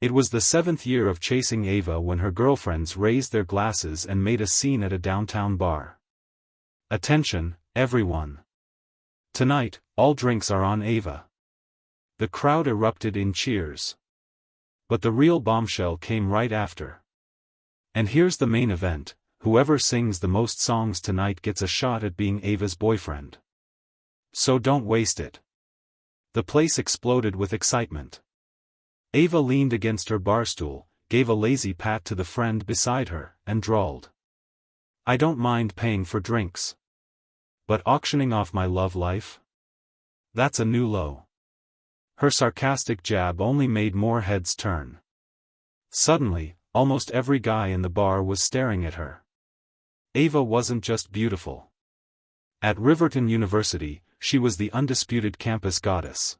It was the 7th year of chasing Ava when her girlfriends raised their glasses and made a scene at a downtown bar. Attention, everyone. Tonight, all drinks are on Ava. The crowd erupted in cheers. But the real bombshell came right after. And here's the main event: whoever sings the most songs tonight gets a shot at being Ava's boyfriend. So don't waste it. The place exploded with excitement. Ava leaned against her barstool, gave a lazy pat to the friend beside her, and drawled, "I don't mind paying for drinks. But auctioning off my love life? That's a new low." Her sarcastic jab only made more heads turn. Suddenly, almost every guy in the bar was staring at her. Ava wasn't just beautiful. At Riverton University, she was the undisputed campus goddess.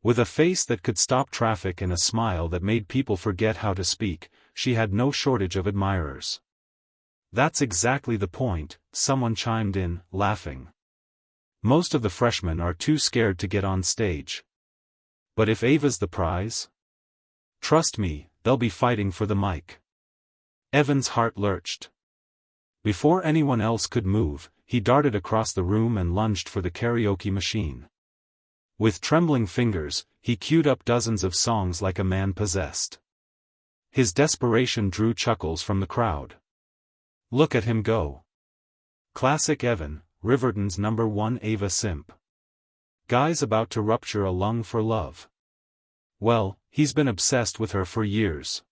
With a face that could stop traffic and a smile that made people forget how to speak, she had no shortage of admirers. "That's exactly the point," someone chimed in, laughing. "Most of the freshmen are too scared to get on stage. But if Ava's the prize? Trust me, they'll be fighting for the mic." Evan's heart lurched. Before anyone else could move, he darted across the room and lunged for the karaoke machine. With trembling fingers, he queued up dozens of songs like a man possessed. His desperation drew chuckles from the crowd. "Look at him go. Classic Evan, Riverton's #1 Ava simp. Guy's about to rupture a lung for love. Well, he's been obsessed with her for years.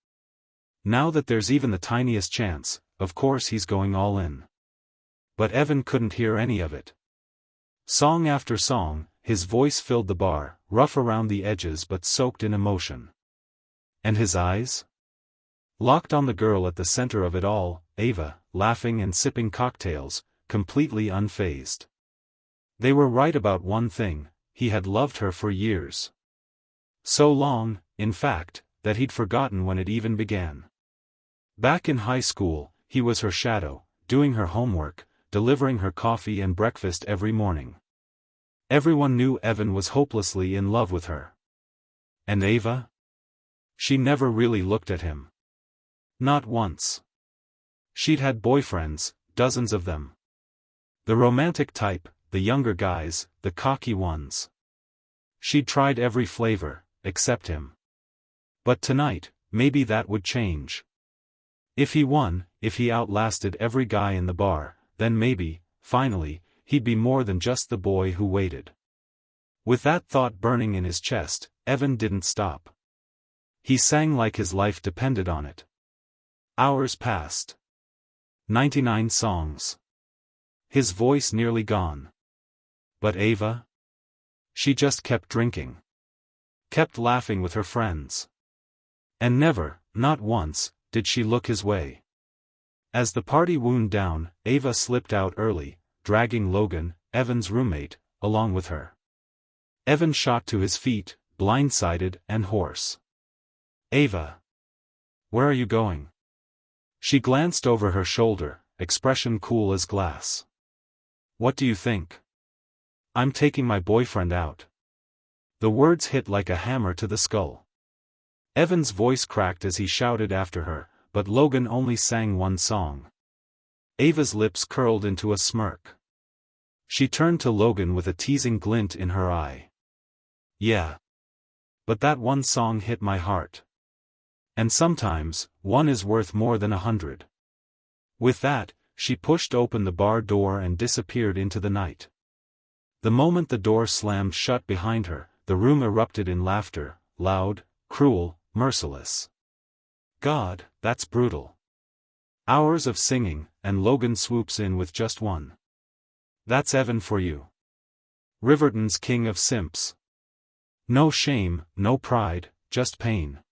Now that there's even the tiniest chance, of course he's going all in." But Evan couldn't hear any of it. Song after song, his voice filled the bar, rough around the edges but soaked in emotion. And his eyes? Locked on the girl at the center of it all, Ava, laughing and sipping cocktails, completely unfazed. They were right about one thing: he had loved her for years. So long, in fact, that he'd forgotten when it even began. Back in high school, he was her shadow, doing her homework, delivering her coffee and breakfast every morning. Everyone knew Evan was hopelessly in love with her. And Ava? She never really looked at him. Not once. She'd had boyfriends, dozens of them. The romantic type, the younger guys, the cocky ones. She'd tried every flavor, except him. But tonight, maybe that would change. If he won, if he outlasted every guy in the bar, then maybe, finally, he'd be more than just the boy who waited. With that thought burning in his chest, Evan didn't stop. He sang like his life depended on it. Hours passed. 99 songs. His voice nearly gone. But Ava? She just kept drinking. Kept laughing with her friends. And never, not once, did she look his way. As the party wound down, Ava slipped out early, dragging Logan, Evan's roommate, along with her. Evan shot to his feet, blindsided and hoarse. "Ava! Where are you going?" She glanced over her shoulder, expression cool as glass. "What do you think?" "I'm taking my boyfriend out." The words hit like a hammer to the skull. Evan's voice cracked as he shouted after her, but Logan only sang one song. Ava's lips curled into a smirk. She turned to Logan with a teasing glint in her eye. "Yeah. But that one song hit my heart. And sometimes, one is worth more than 100. With that, she pushed open the bar door and disappeared into the night. The moment the door slammed shut behind her, the room erupted in laughter, loud, cruel, merciless. God, that's brutal. Hours of singing, and Logan swoops in with just one. That's Evan for you. Riverton's king of simps. No shame, no pride, just pain.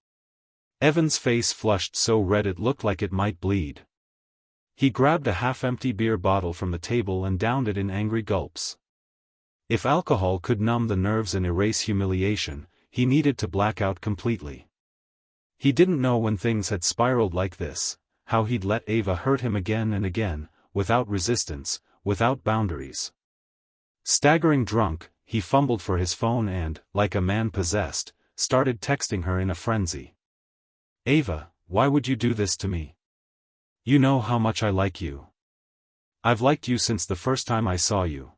Evan's face flushed so red it looked like it might bleed. He grabbed a half-empty beer bottle from the table and downed it in angry gulps. If alcohol could numb the nerves and erase humiliation, he needed to black out completely. He didn't know when things had spiraled like this, how he'd let Ava hurt him again and again, without resistance, without boundaries. Staggering drunk, he fumbled for his phone and, like a man possessed, started texting her in a frenzy. Ava, why would you do this to me? You know how much I like you. I've liked you since the first time I saw you.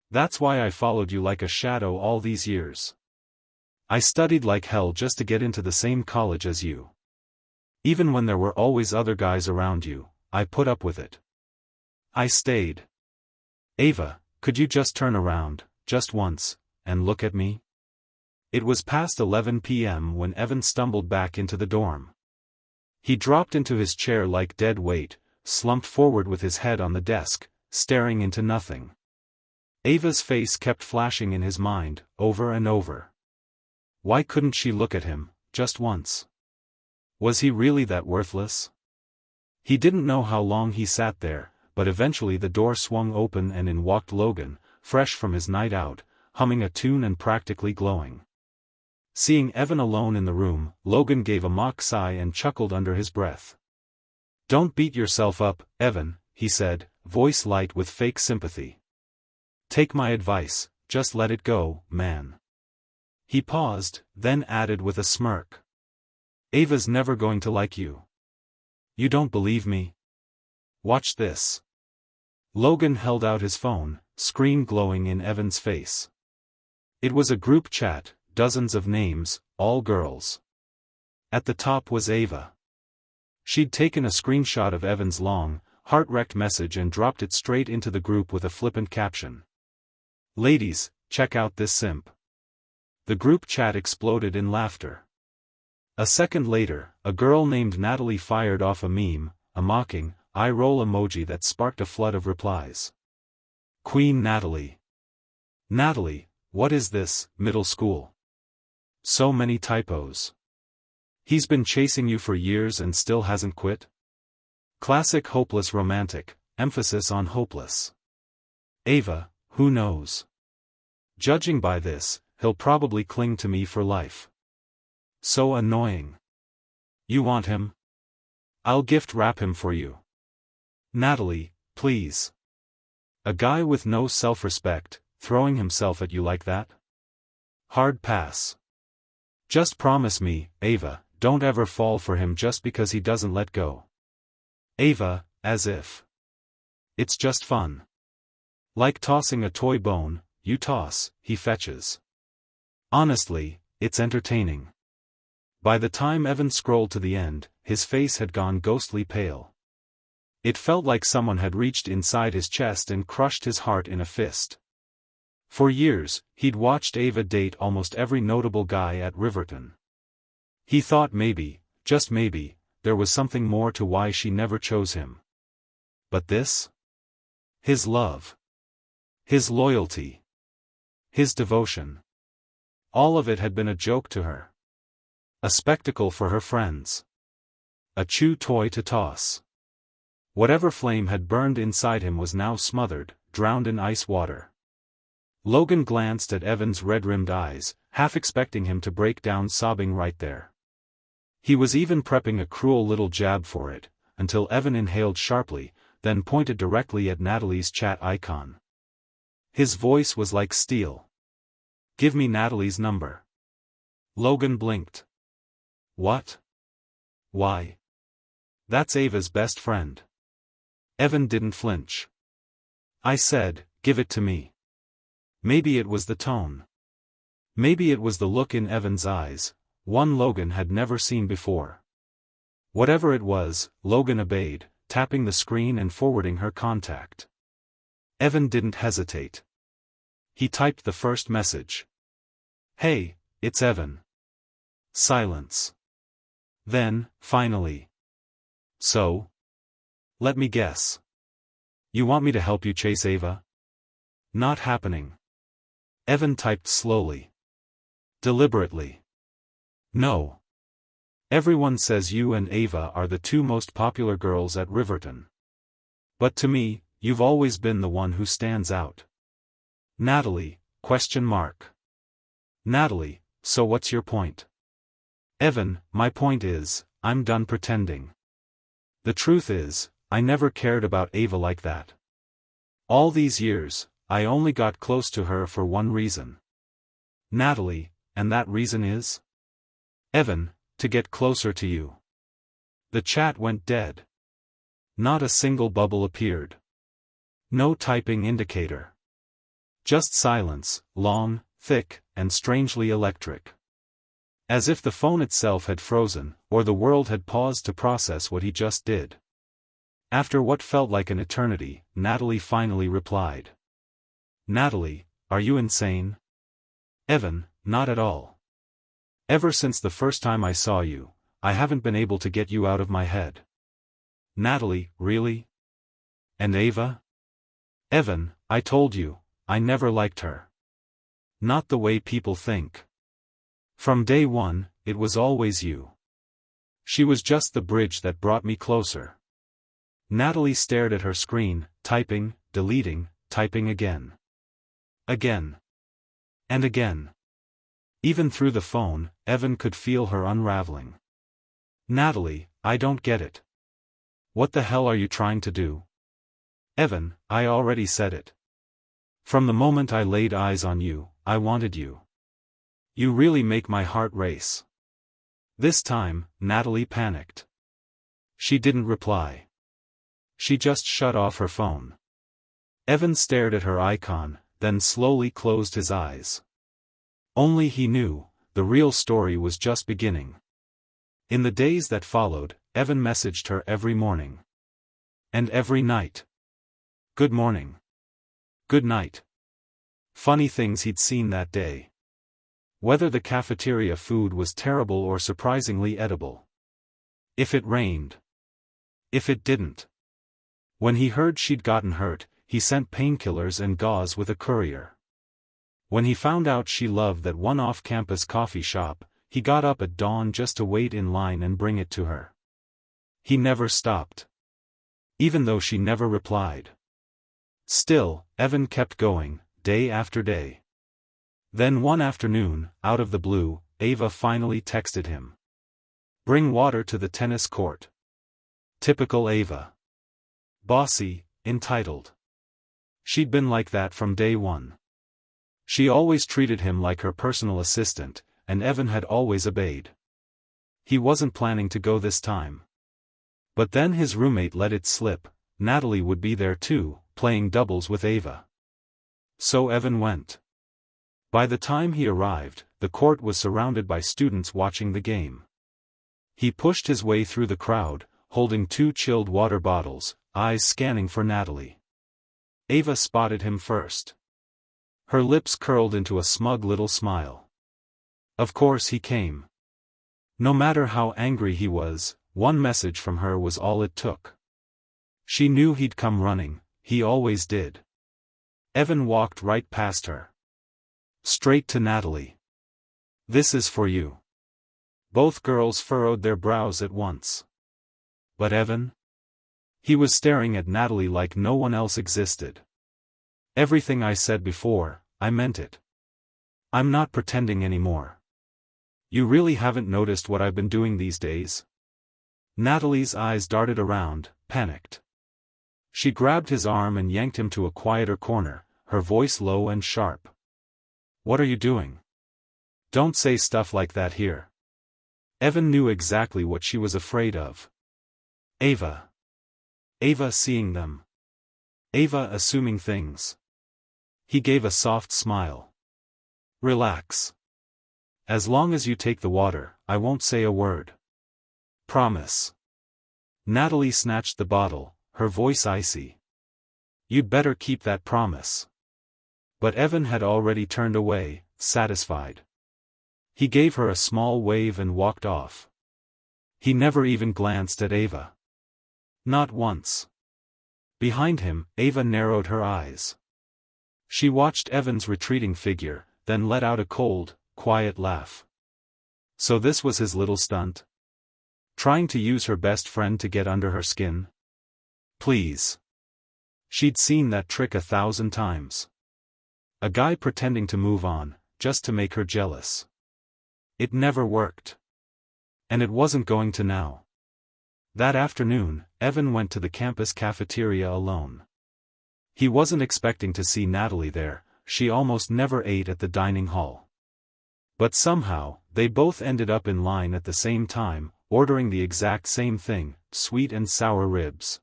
That's why I followed you like a shadow all these years. I studied like hell just to get into the same college as you. Even when there were always other guys around you, I put up with it. I stayed. Ava, could you just turn around, just once, and look at me? It was past 11 p.m. when Evan stumbled back into the dorm. He dropped into his chair like dead weight, slumped forward with his head on the desk, staring into nothing. Ava's face kept flashing in his mind, over and over. Why couldn't she look at him, just once? Was he really that worthless? He didn't know how long he sat there, but eventually the door swung open and in walked Logan, fresh from his night out, humming a tune and practically glowing. Seeing Evan alone in the room, Logan gave a mock sigh and chuckled under his breath. "Don't beat yourself up, Evan," he said, voice light with fake sympathy. "Take my advice, just let it go, man." He paused, then added with a smirk. "Ava's never going to like you. You don't believe me? Watch this." Logan held out his phone, screen glowing in Evan's face. It was a group chat, dozens of names, all girls. At the top was Ava. She'd taken a screenshot of Evan's long, heart-wrecked message and dropped it straight into the group with a flippant caption. "Ladies, check out this simp." The group chat exploded in laughter. A second later, a girl named Natalie fired off a meme, a mocking, eye-roll emoji that sparked a flood of replies. Queen Natalie. Natalie, what is this, middle school? So many typos. He's been chasing you for years and still hasn't quit? Classic hopeless romantic, emphasis on hopeless. Ava, who knows? Judging by this, he'll probably cling to me for life. So annoying. You want him? I'll gift wrap him for you. Natalie, please. A guy with no self-respect, throwing himself at you like that? Hard pass. Just promise me, Ava, don't ever fall for him just because he doesn't let go. Ava, as if. It's just fun. Like tossing a toy bone, you toss, he fetches. Honestly, it's entertaining. By the time Evan scrolled to the end, his face had gone ghostly pale. It felt like someone had reached inside his chest and crushed his heart in a fist. For years, he'd watched Ava date almost every notable guy at Riverton. He thought maybe, just maybe, there was something more to why she never chose him. But this? His love. His loyalty. His devotion. All of it had been a joke to her. A spectacle for her friends. A chew toy to toss. Whatever flame had burned inside him was now smothered, drowned in ice water. Logan glanced at Evan's red-rimmed eyes, half expecting him to break down sobbing right there. He was even prepping a cruel little jab for it, until Evan inhaled sharply, then pointed directly at Natalie's chat icon. His voice was like steel. "Give me Natalie's number." Logan blinked. "What? Why? That's Ava's best friend." Evan didn't flinch. "I said, give it to me." Maybe it was the tone. Maybe it was the look in Evan's eyes, one Logan had never seen before. Whatever it was, Logan obeyed, tapping the screen and forwarding her contact. Evan didn't hesitate. He typed the first message. "Hey, it's Evan." Silence. Then, finally. "So? Let me guess. You want me to help you chase Ava?" "Not happening." Evan typed slowly. Deliberately. "No. Everyone says you and Ava are the two most popular girls at Riverton. But to me, you've always been the one who stands out." Natalie, ? Natalie, so what's your point? Evan, my point is, I'm done pretending. The truth is, I never cared about Ava like that. All these years, I only got close to her for one reason. Natalie, and that reason is? Evan, to get closer to you. The chat went dead. Not a single bubble appeared. No typing indicator. Just silence, long, thick, and strangely electric. As if the phone itself had frozen, or the world had paused to process what he just did. After what felt like an eternity, Natalie finally replied. Natalie, are you insane? Evan, not at all. Ever since the first time I saw you, I haven't been able to get you out of my head. Natalie, really? And Ava? Evan, I told you, I never liked her. Not the way people think. From day one, it was always you. She was just the bridge that brought me closer. Natalie stared at her screen, typing, deleting, typing again. Again. And again. Even through the phone, Evan could feel her unraveling. Natalie, I don't get it. What the hell are you trying to do? Evan, I already said it. From the moment I laid eyes on you, I wanted you. You really make my heart race. This time, Natalie panicked. She didn't reply. She just shut off her phone. Evan stared at her icon, then slowly closed his eyes. Only he knew, the real story was just beginning. In the days that followed, Evan messaged her every morning. And every night. Good morning. Good night. Funny things he'd seen that day. Whether the cafeteria food was terrible or surprisingly edible. If it rained. If it didn't. When he heard she'd gotten hurt, he sent painkillers and gauze with a courier. When he found out she loved that one off-campus coffee shop, he got up at dawn just to wait in line and bring it to her. He never stopped. Even though she never replied. Still, Evan kept going, day after day. Then one afternoon, out of the blue, Ava finally texted him. Bring water to the tennis court. Typical Ava. Bossy, entitled. She'd been like that from day one. She always treated him like her personal assistant, and Evan had always obeyed. He wasn't planning to go this time. But then his roommate let it slip, Natalie would be there too, playing doubles with Ava. So Evan went. By the time he arrived, the court was surrounded by students watching the game. He pushed his way through the crowd, holding 2 chilled water bottles, eyes scanning for Natalie. Ava spotted him first. Her lips curled into a smug little smile. Of course he came. No matter how angry he was, one message from her was all it took. She knew he'd come running, he always did. Evan walked right past her. Straight to Natalie. This is for you. Both girls furrowed their brows at once. But Evan? He was staring at Natalie like no one else existed. Everything I said before, I meant it. I'm not pretending anymore. You really haven't noticed what I've been doing these days? Natalie's eyes darted around, panicked. She grabbed his arm and yanked him to a quieter corner, her voice low and sharp. What are you doing? Don't say stuff like that here. Evan knew exactly what she was afraid of. Ava. Ava seeing them. Ava assuming things. He gave a soft smile. Relax. As long as you take the water, I won't say a word. Promise. Natalie snatched the bottle, her voice icy. You'd better keep that promise. But Evan had already turned away, satisfied. He gave her a small wave and walked off. He never even glanced at Ava. Not once. Behind him, Ava narrowed her eyes. She watched Evan's retreating figure, then let out a cold, quiet laugh. So this was his little stunt? Trying to use her best friend to get under her skin? Please. She'd seen that trick 1,000 times. A guy pretending to move on, just to make her jealous. It never worked. And it wasn't going to now. That afternoon, Evan went to the campus cafeteria alone. He wasn't expecting to see Natalie there, she almost never ate at the dining hall. But somehow, they both ended up in line at the same time, ordering the exact same thing, sweet and sour ribs.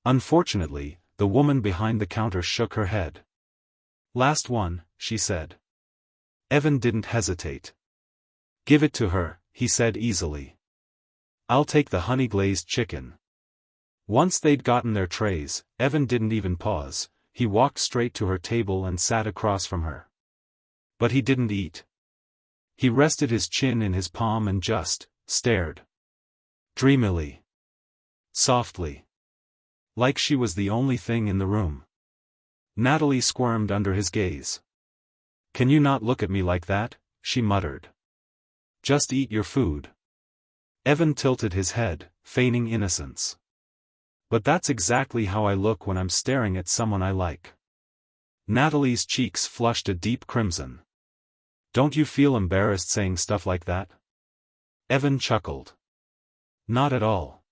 Unfortunately, the woman behind the counter shook her head. "Last one," she said. Evan didn't hesitate. "Give it to her," he said easily. "I'll take the honey-glazed chicken." Once they'd gotten their trays, Evan didn't even pause, he walked straight to her table and sat across from her. But he didn't eat. He rested his chin in his palm and just stared. Dreamily. Softly. Like she was the only thing in the room. Natalie squirmed under his gaze. "Can you not look at me like that?" she muttered. "Just eat your food." Evan tilted his head, feigning innocence. "But that's exactly how I look when I'm staring at someone I like." Natalie's cheeks flushed a deep crimson. "Don't you feel embarrassed saying stuff like that?" Evan chuckled. "Not at all.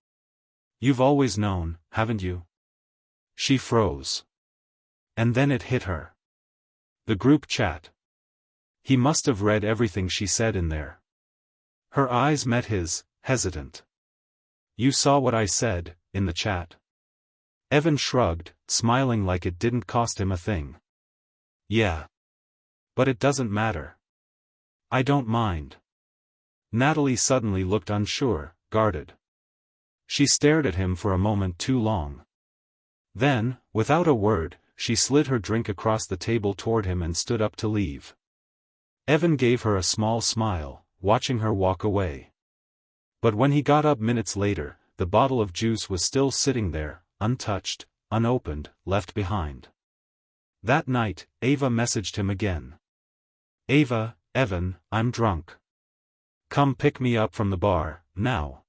You've always known, haven't you?" She froze. And then it hit her. The group chat. He must have read everything she said in there. Her eyes met his, hesitant. "You saw what I said, in the chat?" Evan shrugged, smiling like it didn't cost him a thing. "Yeah. But it doesn't matter. I don't mind." Natalie suddenly looked unsure, guarded. She stared at him for a moment too long. Then, without a word, she slid her drink across the table toward him and stood up to leave. Evan gave her a small smile, watching her walk away. But when he got up minutes later, the bottle of juice was still sitting there, untouched, unopened, left behind. That night, Ava messaged him again. "Ava, Evan, I'm drunk. Come pick me up from the bar, now."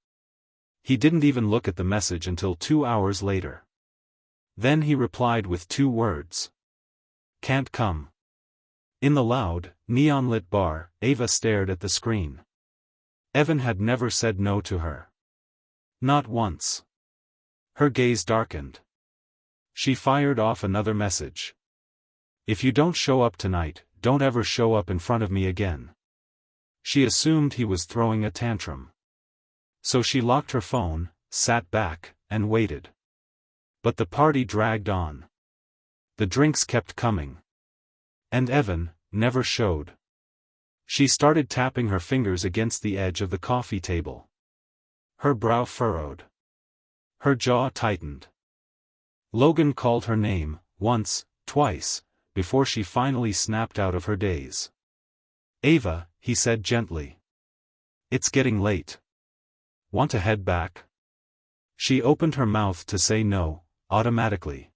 He didn't even look at the message until 2 hours later. Then he replied with 2 words. "Can't come." In the loud, neon-lit bar, Ava stared at the screen. Evan had never said no to her. Not once. Her gaze darkened. She fired off another message. "If you don't show up tonight, don't ever show up in front of me again." She assumed he was throwing a tantrum. So she locked her phone, sat back, and waited. But the party dragged on. The drinks kept coming. And Evan never showed. She started tapping her fingers against the edge of the coffee table. Her brow furrowed. Her jaw tightened. Logan called her name, once, twice, before she finally snapped out of her daze. "Ava," he said gently. "It's getting late. Want to head back?" She opened her mouth to say no, automatically.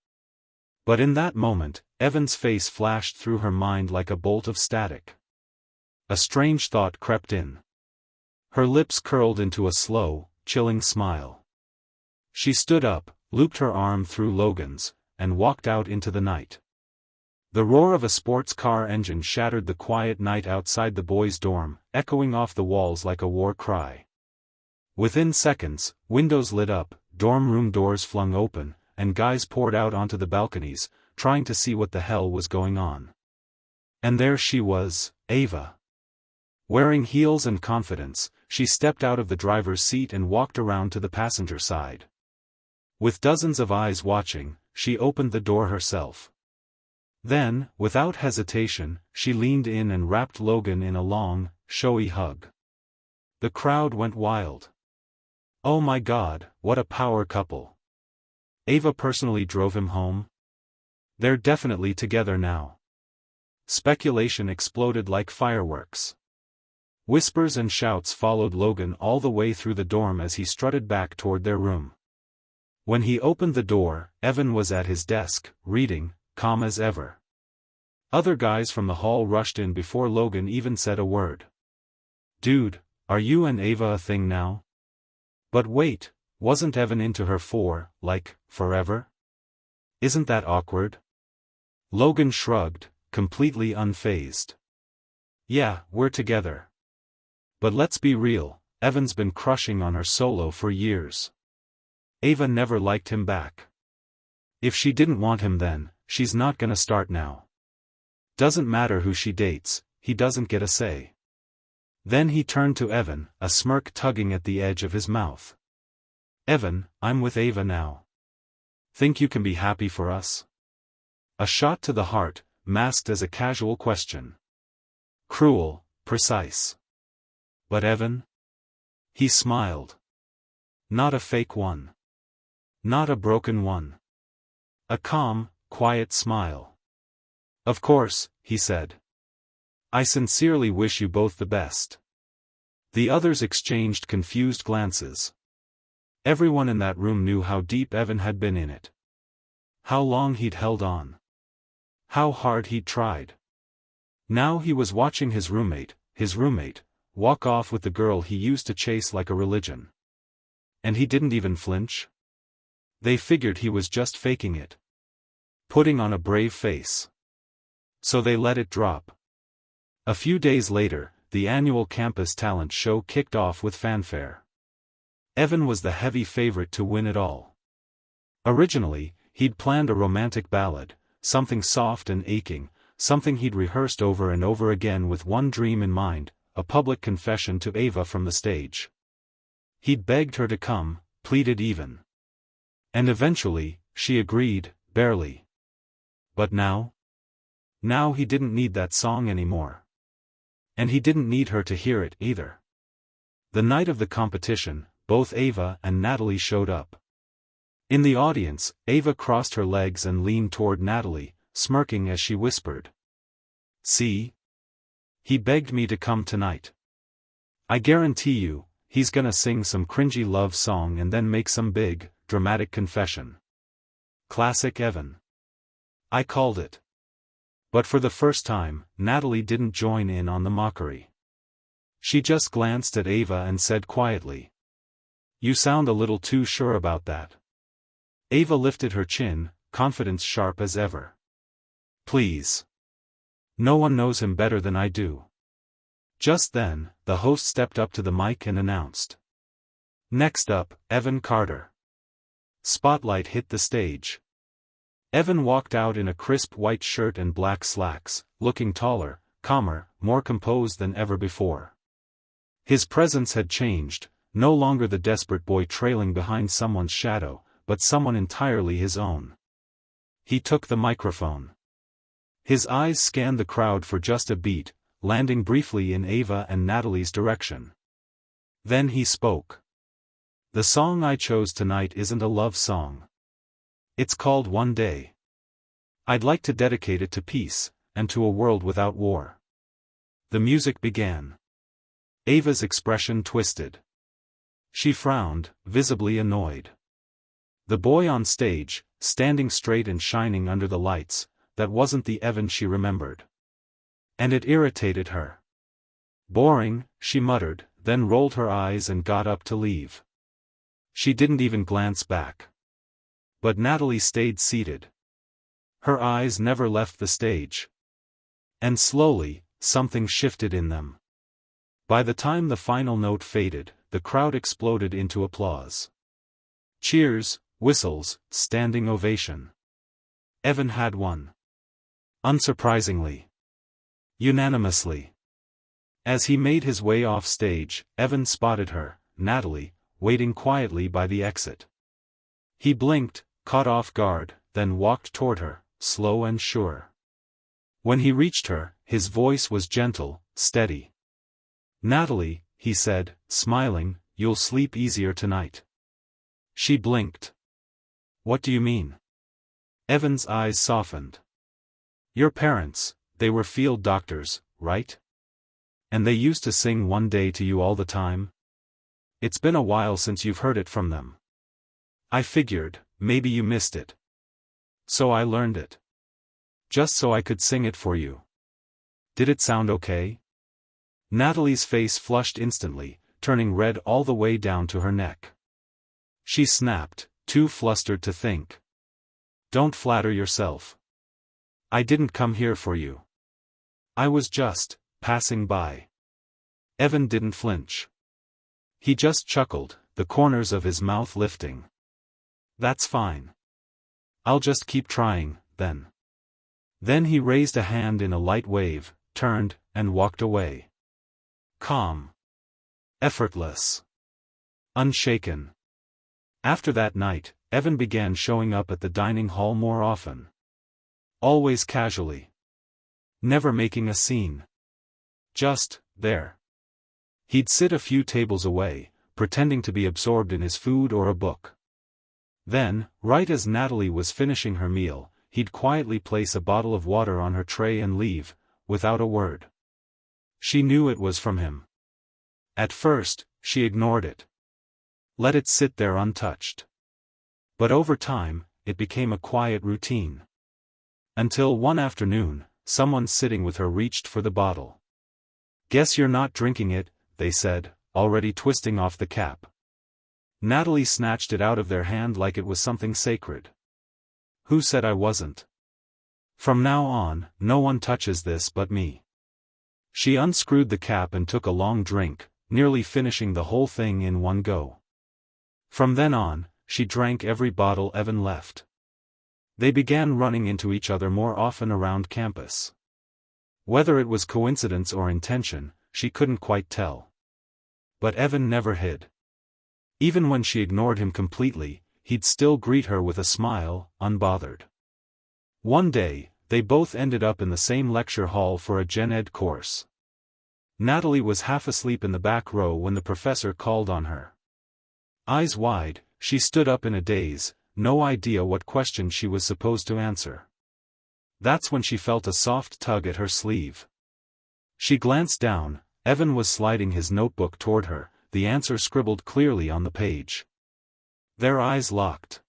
But in that moment, Evan's face flashed through her mind like a bolt of static. A strange thought crept in. Her lips curled into a slow, chilling smile. She stood up, looped her arm through Logan's, and walked out into the night. The roar of a sports car engine shattered the quiet night outside the boys' dorm, echoing off the walls like a war cry. Within seconds, windows lit up, dorm room doors flung open, and guys poured out onto the balconies, trying to see what the hell was going on. And there she was, Ava. Wearing heels and confidence, she stepped out of the driver's seat and walked around to the passenger side. With dozens of eyes watching, she opened the door herself. Then, without hesitation, she leaned in and wrapped Logan in a long, showy hug. The crowd went wild. Oh my God, what a power couple. Ava personally drove him home. They're definitely together now. Speculation exploded like fireworks. Whispers and shouts followed Logan all the way through the dorm as he strutted back toward their room. When he opened the door, Evan was at his desk, reading, calm as ever. Other guys from the hall rushed in before Logan even said a word. "Dude, are you and Ava a thing now?" But wait, wasn't Evan into her for, like, forever? Isn't that awkward? Logan shrugged, completely unfazed. "Yeah, we're together. But let's be real, Evan's been crushing on her solo for years. Ava never liked him back. If she didn't want him then, she's not gonna start now. Doesn't matter who she dates, he doesn't get a say." Then he turned to Evan, a smirk tugging at the edge of his mouth. "Evan, I'm with Ava now. Think you can be happy for us?" A shot to the heart, masked as a casual question. Cruel, precise. But Evan? He smiled. Not a fake one. Not a broken one. A calm, quiet smile. "Of course," he said. "I sincerely wish you both the best." The others exchanged confused glances. Everyone in that room knew how deep Evan had been in it. How long he'd held on. How hard he'd tried. Now he was watching his roommate, walk off with the girl he used to chase like a religion. And he didn't even flinch? They figured he was just faking it. Putting on a brave face. So they let it drop. A few days later, the annual campus talent show kicked off with fanfare. Evan was the heavy favorite to win it all. Originally, he'd planned a romantic ballad, something soft and aching, something he'd rehearsed over and over again with one dream in mind, a public confession to Ava from the stage. He'd begged her to come, pleaded even. And eventually, she agreed, barely. But now? Now he didn't need that song anymore. And he didn't need her to hear it either. The night of the competition, both Ava and Natalie showed up. In the audience, Ava crossed her legs and leaned toward Natalie, smirking as she whispered. "See? He begged me to come tonight. I guarantee you, he's gonna sing some cringy love song and then make some big, dramatic confession. Classic Evan. I called it." But for the first time, Natalie didn't join in on the mockery. She just glanced at Ava and said quietly, "You sound a little too sure about that." Ava lifted her chin, confidence sharp as ever. "Please. No one knows him better than I do." Just then, the host stepped up to the mic and announced. "Next up, Evan Carter." Spotlight hit the stage. Evan walked out in a crisp white shirt and black slacks, looking taller, calmer, more composed than ever before. His presence had changed, no longer the desperate boy trailing behind someone's shadow, but someone entirely his own. He took the microphone. His eyes scanned the crowd for just a beat, landing briefly in Ava and Natalie's direction. Then he spoke. "The song I chose tonight isn't a love song. It's called One Day. I'd like to dedicate it to peace, and to a world without war." The music began. Ava's expression twisted. She frowned, visibly annoyed. The boy on stage, standing straight and shining under the lights, that wasn't the Evan she remembered. And it irritated her. "Boring," she muttered, then rolled her eyes and got up to leave. She didn't even glance back. But Natalie stayed seated. Her eyes never left the stage. And slowly, something shifted in them. By the time the final note faded, the crowd exploded into applause. Cheers, whistles, standing ovation. Evan had won. Unsurprisingly. Unanimously. As he made his way off stage, Evan spotted her, Natalie, waiting quietly by the exit. He blinked, caught off guard, then walked toward her, slow and sure. When he reached her, his voice was gentle, steady. "Natalie," he said, smiling, "you'll sleep easier tonight." She blinked. "What do you mean?" Evan's eyes softened. "Your parents, they were field doctors, right? And they used to sing One Day to you all the time? It's been a while since you've heard it from them. I figured, maybe you missed it. So I learned it. Just so I could sing it for you. Did it sound okay?" Natalie's face flushed instantly, turning red all the way down to her neck. She snapped, too flustered to think. "Don't flatter yourself. I didn't come here for you. I was just passing by." Evan didn't flinch. He just chuckled, the corners of his mouth lifting. "That's fine. I'll just keep trying, then." Then he raised a hand in a light wave, turned, and walked away. Calm. Effortless. Unshaken. After that night, Evan began showing up at the dining hall more often. Always casually. Never making a scene. Just there. He'd sit a few tables away, pretending to be absorbed in his food or a book. Then, right as Natalie was finishing her meal, he'd quietly place a bottle of water on her tray and leave, without a word. She knew it was from him. At first, she ignored it. Let it sit there untouched. But over time, it became a quiet routine. Until one afternoon, someone sitting with her reached for the bottle. "Guess you're not drinking it," they said, already twisting off the cap. Natalie snatched it out of their hand like it was something sacred. "Who said I wasn't? From now on, no one touches this but me." She unscrewed the cap and took a long drink, nearly finishing the whole thing in one go. From then on, she drank every bottle Evan left. They began running into each other more often around campus. Whether it was coincidence or intention, she couldn't quite tell. But Evan never hid. Even when she ignored him completely, he'd still greet her with a smile, unbothered. One day, they both ended up in the same lecture hall for a gen ed course. Natalie was half asleep in the back row when the professor called on her. Eyes wide, she stood up in a daze, no idea what question she was supposed to answer. That's when she felt a soft tug at her sleeve. She glanced down. Evan was sliding his notebook toward her, the answer scribbled clearly on the page. Their eyes locked.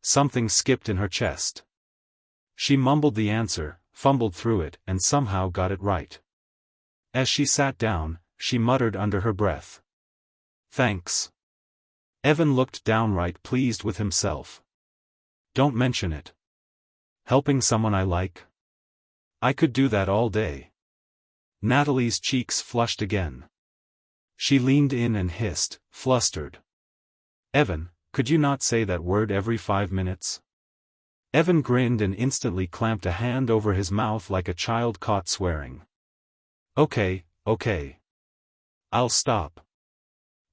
Something skipped in her chest. She mumbled the answer, fumbled through it, and somehow got it right. As she sat down, she muttered under her breath. "Thanks." Evan looked downright pleased with himself. "Don't mention it. Helping someone I like? I could do that all day." Natalie's cheeks flushed again. She leaned in and hissed, flustered. "Evan, could you not say that word every 5 minutes?" Evan grinned and instantly clamped a hand over his mouth like a child caught swearing. Okay. I'll stop."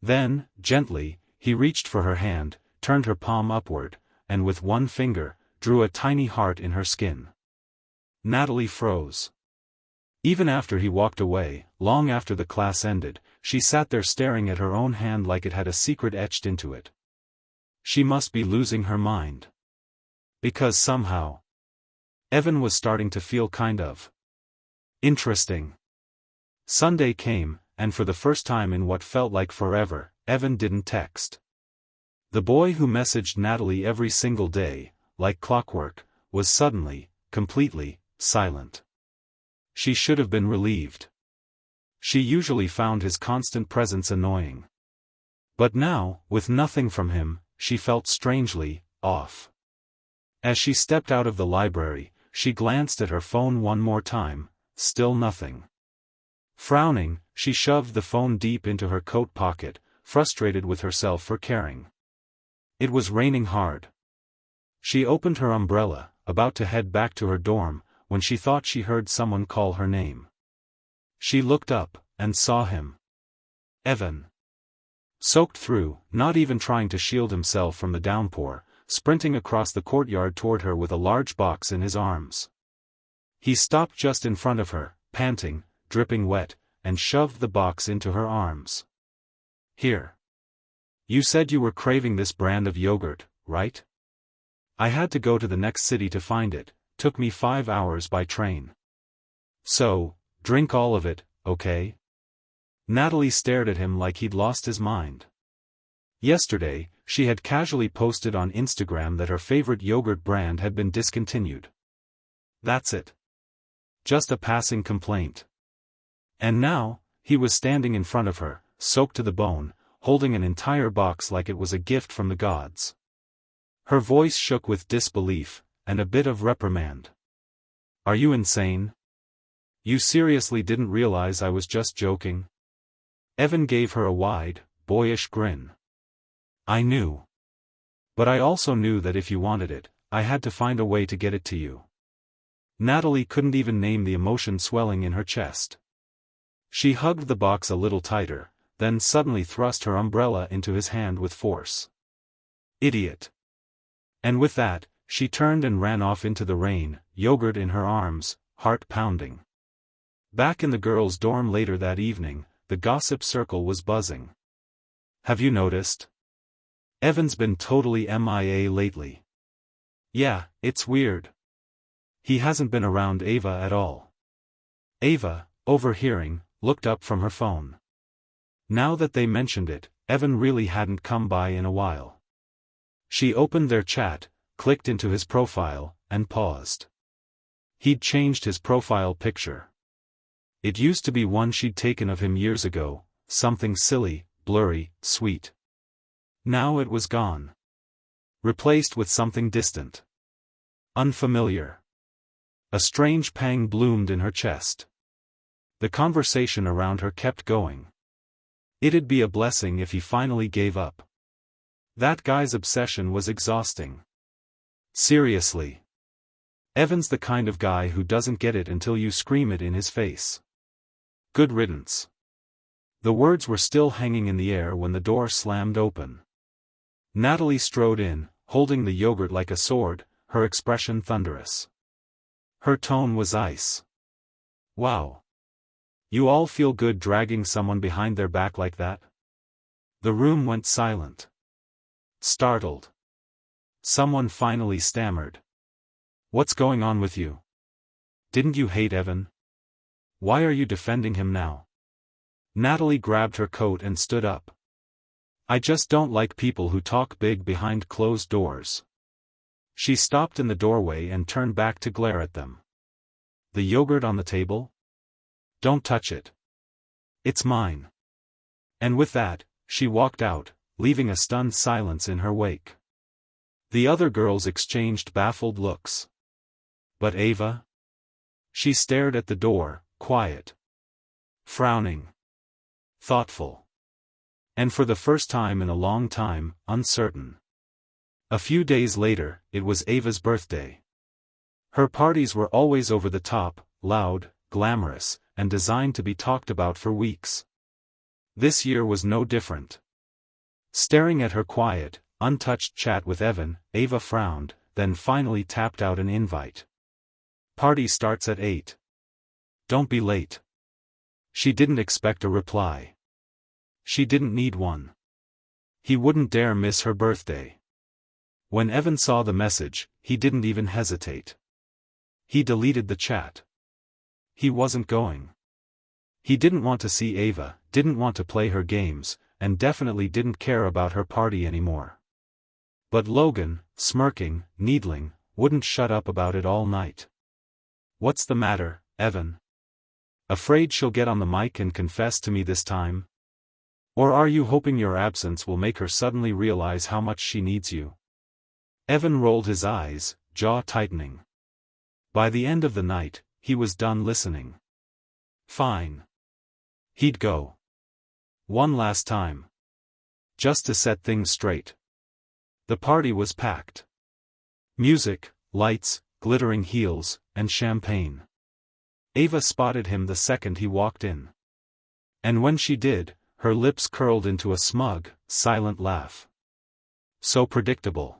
Then, gently, he reached for her hand, turned her palm upward, and with one finger, drew a tiny heart in her skin. Natalie froze. Even after he walked away, long after the class ended, she sat there staring at her own hand like it had a secret etched into it. She must be losing her mind. Because somehow, Evan was starting to feel kind of interesting. Sunday came, and for the first time in what felt like forever, Evan didn't text. The boy who messaged Natalie every single day, like clockwork, was suddenly, completely, silent. She should have been relieved. She usually found his constant presence annoying. But now, with nothing from him, she felt strangely off. As she stepped out of the library, she glanced at her phone one more time, still nothing. Frowning, she shoved the phone deep into her coat pocket, frustrated with herself for caring. It was raining hard. She opened her umbrella, about to head back to her dorm, when she thought she heard someone call her name. She looked up, and saw him. Evan. Soaked through, not even trying to shield himself from the downpour, sprinting across the courtyard toward her with a large box in his arms. He stopped just in front of her, panting, dripping wet, and shoved the box into her arms. "Here. You said you were craving this brand of yogurt, right? I had to go to the next city to find it. Took me 5 hours by train. So, drink all of it, okay?" Natalie stared at him like he'd lost his mind. Yesterday, she had casually posted on Instagram that her favorite yogurt brand had been discontinued. That's it. Just a passing complaint. And now, he was standing in front of her, soaked to the bone, holding an entire box like it was a gift from the gods. Her voice shook with disbelief, and a bit of reprimand. "Are you insane? You seriously didn't realize I was just joking?" Evan gave her a wide, boyish grin. "I knew. But I also knew that if you wanted it, I had to find a way to get it to you." Natalie couldn't even name the emotion swelling in her chest. She hugged the box a little tighter, then suddenly thrust her umbrella into his hand with force. Idiot. And with that, she turned and ran off into the rain, yogurt in her arms, heart pounding. Back in the girls' dorm later that evening, the gossip circle was buzzing. Have you noticed? Evan's been totally MIA lately. Yeah, it's weird. He hasn't been around Ava at all. Ava, overhearing, looked up from her phone. Now that they mentioned it, Evan really hadn't come by in a while. She opened their chat, clicked into his profile, and paused. He'd changed his profile picture. It used to be one she'd taken of him years ago, something silly, blurry, sweet. Now it was gone. Replaced with something distant. Unfamiliar. A strange pang bloomed in her chest. The conversation around her kept going. It'd be a blessing if he finally gave up. That guy's obsession was exhausting. Seriously. Evan's the kind of guy who doesn't get it until you scream it in his face. Good riddance. The words were still hanging in the air when the door slammed open. Natalie strode in, holding the yogurt like a sword, her expression thunderous. Her tone was ice. Wow. You all feel good dragging someone behind their back like that? The room went silent. Startled. Someone finally stammered. What's going on with you? Didn't you hate Evan? Why are you defending him now? Natalie grabbed her coat and stood up. I just don't like people who talk big behind closed doors. She stopped in the doorway and turned back to glare at them. The yogurt on the table? Don't touch it. It's mine. And with that, she walked out, leaving a stunned silence in her wake. The other girls exchanged baffled looks. But Ava? She stared at the door, quiet. Frowning. Thoughtful. And for the first time in a long time, uncertain. A few days later, it was Ava's birthday. Her parties were always over the top, loud, glamorous, and designed to be talked about for weeks. This year was no different. Staring at her quiet, untouched chat with Evan, Ava frowned, then finally tapped out an invite. Party starts at 8. Don't be late. She didn't expect a reply. She didn't need one. He wouldn't dare miss her birthday. When Evan saw the message, he didn't even hesitate. He deleted the chat. He wasn't going. He didn't want to see Ava, didn't want to play her games, and definitely didn't care about her party anymore. But Logan, smirking, needling, wouldn't shut up about it all night. What's the matter, Evan? Afraid she'll get on the mic and confess to me this time? Or are you hoping your absence will make her suddenly realize how much she needs you? Evan rolled his eyes, jaw tightening. By the end of the night, he was done listening. Fine. He'd go. One last time. Just to set things straight. The party was packed. Music, lights, glittering heels, and champagne. Ava spotted him the second he walked in. And when she did, her lips curled into a smug, silent laugh. So predictable.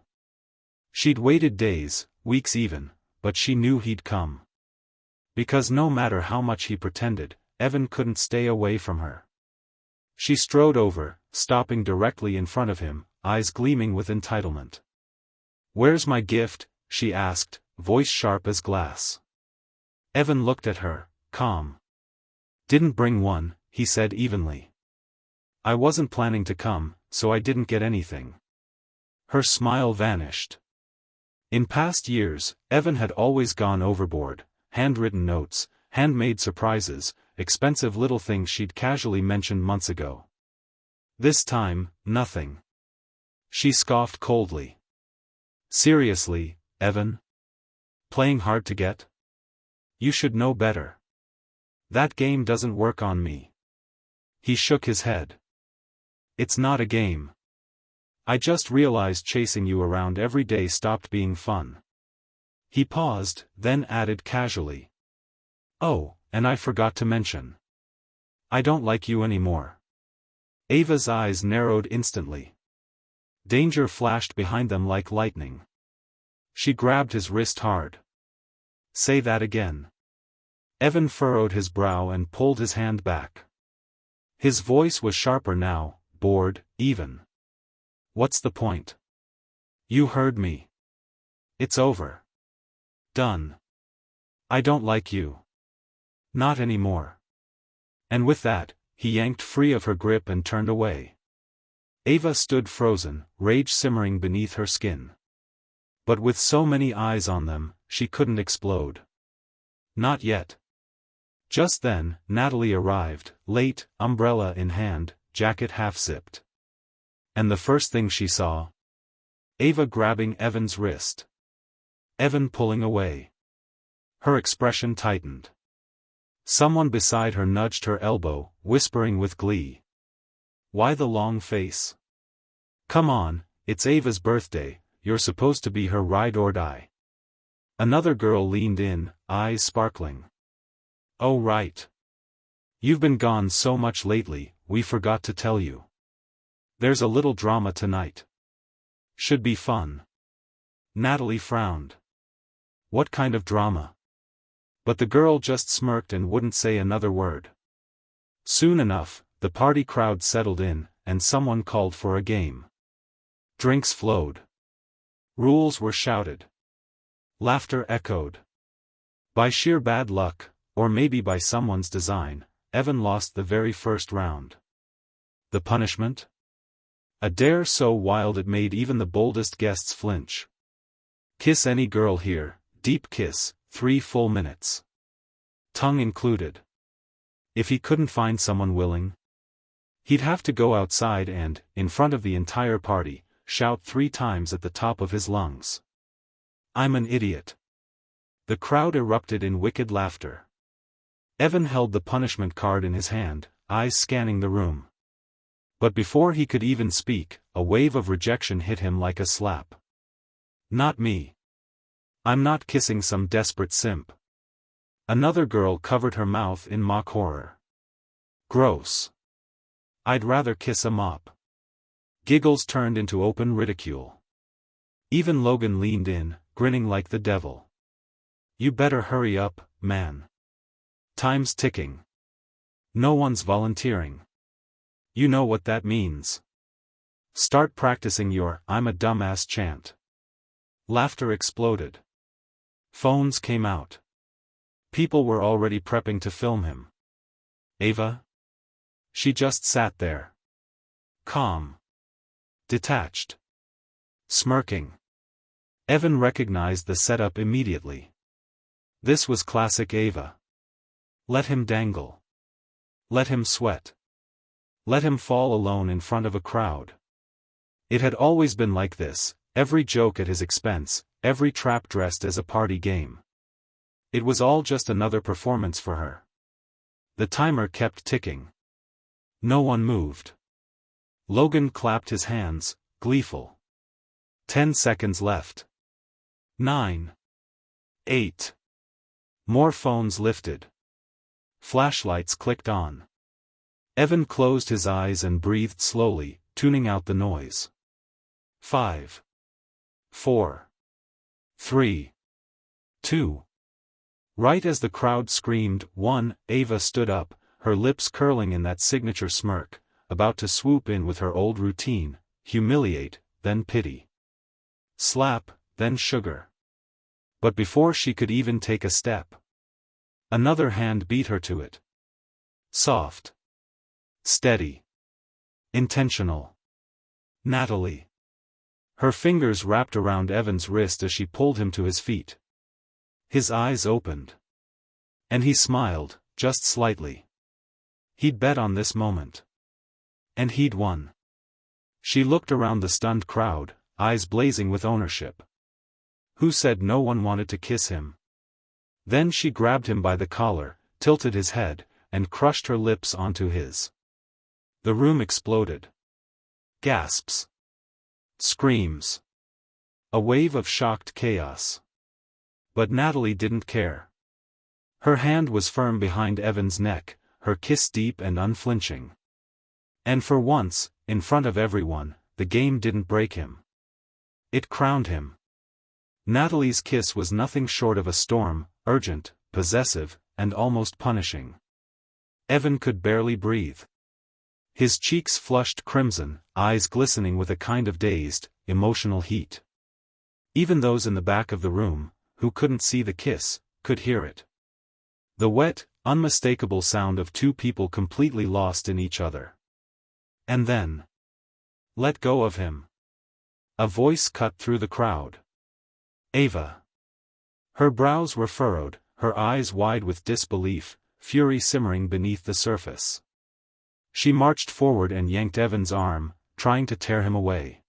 She'd waited days, weeks even, but she knew he'd come. Because no matter how much he pretended, Evan couldn't stay away from her. She strode over, stopping directly in front of him, eyes gleaming with entitlement. Where's my gift? She asked, voice sharp as glass. Evan looked at her, calm. Didn't bring one, he said evenly. I wasn't planning to come, so I didn't get anything. Her smile vanished. In past years, Evan had always gone overboard, handwritten notes, handmade surprises, expensive little things she'd casually mentioned months ago. This time, nothing. She scoffed coldly. Seriously, Evan? Playing hard to get? You should know better. That game doesn't work on me. He shook his head. It's not a game. I just realized chasing you around every day stopped being fun. He paused, then added casually. Oh, and I forgot to mention. I don't like you anymore. Ava's eyes narrowed instantly. Danger flashed behind them like lightning. She grabbed his wrist hard. Say that again. Evan furrowed his brow and pulled his hand back. His voice was sharper now, bored, even. What's the point? You heard me. It's over. Done. I don't like you. Not anymore. And with that, he yanked free of her grip and turned away. Ava stood frozen, rage simmering beneath her skin. But with so many eyes on them, she couldn't explode. Not yet. Just then, Natalie arrived, late, umbrella in hand, jacket half-zipped. And the first thing she saw? Ava grabbing Evan's wrist. Evan pulling away. Her expression tightened. Someone beside her nudged her elbow, whispering with glee. Why the long face? Come on, it's Ava's birthday, you're supposed to be her ride or die. Another girl leaned in, eyes sparkling. Oh right. You've been gone so much lately, we forgot to tell you. There's a little drama tonight. Should be fun. Natalie frowned. What kind of drama? But the girl just smirked and wouldn't say another word. Soon enough, the party crowd settled in, and someone called for a game. Drinks flowed. Rules were shouted. Laughter echoed. By sheer bad luck, or maybe by someone's design, Evan lost the very first round. The punishment? A dare so wild it made even the boldest guests flinch. Kiss any girl here, deep kiss, 3 full minutes. Tongue included. If he couldn't find someone willing, he'd have to go outside and, in front of the entire party, shout 3 times at the top of his lungs. I'm an idiot. The crowd erupted in wicked laughter. Evan held the punishment card in his hand, eyes scanning the room. But before he could even speak, a wave of rejection hit him like a slap. Not me. I'm not kissing some desperate simp. Another girl covered her mouth in mock horror. Gross. I'd rather kiss a mop. Giggles turned into open ridicule. Even Logan leaned in, grinning like the devil. You better hurry up, man. Time's ticking. No one's volunteering. You know what that means. Start practicing your I'm a dumbass chant. Laughter exploded. Phones came out. People were already prepping to film him. Ava? She just sat there. Calm. Detached. Smirking. Evan recognized the setup immediately. This was classic Ava. Let him dangle. Let him sweat. Let him fall alone in front of a crowd. It had always been like this, every joke at his expense, every trap dressed as a party game. It was all just another performance for her. The timer kept ticking. No one moved. Logan clapped his hands, gleeful. 10 seconds left. 9. 8. More phones lifted. Flashlights clicked on. Evan closed his eyes and breathed slowly, tuning out the noise. 5. 4. 3. 2. Right as the crowd screamed, 1, Ava stood up, her lips curling in that signature smirk, about to swoop in with her old routine, humiliate, then pity. Slap, then sugar. But before she could even take a step, another hand beat her to it. Soft. Steady. Intentional. Natalie. Her fingers wrapped around Evan's wrist as she pulled him to his feet. His eyes opened. And he smiled, just slightly. He'd bet on this moment. And he'd won. She looked around the stunned crowd, eyes blazing with ownership. Who said no one wanted to kiss him? Then she grabbed him by the collar, tilted his head, and crushed her lips onto his. The room exploded. Gasps. Screams. A wave of shocked chaos. But Natalie didn't care. Her hand was firm behind Evan's neck, her kiss deep and unflinching. And for once, in front of everyone, the game didn't break him. It crowned him. Natalie's kiss was nothing short of a storm, urgent, possessive, and almost punishing. Evan could barely breathe. His cheeks flushed crimson, eyes glistening with a kind of dazed, emotional heat. Even those in the back of the room, who couldn't see the kiss, could hear it. The wet, unmistakable sound of two people completely lost in each other. And then, "Let go of him." A voice cut through the crowd. Ava. Her brows were furrowed, her eyes wide with disbelief, fury simmering beneath the surface. She marched forward and yanked Evan's arm, trying to tear him away.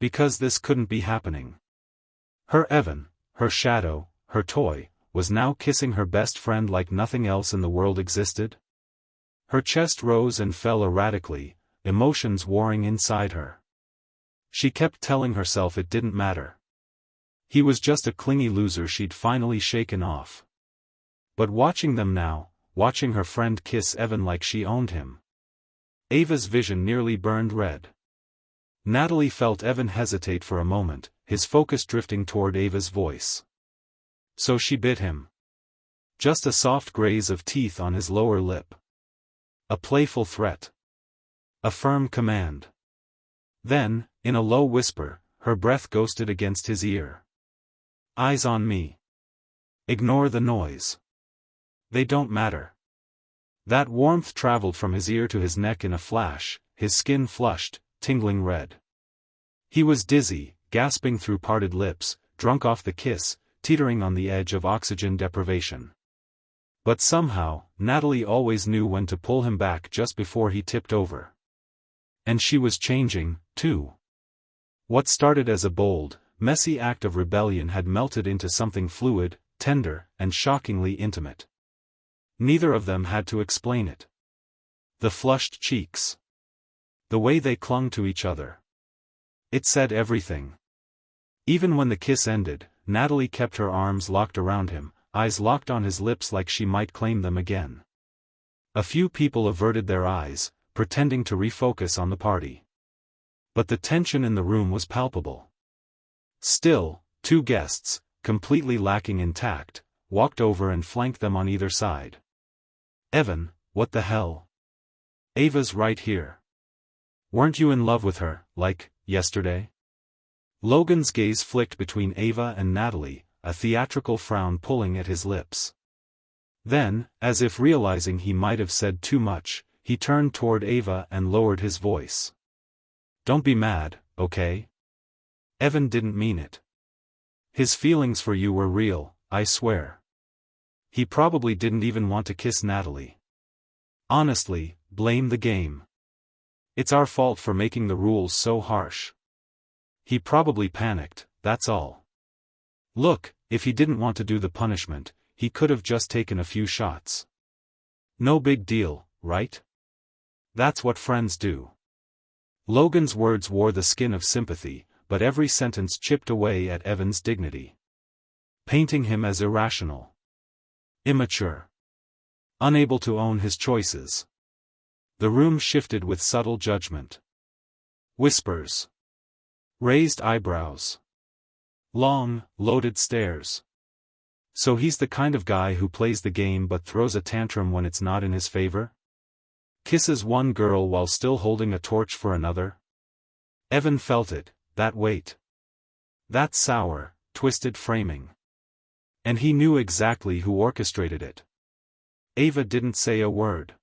Because this couldn't be happening. Her Evan, her shadow, her toy, was now kissing her best friend like nothing else in the world existed? Her chest rose and fell erratically, emotions warring inside her. She kept telling herself it didn't matter. He was just a clingy loser she'd finally shaken off. But watching them now, watching her friend kiss Evan like she owned him. Ava's vision nearly burned red. Natalie felt Evan hesitate for a moment, his focus drifting toward Ava's voice. So she bit him. Just a soft graze of teeth on his lower lip. A playful threat. A firm command. Then, in a low whisper, her breath ghosted against his ear. "Eyes on me. Ignore the noise. They don't matter." That warmth traveled from his ear to his neck in a flash, his skin flushed, tingling red. He was dizzy, gasping through parted lips, drunk off the kiss, teetering on the edge of oxygen deprivation. But somehow, Natalie always knew when to pull him back just before he tipped over. And she was changing, too. What started as a bold, messy act of rebellion had melted into something fluid, tender, and shockingly intimate. Neither of them had to explain it. The flushed cheeks. The way they clung to each other. It said everything. Even when the kiss ended, Natalie kept her arms locked around him, eyes locked on his lips like she might claim them again. A few people averted their eyes, pretending to refocus on the party. But the tension in the room was palpable. Still, two guests, completely lacking in tact, walked over and flanked them on either side. "Evan, what the hell? Ava's right here. Weren't you in love with her, like, yesterday?" Logan's gaze flicked between Ava and Natalie, a theatrical frown pulling at his lips. Then, as if realizing he might have said too much, he turned toward Ava and lowered his voice. "Don't be mad, okay? Evan didn't mean it. His feelings for you were real, I swear. He probably didn't even want to kiss Natalie. Honestly, blame the game. It's our fault for making the rules so harsh. He probably panicked, that's all. Look, if he didn't want to do the punishment, he could have just taken a few shots. No big deal, right? That's what friends do." Logan's words wore the skin of sympathy, but every sentence chipped away at Evan's dignity. Painting him as irrational. Immature. Unable to own his choices. The room shifted with subtle judgment. Whispers. Raised eyebrows. Long, loaded stares. So he's the kind of guy who plays the game but throws a tantrum when it's not in his favor? Kisses one girl while still holding a torch for another? Evan felt it, that weight. That sour, twisted framing. And he knew exactly who orchestrated it. Ava didn't say a word.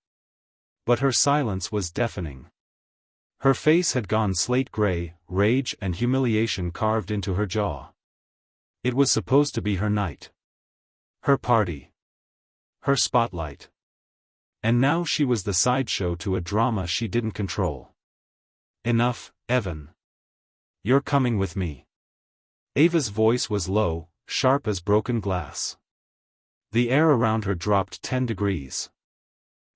But her silence was deafening. Her face had gone slate gray, rage and humiliation carved into her jaw. It was supposed to be her night. Her party. Her spotlight. And now she was the sideshow to a drama she didn't control. "Enough, Evan. You're coming with me." Ava's voice was low, sharp as broken glass. The air around her dropped 10 degrees.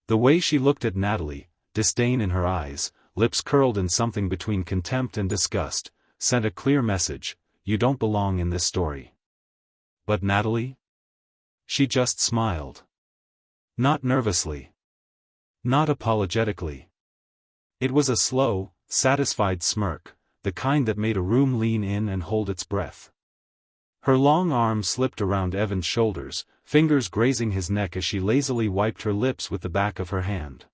The way she looked at Natalie, disdain in her eyes, lips curled in something between contempt and disgust, sent a clear message: you don't belong in this story. But Natalie? She just smiled. Not nervously. Not apologetically. It was a slow, satisfied smirk, the kind that made a room lean in and hold its breath. Her long arm slipped around Evan's shoulders, fingers grazing his neck as she lazily wiped her lips with the back of her hand.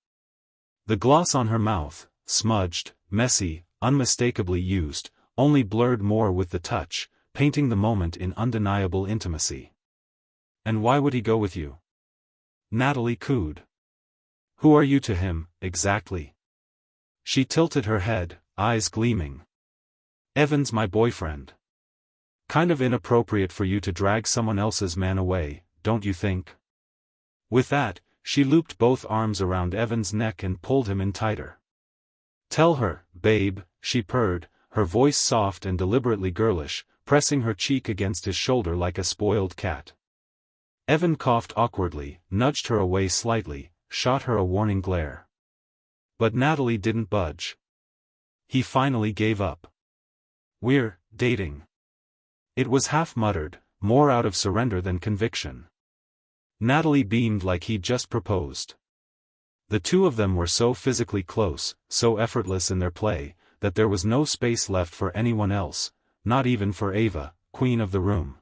The gloss on her mouth, smudged, messy, unmistakably used, only blurred more with the touch, painting the moment in undeniable intimacy. "And why would he go with you?" Natalie cooed. "Who are you to him, exactly?" She tilted her head, eyes gleaming. "Evan's my boyfriend." "Kind of inappropriate for you to drag someone else's man away, don't you think?" With that, she looped both arms around Evan's neck and pulled him in tighter. "Tell her, babe," she purred, her voice soft and deliberately girlish, pressing her cheek against his shoulder like a spoiled cat. Evan coughed awkwardly, nudged her away slightly, shot her a warning glare. But Natalie didn't budge. He finally gave up. "We're dating." It was half muttered, more out of surrender than conviction. Natalie beamed like he'd just proposed. The two of them were so physically close, so effortless in their play, that there was no space left for anyone else, not even for Ava, queen of the room.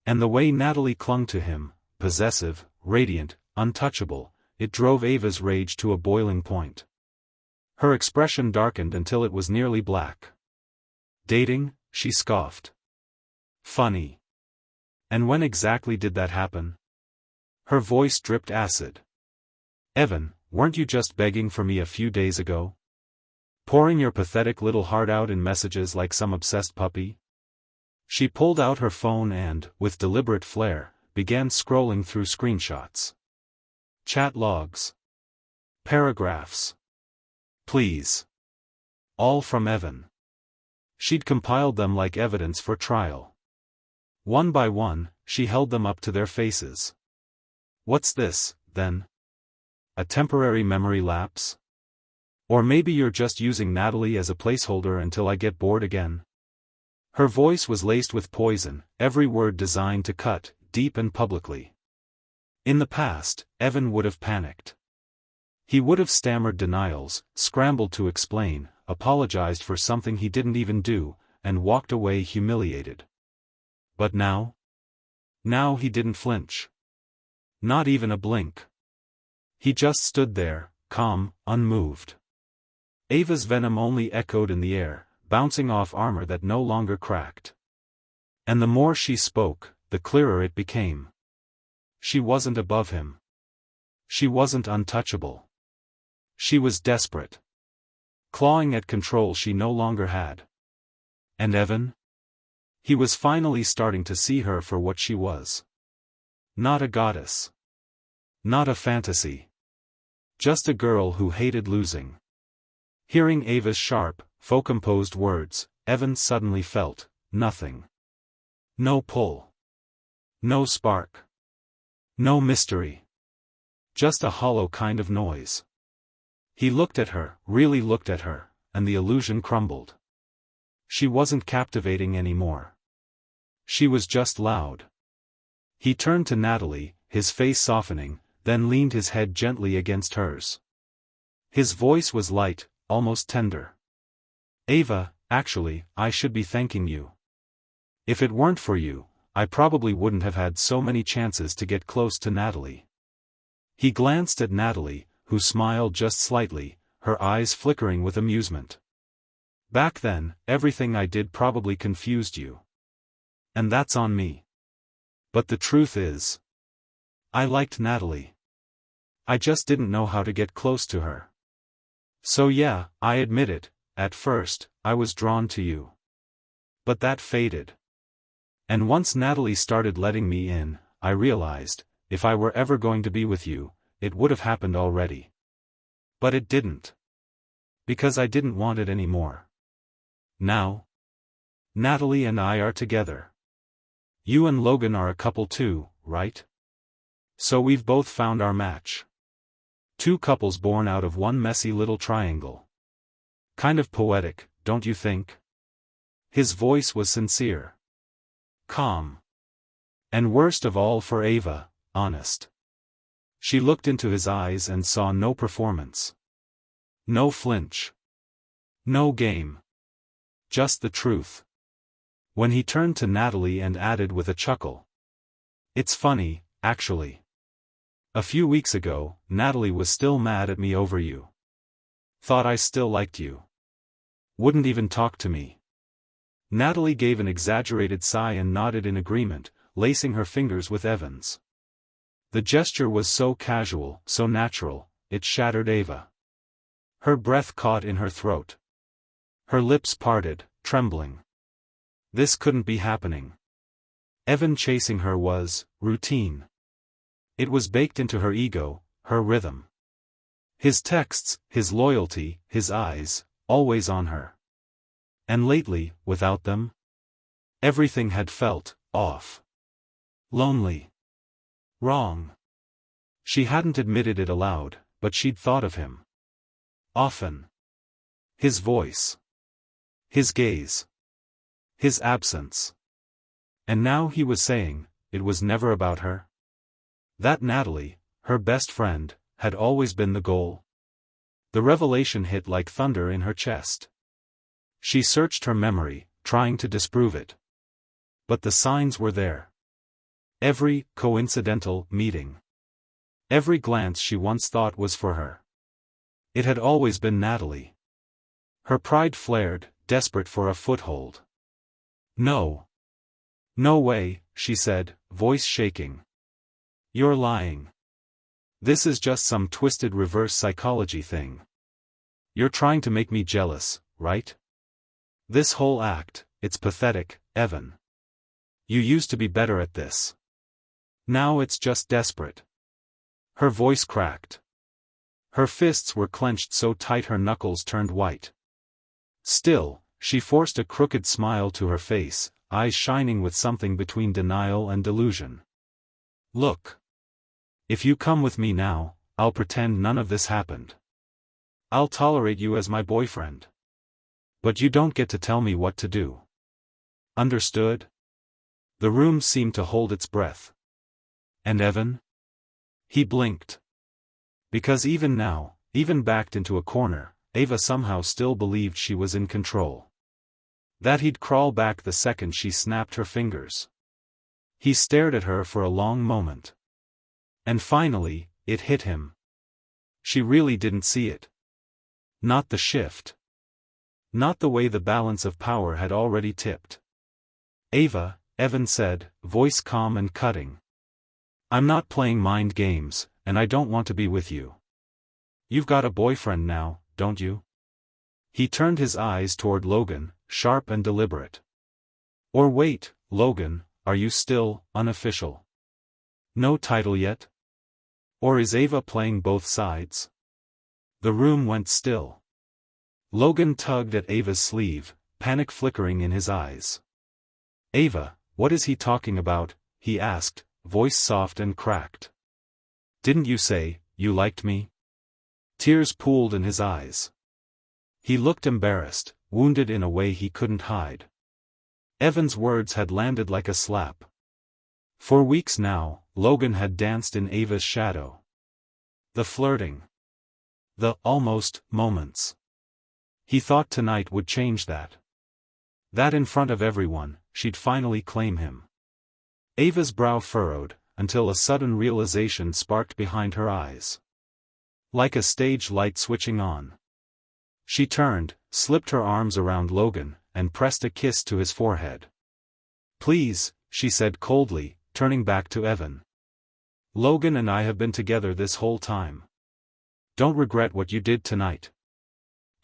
And the way Natalie clung to him, possessive, radiant, untouchable, it drove Ava's rage to a boiling point. Her expression darkened until it was nearly black. "Dating?" she scoffed. "Funny. And when exactly did that happen?" Her voice dripped acid. "Evan, weren't you just begging for me a few days ago? Pouring your pathetic little heart out in messages like some obsessed puppy?" She pulled out her phone and, with deliberate flair, began scrolling through screenshots. Chat logs. Paragraphs. Please. All from Evan. She'd compiled them like evidence for trial. One by one, she held them up to their faces. "What's this, then? A temporary memory lapse? Or maybe you're just using Natalie as a placeholder until I get bored again?" Her voice was laced with poison, every word designed to cut, deep and publicly. In the past, Evan would have panicked. He would have stammered denials, scrambled to explain, apologized for something he didn't even do, and walked away humiliated. But now? Now he didn't flinch. Not even a blink. He just stood there, calm, unmoved. Ava's venom only echoed in the air, bouncing off armor that no longer cracked. And the more she spoke, the clearer it became. She wasn't above him. She wasn't untouchable. She was desperate. Clawing at control she no longer had. And Evan? He was finally starting to see her for what she was. Not a goddess. Not a fantasy. Just a girl who hated losing. Hearing Ava's sharp, faux-composed words, Evan suddenly felt nothing. No pull. No spark. No mystery. Just a hollow kind of noise. He looked at her, really looked at her, and the illusion crumbled. She wasn't captivating anymore. She was just loud. He turned to Natalie, his face softening, then leaned his head gently against hers. His voice was light, almost tender. "Ava, actually, I should be thanking you. If it weren't for you, I probably wouldn't have had so many chances to get close to Natalie." He glanced at Natalie, who smiled just slightly, her eyes flickering with amusement. "Back then, everything I did probably confused you. And that's on me. But the truth is, I liked Natalie. I just didn't know how to get close to her. So yeah, I admit it, at first, I was drawn to you. But that faded. And once Natalie started letting me in, I realized, if I were ever going to be with you, it would have happened already. But it didn't. Because I didn't want it anymore. Now, Natalie and I are together. You and Logan are a couple too, right? So we've both found our match. Two couples born out of one messy little triangle. Kind of poetic, don't you think?" His voice was sincere. Calm. And worst of all for Ava, honest. She looked into his eyes and saw no performance. No flinch. No game. Just the truth. When he turned to Natalie and added with a chuckle. It's funny, actually. A few weeks ago, Natalie was still mad at me over you. Thought I still liked you. Wouldn't even talk to me. Natalie gave an exaggerated sigh and nodded in agreement, lacing her fingers with Evan's. The gesture was so casual, so natural, it shattered Ava. Her breath caught in her throat. Her lips parted, trembling. This couldn't be happening. Evan chasing her was routine. It was baked into her ego, her rhythm. His texts, his loyalty, his eyes, always on her. And lately, without them? Everything had felt off. Lonely. Wrong. She hadn't admitted it aloud, but she'd thought of him. Often. His voice. His gaze. His absence. And now he was saying, it was never about her. That Natalie, her best friend, had always been the goal. The revelation hit like thunder in her chest. She searched her memory, trying to disprove it. But the signs were there. Every coincidental meeting. Every glance she once thought was for her. It had always been Natalie. Her pride flared, desperate for a foothold. No. No way, she said, voice shaking. You're lying. This is just some twisted reverse psychology thing. You're trying to make me jealous, right? This whole act, it's pathetic, Evan. You used to be better at this. Now it's just desperate. Her voice cracked. Her fists were clenched so tight her knuckles turned white. Still, she forced a crooked smile to her face, eyes shining with something between denial and delusion. Look. If you come with me now, I'll pretend none of this happened. I'll tolerate you as my boyfriend. But you don't get to tell me what to do. Understood? The room seemed to hold its breath. And Evan? He blinked. Because even now, even backed into a corner, Ava somehow still believed she was in control. That he'd crawl back the second she snapped her fingers. He stared at her for a long moment. And finally, it hit him. She really didn't see it. Not the shift. Not the way the balance of power had already tipped. Ava, Evan said, voice calm and cutting. I'm not playing mind games, and I don't want to be with you. You've got a boyfriend now, don't you? He turned his eyes toward Logan, sharp and deliberate. Or wait, Logan, are you still unofficial? No title yet? Or is Ava playing both sides? The room went still. Logan tugged at Ava's sleeve, panic flickering in his eyes. Ava, what is he talking about? He asked, voice soft and cracked. Didn't you say, you liked me? Tears pooled in his eyes. He looked embarrassed, wounded in a way he couldn't hide. Evan's words had landed like a slap. For weeks now, Logan had danced in Ava's shadow. The flirting. The almost moments. He thought tonight would change that. That in front of everyone, she'd finally claim him. Ava's brow furrowed, until a sudden realization sparked behind her eyes. Like a stage light switching on. She turned, slipped her arms around Logan, and pressed a kiss to his forehead. Please, she said coldly, turning back to Evan. Logan and I have been together this whole time. Don't regret what you did tonight.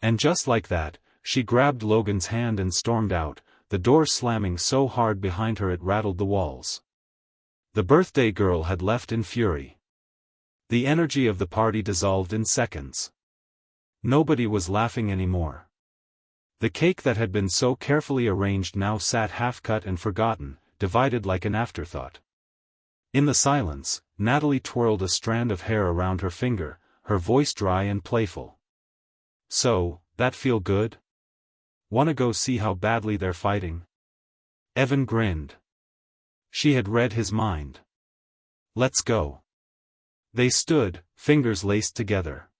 And just like that, she grabbed Logan's hand and stormed out, the door slamming so hard behind her it rattled the walls. The birthday girl had left in fury. The energy of the party dissolved in seconds. Nobody was laughing anymore. The cake that had been so carefully arranged now sat half-cut and forgotten, divided like an afterthought. In the silence, Natalie twirled a strand of hair around her finger, her voice dry and playful. So, that feel good? Wanna go see how badly they're fighting? Evan grinned. She had read his mind. Let's go. They stood, fingers laced together.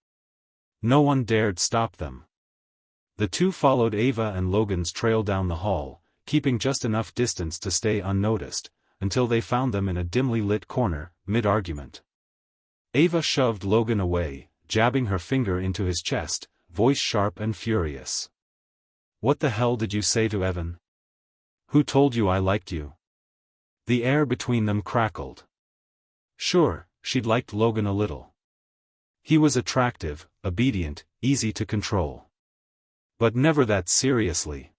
No one dared stop them. The two followed Ava and Logan's trail down the hall, keeping just enough distance to stay unnoticed, until they found them in a dimly lit corner, mid-argument. Ava shoved Logan away, jabbing her finger into his chest, voice sharp and furious. "What the hell did you say to Evan? Who told you I liked you?" The air between them crackled. Sure, she'd liked Logan a little. He was attractive, obedient, easy to control. But never that seriously.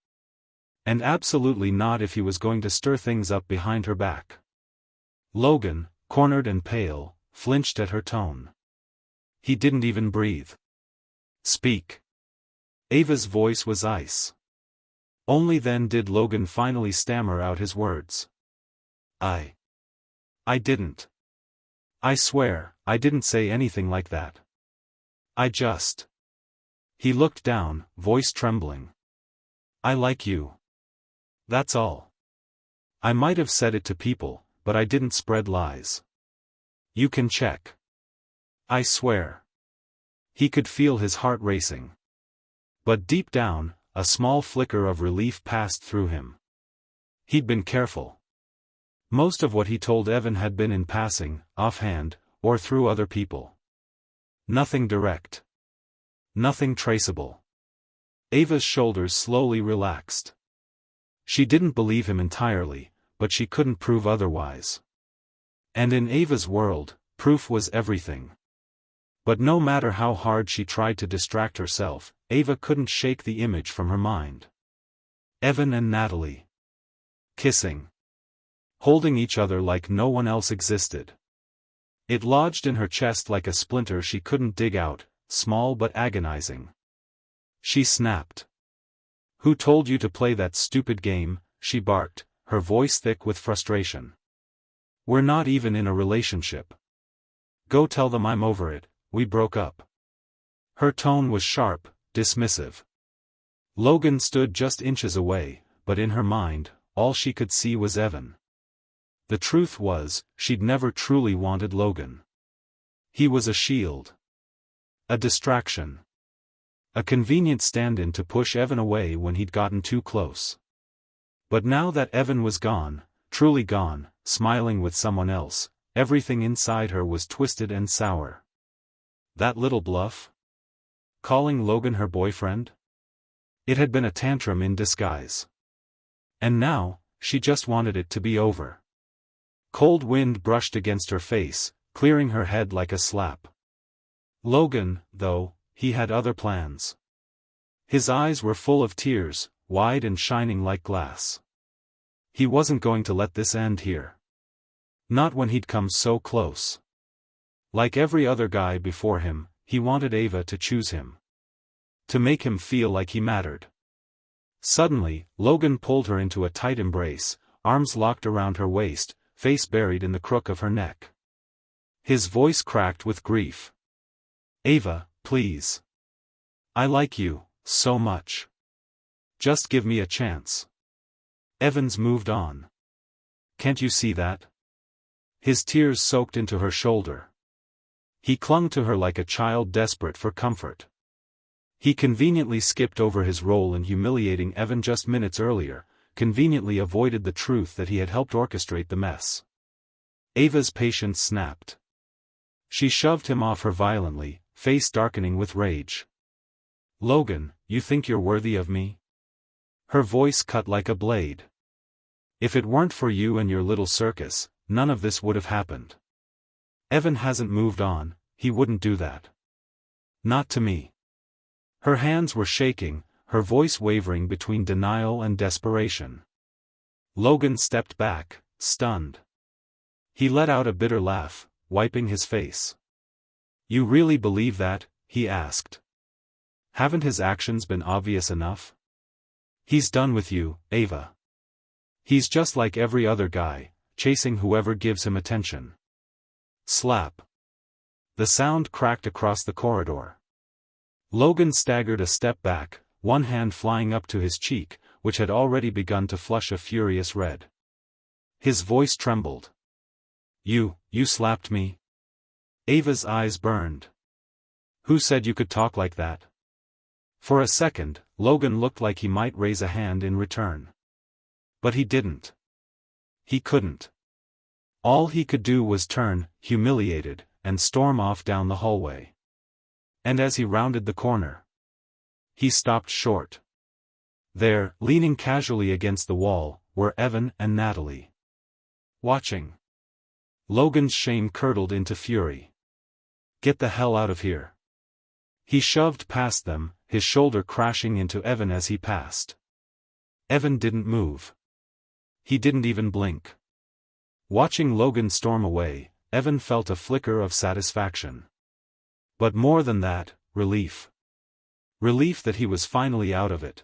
And absolutely not if he was going to stir things up behind her back. Logan, cornered and pale, flinched at her tone. He didn't even breathe. "Speak." Ava's voice was ice. Only then did Logan finally stammer out his words. I didn't. I swear, I didn't say anything like that. I just." He looked down, voice trembling. "I like you. That's all. I might have said it to people, but I didn't spread lies. You can check. I swear." He could feel his heart racing. But deep down, a small flicker of relief passed through him. He'd been careful. Most of what he told Evan had been in passing, offhand, or through other people. Nothing direct. Nothing traceable. Ava's shoulders slowly relaxed. She didn't believe him entirely, but she couldn't prove otherwise. And in Ava's world, proof was everything. But no matter how hard she tried to distract herself, Ava couldn't shake the image from her mind. Evan and Natalie. Kissing. Holding each other like no one else existed. It lodged in her chest like a splinter she couldn't dig out, small but agonizing. She snapped. "Who told you to play that stupid game?" she barked, her voice thick with frustration. "We're not even in a relationship. Go tell them I'm over it, we broke up." Her tone was sharp, dismissive. Logan stood just inches away, but in her mind, all she could see was Evan. The truth was, she'd never truly wanted Logan. He was a shield. A distraction. A convenient stand-in to push Evan away when he'd gotten too close. But now that Evan was gone, truly gone, smiling with someone else, everything inside her was twisted and sour. That little bluff? Calling Logan her boyfriend? It had been a tantrum in disguise. And now, she just wanted it to be over. Cold wind brushed against her face, clearing her head like a slap. Logan, though, he had other plans. His eyes were full of tears, wide and shining like glass. He wasn't going to let this end here. Not when he'd come so close. Like every other guy before him, he wanted Ava to choose him. To make him feel like he mattered. Suddenly, Logan pulled her into a tight embrace, arms locked around her waist, face buried in the crook of her neck. His voice cracked with grief. "Ava, please. I like you, so much. Just give me a chance." Evans moved on. "Can't you see that?" His tears soaked into her shoulder. He clung to her like a child desperate for comfort. He conveniently skipped over his role in humiliating Evan just minutes earlier, conveniently avoided the truth that he had helped orchestrate the mess. Ava's patience snapped. She shoved him off her violently, face darkening with rage. "Logan, you think you're worthy of me?" Her voice cut like a blade. "If it weren't for you and your little circus, none of this would have happened. Evan hasn't moved on, he wouldn't do that. Not to me." Her hands were shaking, her voice wavering between denial and desperation. Logan stepped back, stunned. He let out a bitter laugh, wiping his face. "You really believe that?" he asked. "Haven't his actions been obvious enough? He's done with you, Ava. He's just like every other guy, chasing whoever gives him attention." Slap. The sound cracked across the corridor. Logan staggered a step back, one hand flying up to his cheek, which had already begun to flush a furious red. His voice trembled. You slapped me?" Ava's eyes burned. Who said you could talk like that? For a second, Logan looked like he might raise a hand in return. But he didn't. He couldn't. All he could do was turn, humiliated, and storm off down the hallway. And as he rounded the corner, he stopped short. There, leaning casually against the wall, were Evan and Natalie. Watching. Logan's shame curdled into fury. Get the hell out of here. He shoved past them, his shoulder crashing into Evan as he passed. Evan didn't move. He didn't even blink. Watching Logan storm away, Evan felt a flicker of satisfaction. But more than that, relief. Relief that he was finally out of it.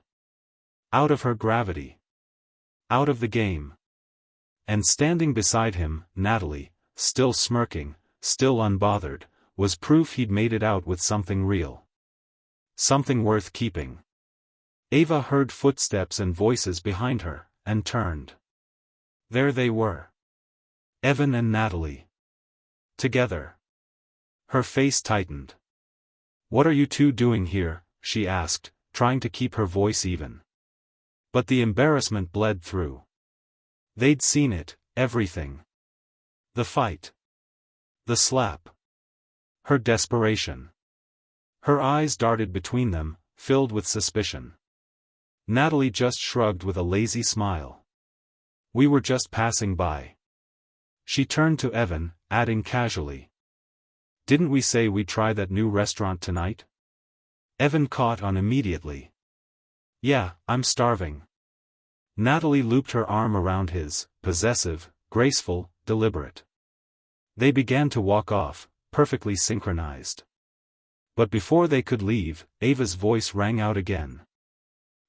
Out of her gravity. Out of the game. And standing beside him, Natalie, still smirking, still unbothered, was proof he'd made it out with something real. Something worth keeping. Ava heard footsteps and voices behind her, and turned. There they were. Evan and Natalie. Together. Her face tightened. What are you two doing here? She asked, trying to keep her voice even. But the embarrassment bled through. They'd seen it, everything. The fight. The slap. Her desperation. Her eyes darted between them, filled with suspicion. Natalie just shrugged with a lazy smile. We were just passing by. She turned to Evan, adding casually. Didn't we say we'd try that new restaurant tonight? Evan caught on immediately. Yeah, I'm starving. Natalie looped her arm around his, possessive, graceful, deliberate. They began to walk off, perfectly synchronized. But before they could leave, Ava's voice rang out again.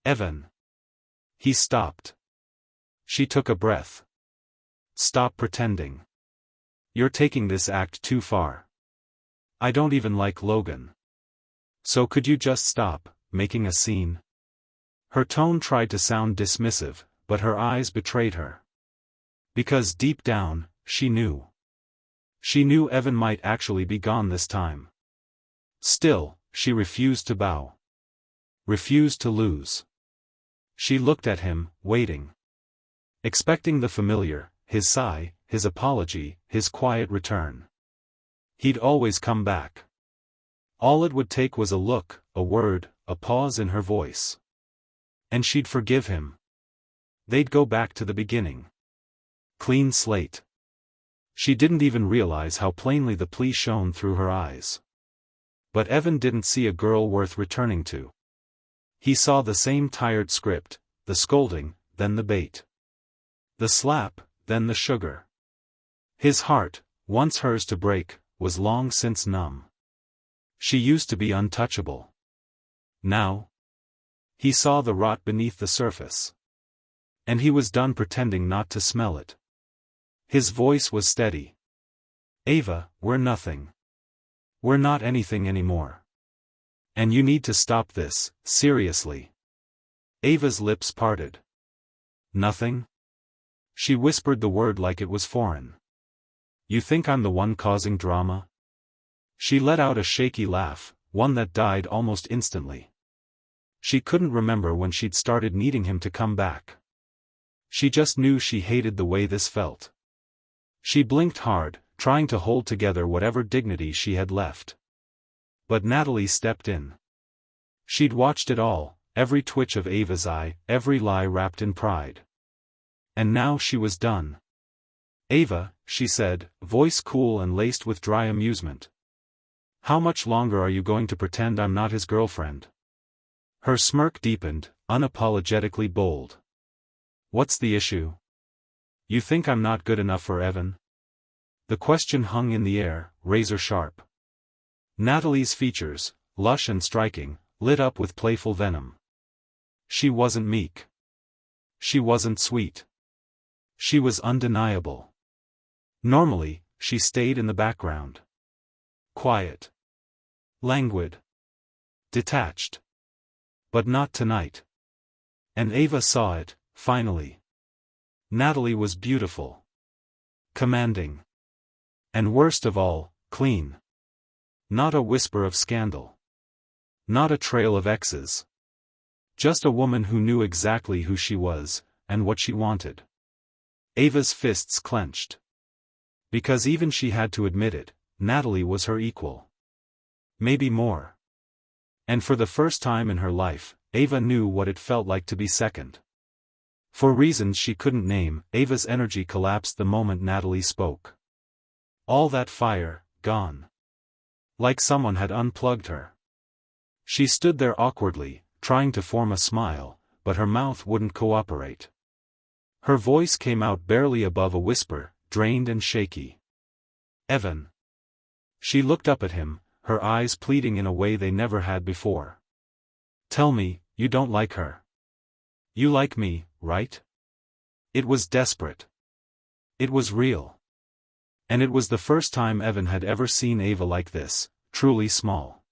Evan. He stopped. She took a breath. Stop pretending. You're taking this act too far. I don't even like Logan. So could you just stop making a scene? Her tone tried to sound dismissive, but her eyes betrayed her. Because deep down, she knew. She knew Evan might actually be gone this time. Still, she refused to bow. Refused to lose. She looked at him, waiting. Expecting the familiar, his sigh, his apology, his quiet return. He'd always come back. All it would take was a look, a word, a pause in her voice. And she'd forgive him. They'd go back to the beginning. Clean slate. She didn't even realize how plainly the plea shone through her eyes. But Evan didn't see a girl worth returning to. He saw the same tired script, the scolding, then the bait. The slap, then the sugar. His heart, once hers to break, was long since numb. She used to be untouchable. Now? He saw the rot beneath the surface. And he was done pretending not to smell it. His voice was steady. Ava, we're nothing. We're not anything anymore. And you need to stop this, seriously. Ava's lips parted. Nothing? She whispered the word like it was foreign. You think I'm the one causing drama? She let out a shaky laugh, one that died almost instantly. She couldn't remember when she'd started needing him to come back. She just knew she hated the way this felt. She blinked hard, trying to hold together whatever dignity she had left. But Natalie stepped in. She'd watched it all, every twitch of Ava's eye, every lie wrapped in pride. And now she was done. Ava, she said, voice cool and laced with dry amusement. How much longer are you going to pretend I'm not his girlfriend? Her smirk deepened, unapologetically bold. What's the issue? You think I'm not good enough for Evan? The question hung in the air, razor sharp. Natalie's features, lush and striking, lit up with playful venom. She wasn't meek. She wasn't sweet. She was undeniable. Normally, she stayed in the background. Quiet. Languid. Detached. But not tonight. And Ava saw it, finally. Natalie was beautiful. Commanding. And worst of all, clean. Not a whisper of scandal. Not a trail of exes. Just a woman who knew exactly who she was, and what she wanted. Ava's fists clenched. Because even she had to admit it, Natalie was her equal. Maybe more. And for the first time in her life, Ava knew what it felt like to be second. For reasons she couldn't name, Ava's energy collapsed the moment Natalie spoke. All that fire, gone. Like someone had unplugged her. She stood there awkwardly, trying to form a smile, but her mouth wouldn't cooperate. Her voice came out barely above a whisper, drained and shaky. Evan. She looked up at him, her eyes pleading in a way they never had before. Tell me, you don't like her. You like me, right? It was desperate. It was real. And it was the first time Evan had ever seen Ava like this, truly small.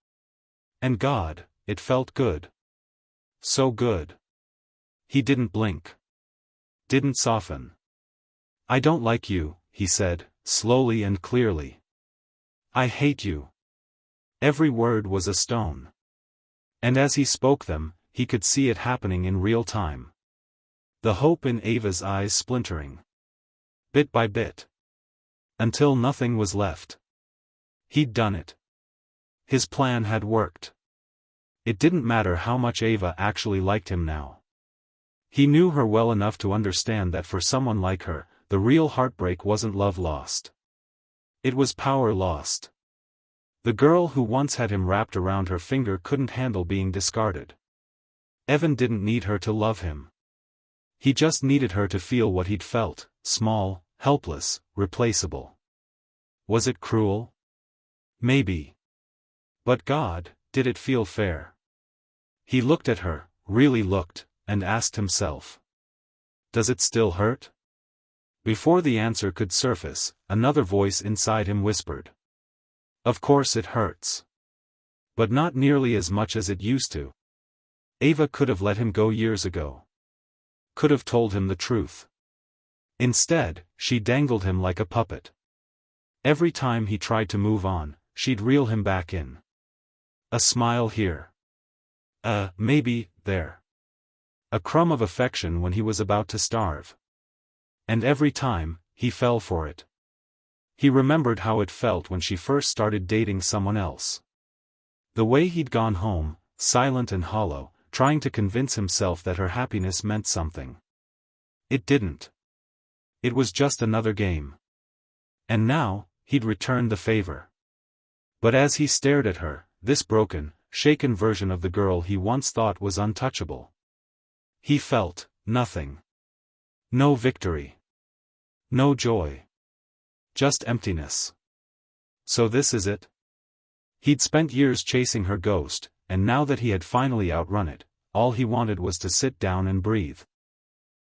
And God, it felt good. So good. He didn't blink. Didn't soften. I don't like you, he said, slowly and clearly. I hate you. Every word was a stone. And as he spoke them, he could see it happening in real time. The hope in Ava's eyes splintering. Bit by bit. Until nothing was left. He'd done it. His plan had worked. It didn't matter how much Ava actually liked him now. He knew her well enough to understand that for someone like her, the real heartbreak wasn't love lost. It was power lost. The girl who once had him wrapped around her finger couldn't handle being discarded. Evan didn't need her to love him. He just needed her to feel what he'd felt, small, helpless, replaceable. Was it cruel? Maybe. But God, did it feel fair? He looked at her, really looked, and asked himself. Does it still hurt? Before the answer could surface, another voice inside him whispered. Of course it hurts. But not nearly as much as it used to. Ava could have let him go years ago. Could have told him the truth. Instead, she dangled him like a puppet. Every time he tried to move on, she'd reel him back in. A smile here. Maybe, there. A crumb of affection when he was about to starve. And every time, he fell for it. He remembered how it felt when she first started dating someone else. The way he'd gone home, silent and hollow, trying to convince himself that her happiness meant something. It didn't. It was just another game. And now, he'd returned the favor. But as he stared at her, this broken, shaken version of the girl he once thought was untouchable, he felt nothing. No victory. No joy. Just emptiness. So this is it? He'd spent years chasing her ghost, and now that he had finally outrun it, all he wanted was to sit down and breathe.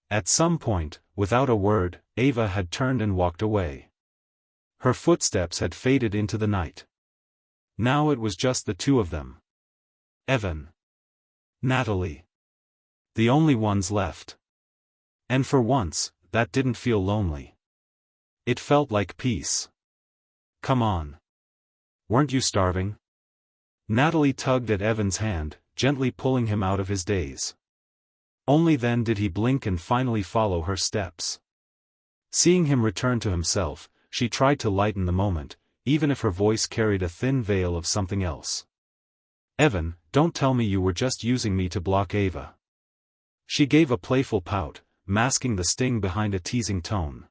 At some point, without a word, Ava had turned and walked away. Her footsteps had faded into the night. Now it was just the two of them. Evan. Natalie. The only ones left. And for once, that didn't feel lonely. It felt like peace. Come on. Weren't you starving? Natalie tugged at Evan's hand, gently pulling him out of his daze. Only then did he blink and finally follow her steps. Seeing him return to himself, she tried to lighten the moment, even if her voice carried a thin veil of something else. Evan, don't tell me you were just using me to block Ava. She gave a playful pout, masking the sting behind a teasing tone.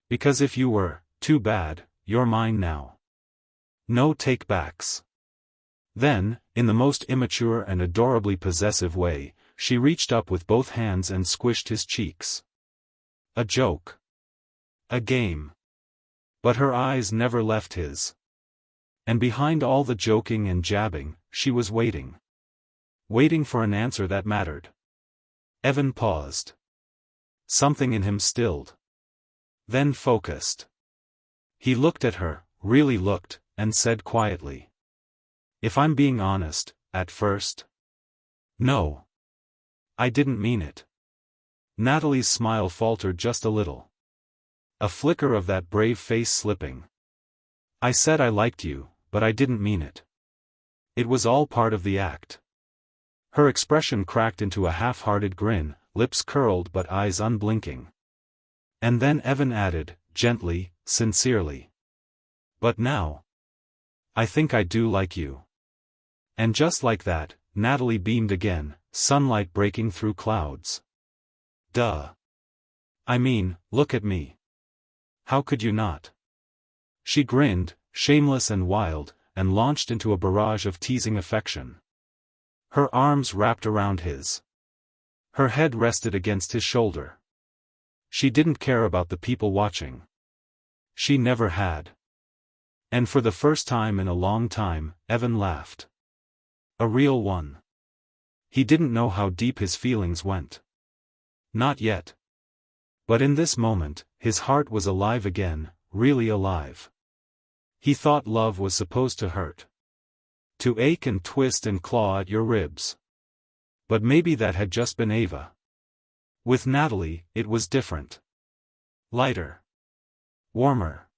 Because if you were, too bad, you're mine now. No take-backs. Then, in the most immature and adorably possessive way, she reached up with both hands and squished his cheeks. A joke. A game. But her eyes never left his. And behind all the joking and jabbing, she was waiting. Waiting for an answer that mattered. Evan paused. Something in him stilled. Then focused. He looked at her, really looked, and said quietly. If I'm being honest, at first. No. I didn't mean it. Natalie's smile faltered just a little. A flicker of that brave face slipping. I said I liked you, but I didn't mean it. It was all part of the act. Her expression cracked into a half-hearted grin, lips curled but eyes unblinking. And then Evan added, gently, sincerely. But now, I think I do like you. And just like that, Natalie beamed again, sunlight breaking through clouds. Duh. I mean, look at me. How could you not? She grinned, shameless and wild, and launched into a barrage of teasing affection. Her arms wrapped around his. Her head rested against his shoulder. She didn't care about the people watching. She never had. And for the first time in a long time, Evan laughed. A real one. He didn't know how deep his feelings went. Not yet. But in this moment, his heart was alive again, really alive. He thought love was supposed to hurt. To ache and twist and claw at your ribs. But maybe that had just been Ava. With Natalie, it was different. Lighter. Warmer.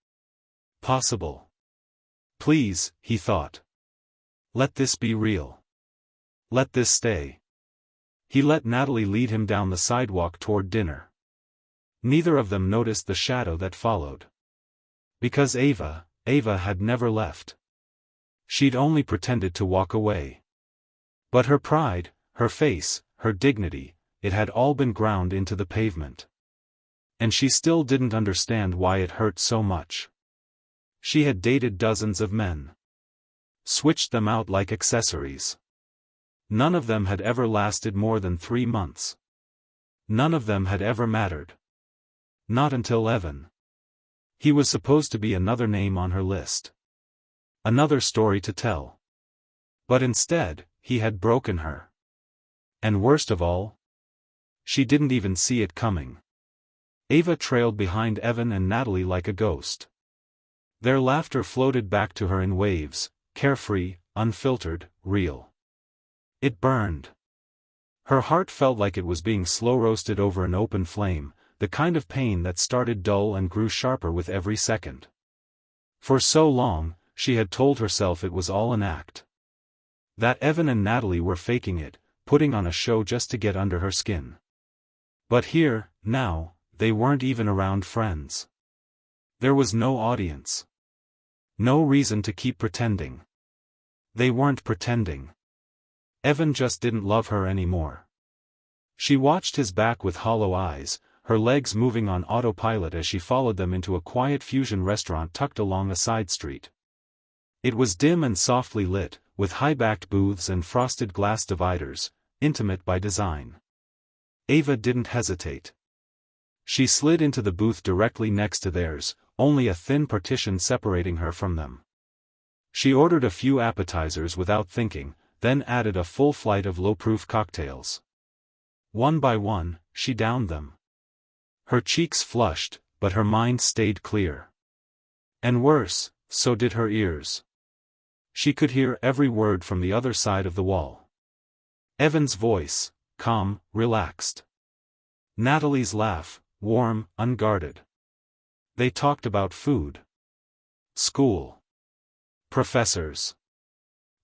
Possible. Please, he thought. Let this be real. Let this stay. He let Natalie lead him down the sidewalk toward dinner. Neither of them noticed the shadow that followed. Because Ava had never left. She'd only pretended to walk away. But her pride, her face, her dignity, it had all been ground into the pavement. And she still didn't understand why it hurt so much. She had dated dozens of men. Switched them out like accessories. None of them had ever lasted more than 3 months. None of them had ever mattered. Not until Evan. He was supposed to be another name on her list. Another story to tell. But instead, he had broken her. And worst of all, she didn't even see it coming. Ava trailed behind Evan and Natalie like a ghost. Their laughter floated back to her in waves, carefree, unfiltered, real. It burned. Her heart felt like it was being slow-roasted over an open flame, the kind of pain that started dull and grew sharper with every second. For so long, she had told herself it was all an act. That Evan and Natalie were faking it, putting on a show just to get under her skin. But here, now, they weren't even around friends. There was no audience. No reason to keep pretending. They weren't pretending. Evan just didn't love her anymore. She watched his back with hollow eyes, her legs moving on autopilot as she followed them into a quiet fusion restaurant tucked along a side street. It was dim and softly lit, with high-backed booths and frosted glass dividers, intimate by design. Ava didn't hesitate. She slid into the booth directly next to theirs, only a thin partition separating her from them. She ordered a few appetizers without thinking, then added a full flight of low-proof cocktails. One by one, she downed them. Her cheeks flushed, but her mind stayed clear. And worse, so did her ears. She could hear every word from the other side of the wall. Evan's voice, calm, relaxed. Natalie's laugh, warm, unguarded. They talked about food. School. Professors.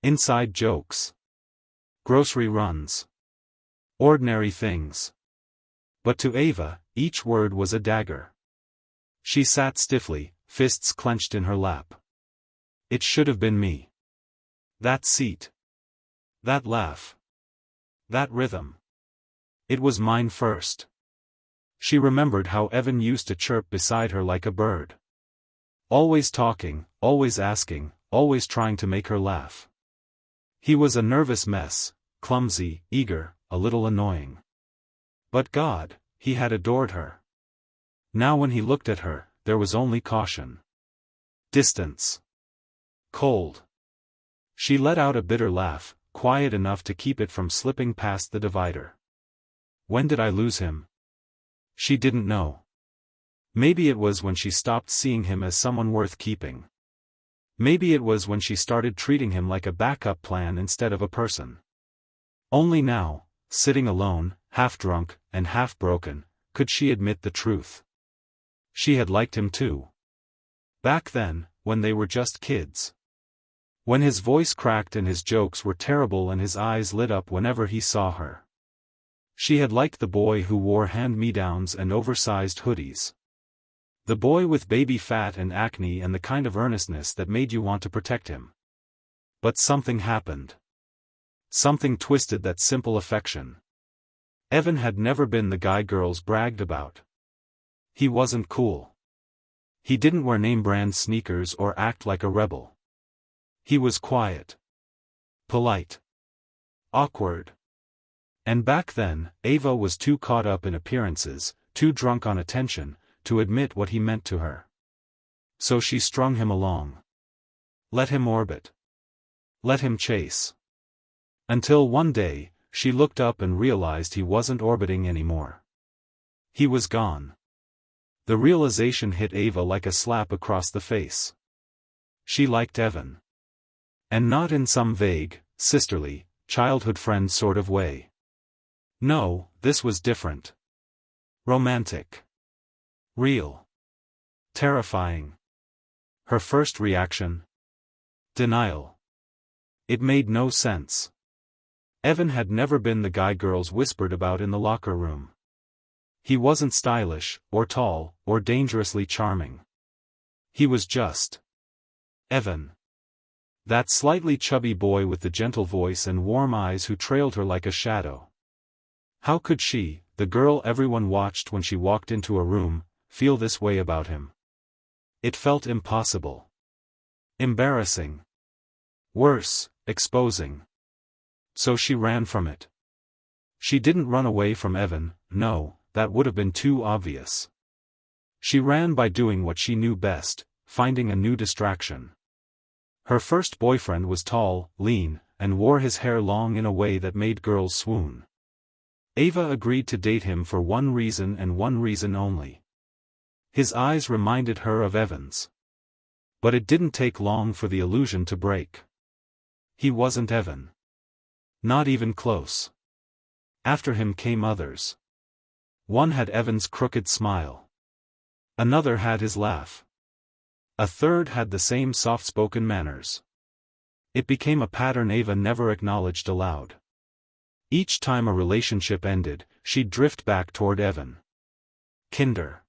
Inside jokes. Grocery runs. Ordinary things. But to Ava, each word was a dagger. She sat stiffly, fists clenched in her lap. It should have been me. That seat. That laugh. That rhythm. It was mine first. She remembered how Evan used to chirp beside her like a bird. Always talking, always asking, always trying to make her laugh. He was a nervous mess, clumsy, eager, a little annoying. But God, he had adored her. Now when he looked at her, there was only caution. Distance. Cold. She let out a bitter laugh, quiet enough to keep it from slipping past the divider. When did I lose him? She didn't know. Maybe it was when she stopped seeing him as someone worth keeping. Maybe it was when she started treating him like a backup plan instead of a person. Only now, sitting alone, half drunk, and half broken, could she admit the truth. She had liked him too. Back then, when they were just kids. When his voice cracked and his jokes were terrible and his eyes lit up whenever he saw her. She had liked the boy who wore hand-me-downs and oversized hoodies. The boy with baby fat and acne and the kind of earnestness that made you want to protect him. But something happened. Something twisted that simple affection. Evan had never been the guy girls bragged about. He wasn't cool. He didn't wear name-brand sneakers or act like a rebel. He was quiet. Polite. Awkward. And back then, Ava was too caught up in appearances, too drunk on attention, to admit what he meant to her. So she strung him along. Let him orbit. Let him chase. Until one day, she looked up and realized he wasn't orbiting anymore. He was gone. The realization hit Ava like a slap across the face. She liked Evan. And not in some vague, sisterly, childhood friend sort of way. No, this was different. Romantic. Real. Terrifying. Her first reaction? Denial. It made no sense. Evan had never been the guy girls whispered about in the locker room. He wasn't stylish, or tall, or dangerously charming. He was just Evan. That slightly chubby boy with the gentle voice and warm eyes who trailed her like a shadow. How could she, the girl everyone watched when she walked into a room, feel this way about him? It felt impossible. Embarrassing. Worse, exposing. So she ran from it. She didn't run away from Evan, no, that would have been too obvious. She ran by doing what she knew best, finding a new distraction. Her first boyfriend was tall, lean, and wore his hair long in a way that made girls swoon. Ava agreed to date him for one reason and one reason only. His eyes reminded her of Evan's. But it didn't take long for the illusion to break. He wasn't Evan. Not even close. After him came others. One had Evan's crooked smile. Another had his laugh. A third had the same soft-spoken manners. It became a pattern Ava never acknowledged aloud. Each time a relationship ended, she'd drift back toward Evan. Kinder.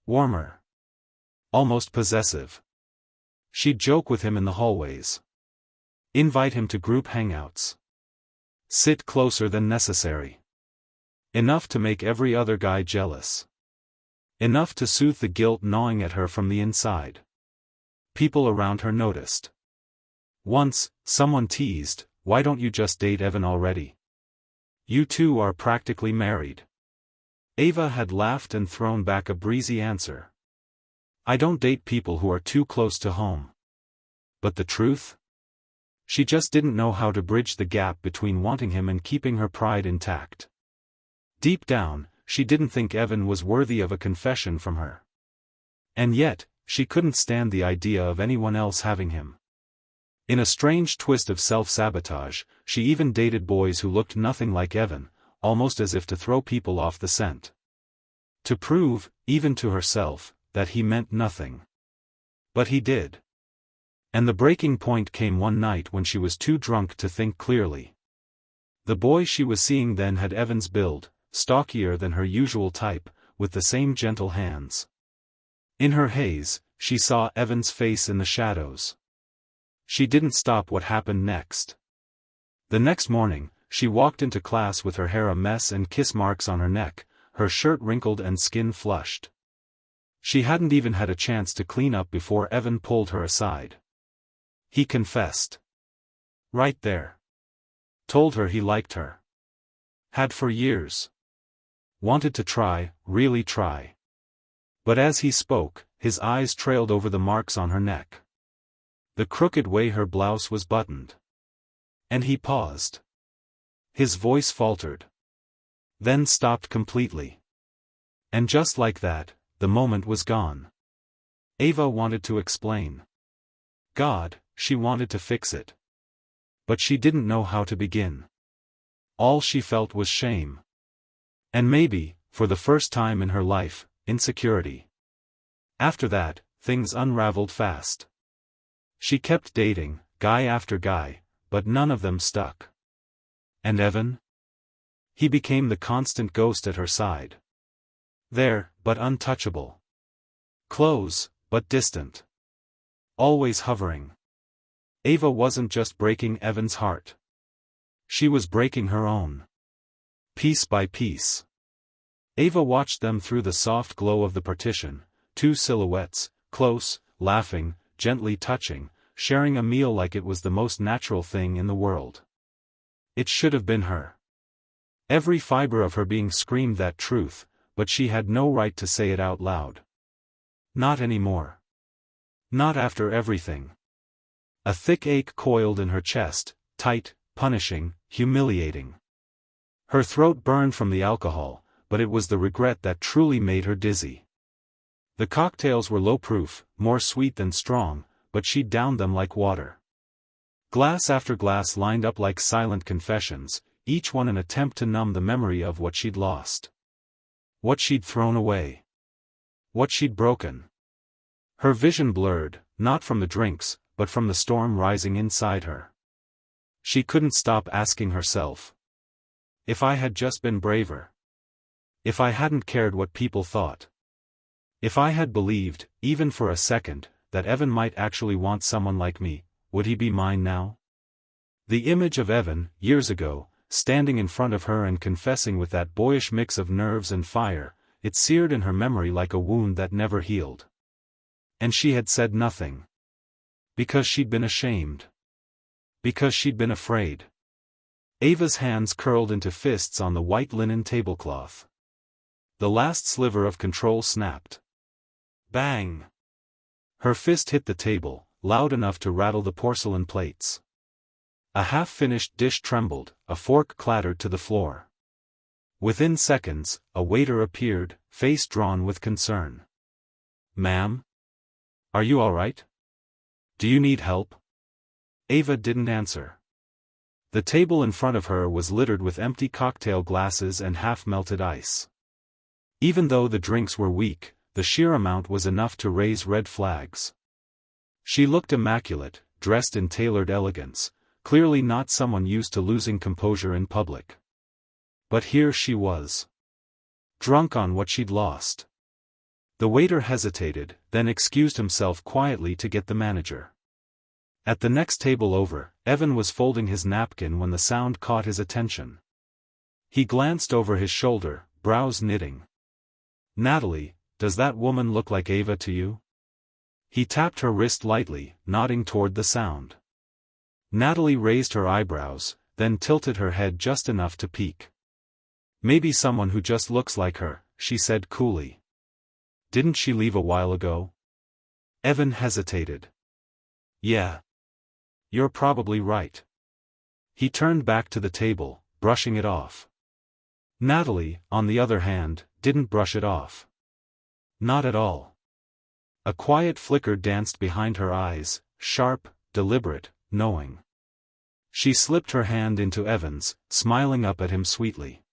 Warmer. Almost possessive. She'd joke with him in the hallways. Invite him to group hangouts. Sit closer than necessary. Enough to make every other guy jealous. Enough to soothe the guilt gnawing at her from the inside. People around her noticed. Once, someone teased, "Why don't you just date Evan already? You two are practically married." Ava had laughed and thrown back a breezy answer. "I don't date people who are too close to home." But the truth? She just didn't know how to bridge the gap between wanting him and keeping her pride intact. Deep down, she didn't think Evan was worthy of a confession from her. And yet, she couldn't stand the idea of anyone else having him. In a strange twist of self-sabotage, she even dated boys who looked nothing like Evan, almost as if to throw people off the scent. To prove, even to herself, that he meant nothing. But he did. And the breaking point came one night when she was too drunk to think clearly. The boy she was seeing then had Evan's build, stockier than her usual type, with the same gentle hands. In her haze, she saw Evan's face in the shadows. She didn't stop what happened next. The next morning, she walked into class with her hair a mess and kiss marks on her neck, her shirt wrinkled and skin flushed. She hadn't even had a chance to clean up before Evan pulled her aside. He confessed. Right there. Told her he liked her. Had for years. Wanted to try, really try. But as he spoke, his eyes trailed over the marks on her neck. The crooked way her blouse was buttoned. And he paused. His voice faltered. Then stopped completely. And just like that, the moment was gone. Ava wanted to explain. God, she wanted to fix it. But she didn't know how to begin. All she felt was shame. And maybe, for the first time in her life, insecurity. After that, things unraveled fast. She kept dating, guy after guy, but none of them stuck. And Evan? He became the constant ghost at her side. There, but untouchable. Close, but distant. Always hovering. Ava wasn't just breaking Evan's heart. She was breaking her own. Piece by piece. Ava watched them through the soft glow of the partition, two silhouettes, close, laughing, gently touching, sharing a meal like it was the most natural thing in the world. It should have been her. Every fiber of her being screamed that truth, but she had no right to say it out loud. Not anymore. Not after everything. A thick ache coiled in her chest, tight, punishing, humiliating. Her throat burned from the alcohol, but it was the regret that truly made her dizzy. The cocktails were low-proof, more sweet than strong, but she downed them like water. Glass after glass lined up like silent confessions, each one an attempt to numb the memory of what she'd lost. What she'd thrown away. What she'd broken. Her vision blurred, not from the drinks, but from the storm rising inside her. She couldn't stop asking herself. If I had just been braver. If I hadn't cared what people thought. If I had believed, even for a second, that Evan might actually want someone like me, would he be mine now? The image of Evan, years ago, standing in front of her and confessing with that boyish mix of nerves and fire, it seared in her memory like a wound that never healed. And she had said nothing. Because she'd been ashamed. Because she'd been afraid. Ava's hands curled into fists on the white linen tablecloth. The last sliver of control snapped. Bang! Her fist hit the table, loud enough to rattle the porcelain plates. A half-finished dish trembled, a fork clattered to the floor. Within seconds, a waiter appeared, face drawn with concern. "Ma'am? Are you all right? Do you need help?" Ava didn't answer. The table in front of her was littered with empty cocktail glasses and half-melted ice. Even though the drinks were weak, the sheer amount was enough to raise red flags. She looked immaculate, dressed in tailored elegance, clearly not someone used to losing composure in public. But here she was. Drunk on what she'd lost. The waiter hesitated, then excused himself quietly to get the manager. At the next table over, Evan was folding his napkin when the sound caught his attention. He glanced over his shoulder, brows knitting. "Natalie, does that woman look like Ava to you?" He tapped her wrist lightly, nodding toward the sound. Natalie raised her eyebrows, then tilted her head just enough to peek. "Maybe someone who just looks like her," she said coolly. "Didn't she leave a while ago?" Evan hesitated. "Yeah. You're probably right." He turned back to the table, brushing it off. Natalie, on the other hand, didn't brush it off. Not at all. A quiet flicker danced behind her eyes, sharp, deliberate, knowing. She slipped her hand into Evan's, smiling up at him sweetly.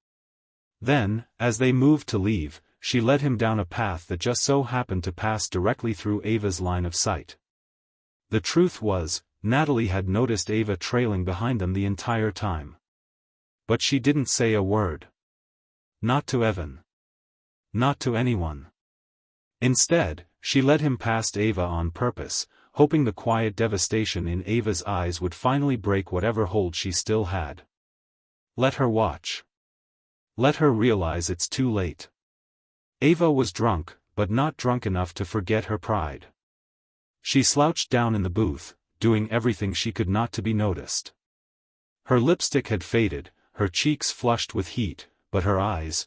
Then, as they moved to leave, she led him down a path that just so happened to pass directly through Ava's line of sight. The truth was, Natalie had noticed Ava trailing behind them the entire time. But she didn't say a word. Not to Evan. Not to anyone. Instead, she led him past Ava on purpose, hoping the quiet devastation in Ava's eyes would finally break whatever hold she still had. Let her watch. Let her realize it's too late. Ava was drunk, but not drunk enough to forget her pride. She slouched down in the booth, doing everything she could not to be noticed. Her lipstick had faded, her cheeks flushed with heat, but her eyes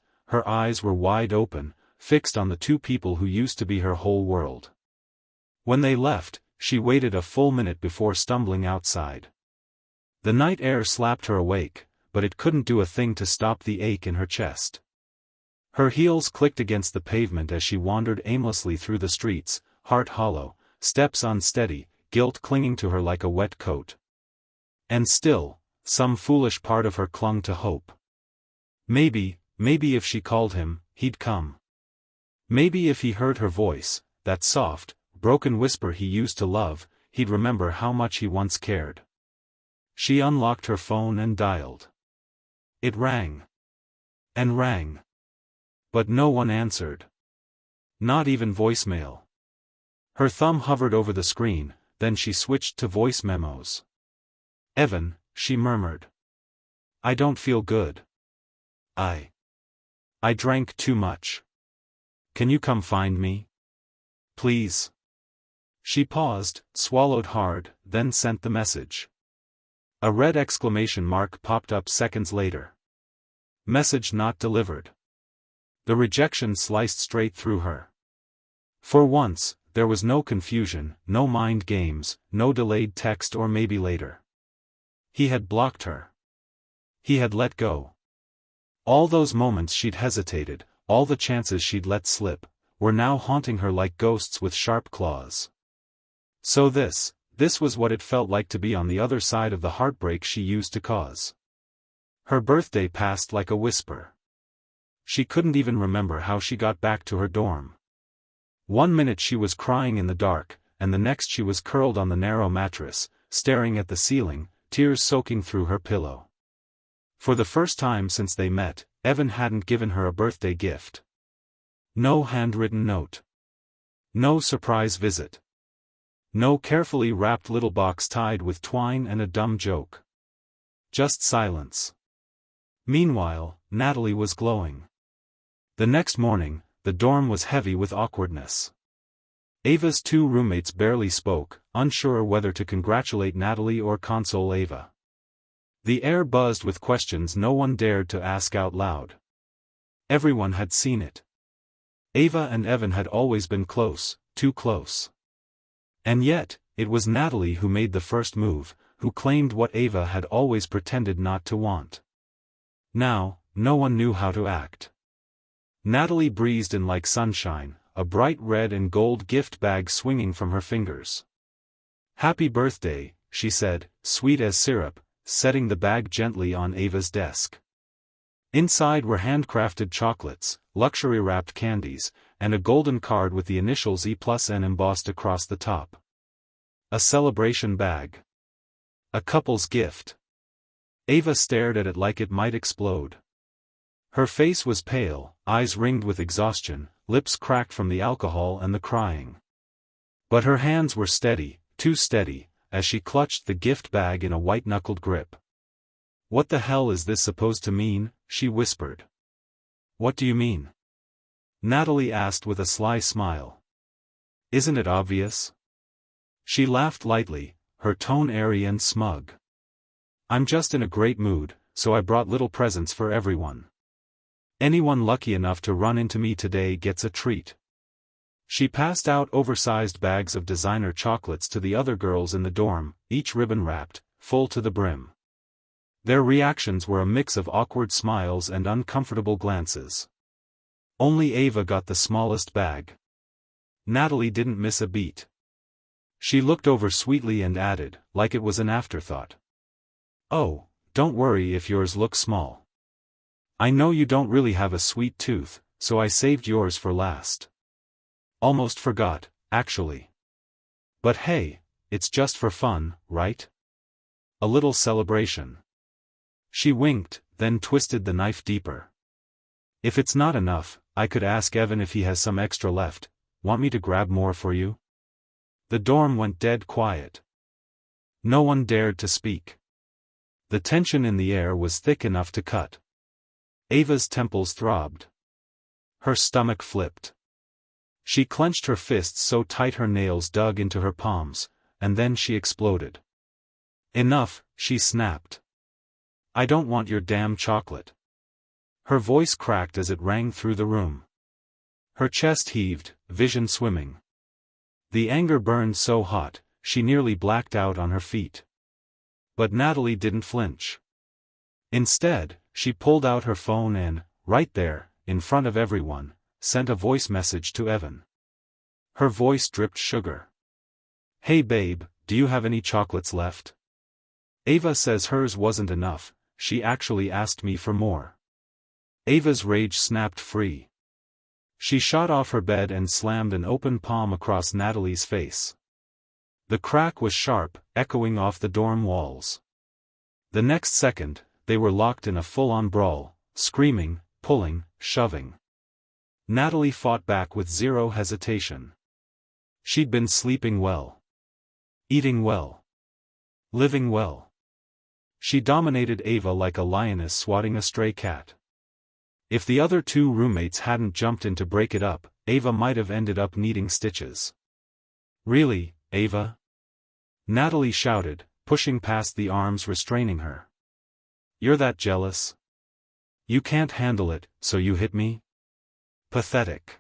were wide open, fixed on the two people who used to be her whole world. When they left, she waited a full minute before stumbling outside. The night air slapped her awake, but it couldn't do a thing to stop the ache in her chest. Her heels clicked against the pavement as she wandered aimlessly through the streets, heart hollow, steps unsteady, guilt clinging to her like a wet coat. And still, some foolish part of her clung to hope. Maybe if she called him, he'd come. Maybe if he heard her voice, that soft, broken whisper he used to love, he'd remember how much he once cared. She unlocked her phone and dialed. It rang. And rang. But no one answered. Not even voicemail. Her thumb hovered over the screen, then she switched to voice memos. "Evan," she murmured. "I don't feel good. I drank too much. Can you come find me? Please?" She paused, swallowed hard, then sent the message. A red exclamation mark popped up seconds later. Message not delivered. The rejection sliced straight through her. For once, there was no confusion, no mind games, no delayed text or maybe later. He had blocked her. He had let go. All those moments she'd hesitated, all the chances she'd let slip, were now haunting her like ghosts with sharp claws. So this was what it felt like to be on the other side of the heartbreak she used to cause. Her birthday passed like a whisper. She couldn't even remember how she got back to her dorm. One minute she was crying in the dark, and the next she was curled on the narrow mattress, staring at the ceiling, tears soaking through her pillow. For the first time since they met, Evan hadn't given her a birthday gift. No handwritten note. No surprise visit. No carefully wrapped little box tied with twine and a dumb joke. Just silence. Meanwhile, Natalie was glowing. The next morning, the dorm was heavy with awkwardness. Ava's two roommates barely spoke, unsure whether to congratulate Natalie or console Ava. The air buzzed with questions no one dared to ask out loud. Everyone had seen it. Ava and Evan had always been close, too close. And yet, it was Natalie who made the first move, who claimed what Ava had always pretended not to want. Now, no one knew how to act. Natalie breezed in like sunshine, a bright red and gold gift bag swinging from her fingers. "Happy birthday," she said, sweet as syrup, setting the bag gently on Ava's desk. Inside were handcrafted chocolates, luxury-wrapped candies, and a golden card with the initials E+N embossed across the top. A celebration bag. A couple's gift. Ava stared at it like it might explode. Her face was pale, eyes ringed with exhaustion, lips cracked from the alcohol and the crying. But her hands were steady, too steady, as she clutched the gift bag in a white-knuckled grip. "What the hell is this supposed to mean?" she whispered. "What do you mean?" Natalie asked with a sly smile. "Isn't it obvious?" She laughed lightly, her tone airy and smug. "I'm just in a great mood, so I brought little presents for everyone. Anyone lucky enough to run into me today gets a treat." She passed out oversized bags of designer chocolates to the other girls in the dorm, each ribbon-wrapped, full to the brim. Their reactions were a mix of awkward smiles and uncomfortable glances. Only Ava got the smallest bag. Natalie didn't miss a beat. She looked over sweetly and added, like it was an afterthought. "Oh, don't worry if yours looks small. I know you don't really have a sweet tooth, so I saved yours for last. Almost forgot, actually. But hey, it's just for fun, right? A little celebration." She winked, then twisted the knife deeper. "If it's not enough, I could ask Evan if he has some extra left. Want me to grab more for you?" The dorm went dead quiet. No one dared to speak. The tension in the air was thick enough to cut. Ava's temples throbbed. Her stomach flipped. She clenched her fists so tight her nails dug into her palms, and then she exploded. "Enough," she snapped. "I don't want your damn chocolate." Her voice cracked as it rang through the room. Her chest heaved, vision swimming. The anger burned so hot, she nearly blacked out on her feet. But Natalie didn't flinch. Instead, she pulled out her phone and, right there, in front of everyone, sent a voice message to Evan. Her voice dripped sugar. "Hey babe, do you have any chocolates left? Ava says hers wasn't enough, she actually asked me for more." Ava's rage snapped free. She shot off her bed and slammed an open palm across Natalie's face. The crack was sharp, echoing off the dorm walls. The next second, they were locked in a full-on brawl, screaming, pulling, shoving. Natalie fought back with zero hesitation. She'd been sleeping well, eating well, living well. She dominated Ava like a lioness swatting a stray cat. If the other two roommates hadn't jumped in to break it up, Ava might have ended up needing stitches. "Really, Ava?" Natalie shouted, pushing past the arms restraining her. "You're that jealous? You can't handle it, so you hit me? Pathetic."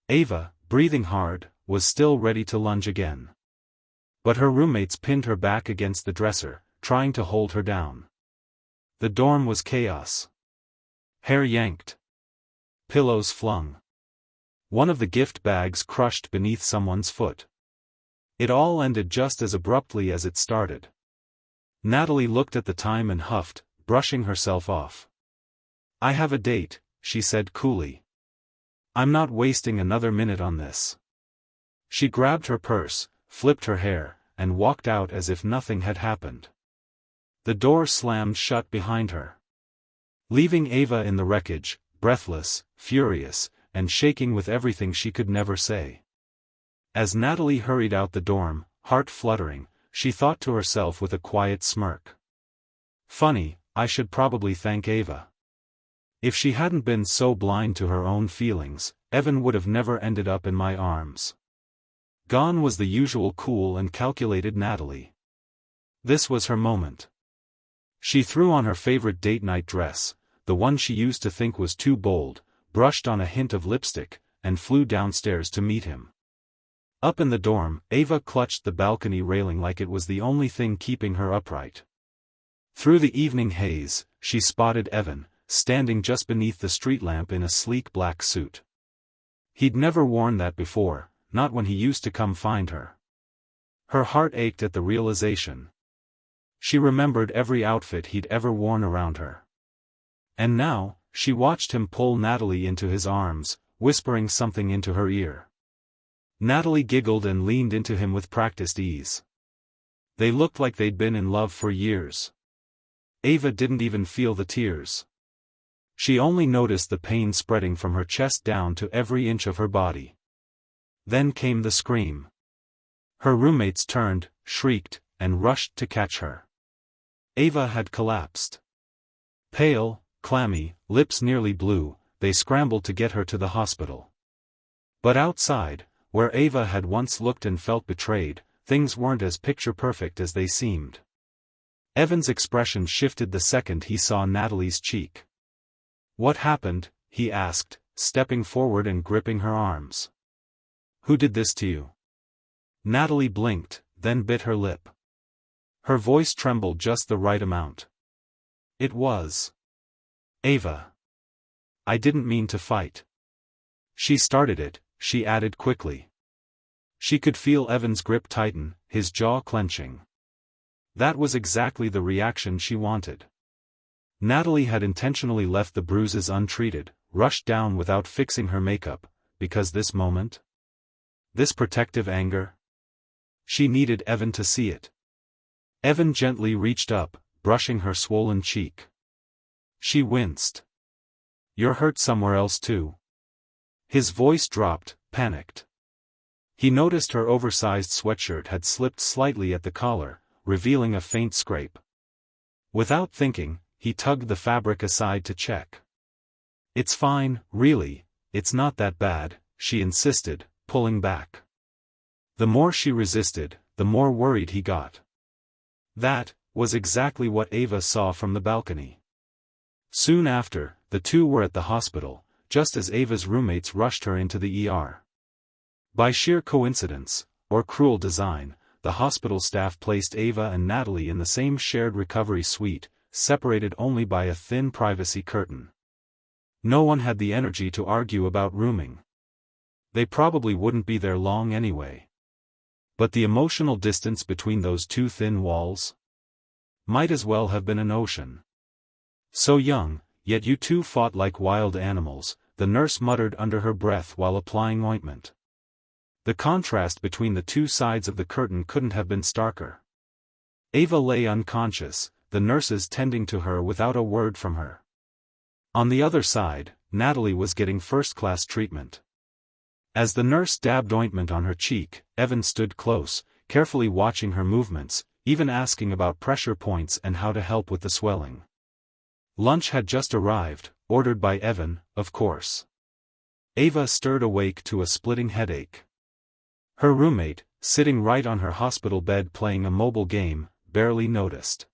Ava, breathing hard, was still ready to lunge again. But her roommates pinned her back against the dresser, trying to hold her down. The dorm was chaos. Hair yanked. Pillows flung. One of the gift bags crushed beneath someone's foot. It all ended just as abruptly as it started. Natalie looked at the time and huffed, brushing herself off. "I have a date," she said coolly. "I'm not wasting another minute on this." She grabbed her purse, flipped her hair, and walked out as if nothing had happened. The door slammed shut behind her, leaving Ava in the wreckage, breathless, furious, and shaking with everything she could never say. As Natalie hurried out the dorm, heart fluttering, she thought to herself with a quiet smirk. "Funny, I should probably thank Ava. If she hadn't been so blind to her own feelings, Evan would have never ended up in my arms." Gone was the usual cool and calculated Natalie. This was her moment. She threw on her favorite date night dress, the one she used to think was too bold, brushed on a hint of lipstick, and flew downstairs to meet him. Up in the dorm, Ava clutched the balcony railing like it was the only thing keeping her upright. Through the evening haze, she spotted Evan, standing just beneath the street lamp in a sleek black suit. He'd never worn that before, not when he used to come find her. Her heart ached at the realization. She remembered every outfit he'd ever worn around her. And now, she watched him pull Natalie into his arms, whispering something into her ear. Natalie giggled and leaned into him with practiced ease. They looked like they'd been in love for years. Ava didn't even feel the tears. She only noticed the pain spreading from her chest down to every inch of her body. Then came the scream. Her roommates turned, shrieked, and rushed to catch her. Ava had collapsed. Pale, clammy, lips nearly blue, they scrambled to get her to the hospital. But outside, where Ava had once looked and felt betrayed, things weren't as picture-perfect as they seemed. Evan's expression shifted the second he saw Natalie's cheek. "What happened?" he asked, stepping forward and gripping her arms. "Who did this to you?" Natalie blinked, then bit her lip. Her voice trembled just the right amount. "It was Ava. I didn't mean to fight. She started it," she added quickly. She could feel Evan's grip tighten, his jaw clenching. That was exactly the reaction she wanted. Natalie had intentionally left the bruises untreated, rushed down without fixing her makeup, because this moment? This protective anger? She needed Evan to see it. Evan gently reached up, brushing her swollen cheek. She winced. "You're hurt somewhere else too." His voice dropped, panicked. He noticed her oversized sweatshirt had slipped slightly at the collar, revealing a faint scrape. Without thinking, he tugged the fabric aside to check. "It's fine, really, it's not that bad," she insisted, pulling back. The more she resisted, the more worried he got. That was exactly what Ava saw from the balcony. Soon after, the two were at the hospital, just as Ava's roommates rushed her into the ER. By sheer coincidence, or cruel design, the hospital staff placed Ava and Natalie in the same shared recovery suite, separated only by a thin privacy curtain. No one had the energy to argue about rooming. They probably wouldn't be there long anyway. But the emotional distance between those two thin walls might as well have been an ocean. "So young, yet you two fought like wild animals," the nurse muttered under her breath while applying ointment. The contrast between the two sides of the curtain couldn't have been starker. Ava lay unconscious, the nurses tending to her without a word from her. On the other side, Natalie was getting first-class treatment. As the nurse dabbed ointment on her cheek, Evan stood close, carefully watching her movements, even asking about pressure points and how to help with the swelling. Lunch had just arrived, ordered by Evan, of course. Ava stirred awake to a splitting headache. Her roommate, sitting right on her hospital bed playing a mobile game, barely noticed.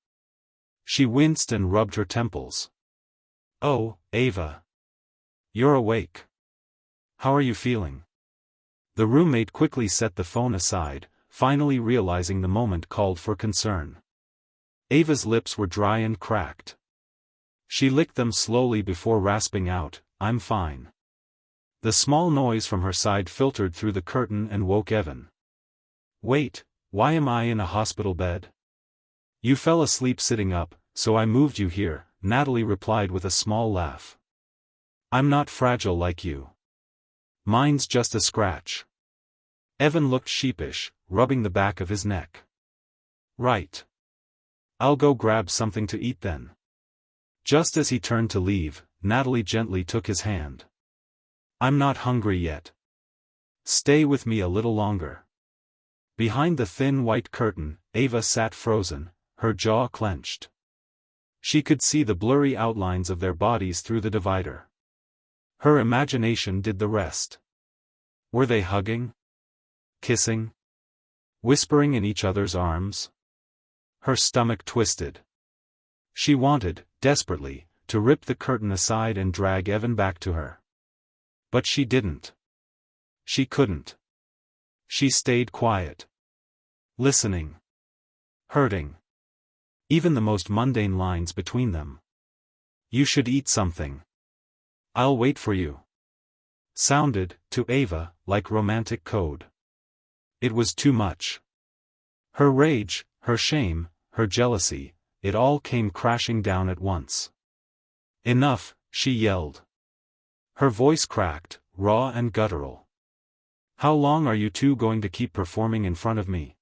She winced and rubbed her temples. "Oh, Ava. You're awake. How are you feeling?" The roommate quickly set the phone aside, finally realizing the moment called for concern. Ava's lips were dry and cracked. She licked them slowly before rasping out, "I'm fine." The small noise from her side filtered through the curtain and woke Evan. "Wait, why am I in a hospital bed?" "You fell asleep sitting up, so I moved you here," Natalie replied with a small laugh. "I'm not fragile like you. Mine's just a scratch." Evan looked sheepish, rubbing the back of his neck. "Right. I'll go grab something to eat then." Just as he turned to leave, Natalie gently took his hand. "I'm not hungry yet. Stay with me a little longer." Behind the thin white curtain, Ava sat frozen, her jaw clenched. She could see the blurry outlines of their bodies through the divider. Her imagination did the rest. Were they hugging? Kissing? Whispering in each other's arms? Her stomach twisted. She wanted, desperately, to rip the curtain aside and drag Evan back to her. But she didn't. She couldn't. She stayed quiet. Listening. Hurting. Even the most mundane lines between them. "You should eat something. I'll wait for you." Sounded, to Ava, like romantic code. It was too much. Her rage, her shame, her jealousy, it all came crashing down at once. "Enough," she yelled. Her voice cracked, raw and guttural. "How long are you two going to keep performing in front of me?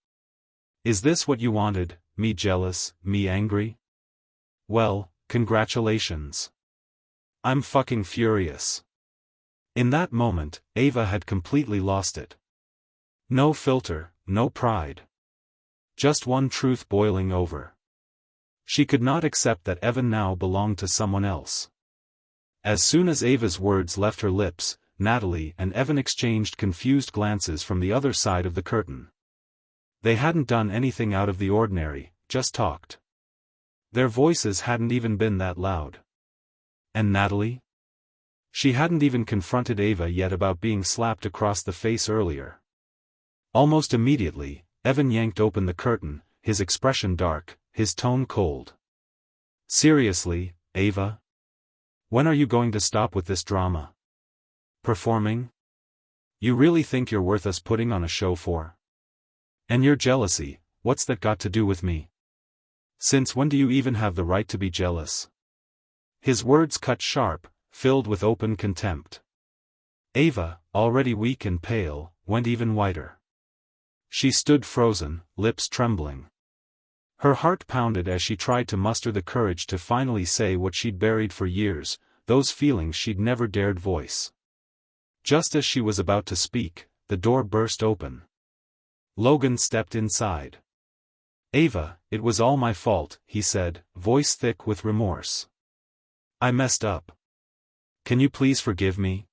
Is this what you wanted, me jealous, me angry? Well, congratulations. I'm fucking furious." In that moment, Ava had completely lost it. No filter, no pride. Just one truth boiling over. She could not accept that Evan now belonged to someone else. As soon as Ava's words left her lips, Natalie and Evan exchanged confused glances from the other side of the curtain. They hadn't done anything out of the ordinary, just talked. Their voices hadn't even been that loud. And Natalie? She hadn't even confronted Ava yet about being slapped across the face earlier. Almost immediately, Evan yanked open the curtain, his expression dark, his tone cold. "Seriously, Ava? When are you going to stop with this drama? Performing? You really think you're worth us putting on a show for? And your jealousy, what's that got to do with me? Since when do you even have the right to be jealous?" His words cut sharp, filled with open contempt. Ava, already weak and pale, went even whiter. She stood frozen, lips trembling. Her heart pounded as she tried to muster the courage to finally say what she'd buried for years, those feelings she'd never dared voice. Just as she was about to speak, the door burst open. Logan stepped inside. "Ava, it was all my fault," he said, voice thick with remorse. "I messed up. Can you please forgive me?"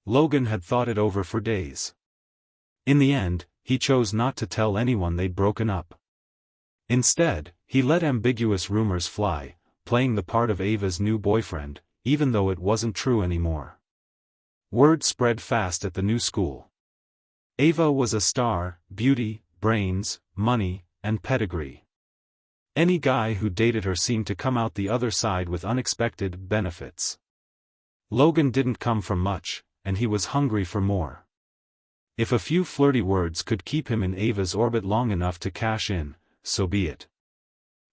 Logan had thought it over for days. In the end, he chose not to tell anyone they'd broken up. Instead, he let ambiguous rumors fly, playing the part of Ava's new boyfriend, even though it wasn't true anymore. Word spread fast at the new school. Ava was a star, beauty, brains, money, and pedigree. Any guy who dated her seemed to come out the other side with unexpected benefits. Logan didn't come from much, and he was hungry for more. If a few flirty words could keep him in Ava's orbit long enough to cash in, so be it.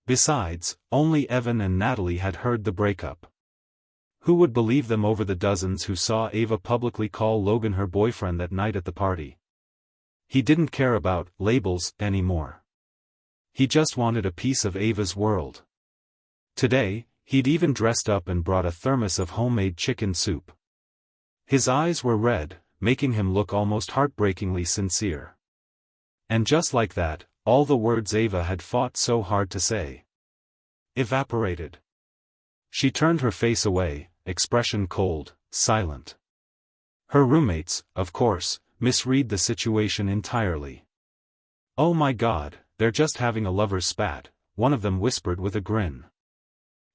Besides, only Evan and Natalie had heard the breakup. Who would believe them over the dozens who saw Ava publicly call Logan her boyfriend that night at the party? He didn't care about labels anymore. He just wanted a piece of Ava's world. Today, he'd even dressed up and brought a thermos of homemade chicken soup. His eyes were red, making him look almost heartbreakingly sincere. And just like that, all the words Ava had fought so hard to say evaporated. She turned her face away, expression cold, silent. Her roommates, of course, misread the situation entirely. "Oh my God, they're just having a lover's spat," one of them whispered with a grin.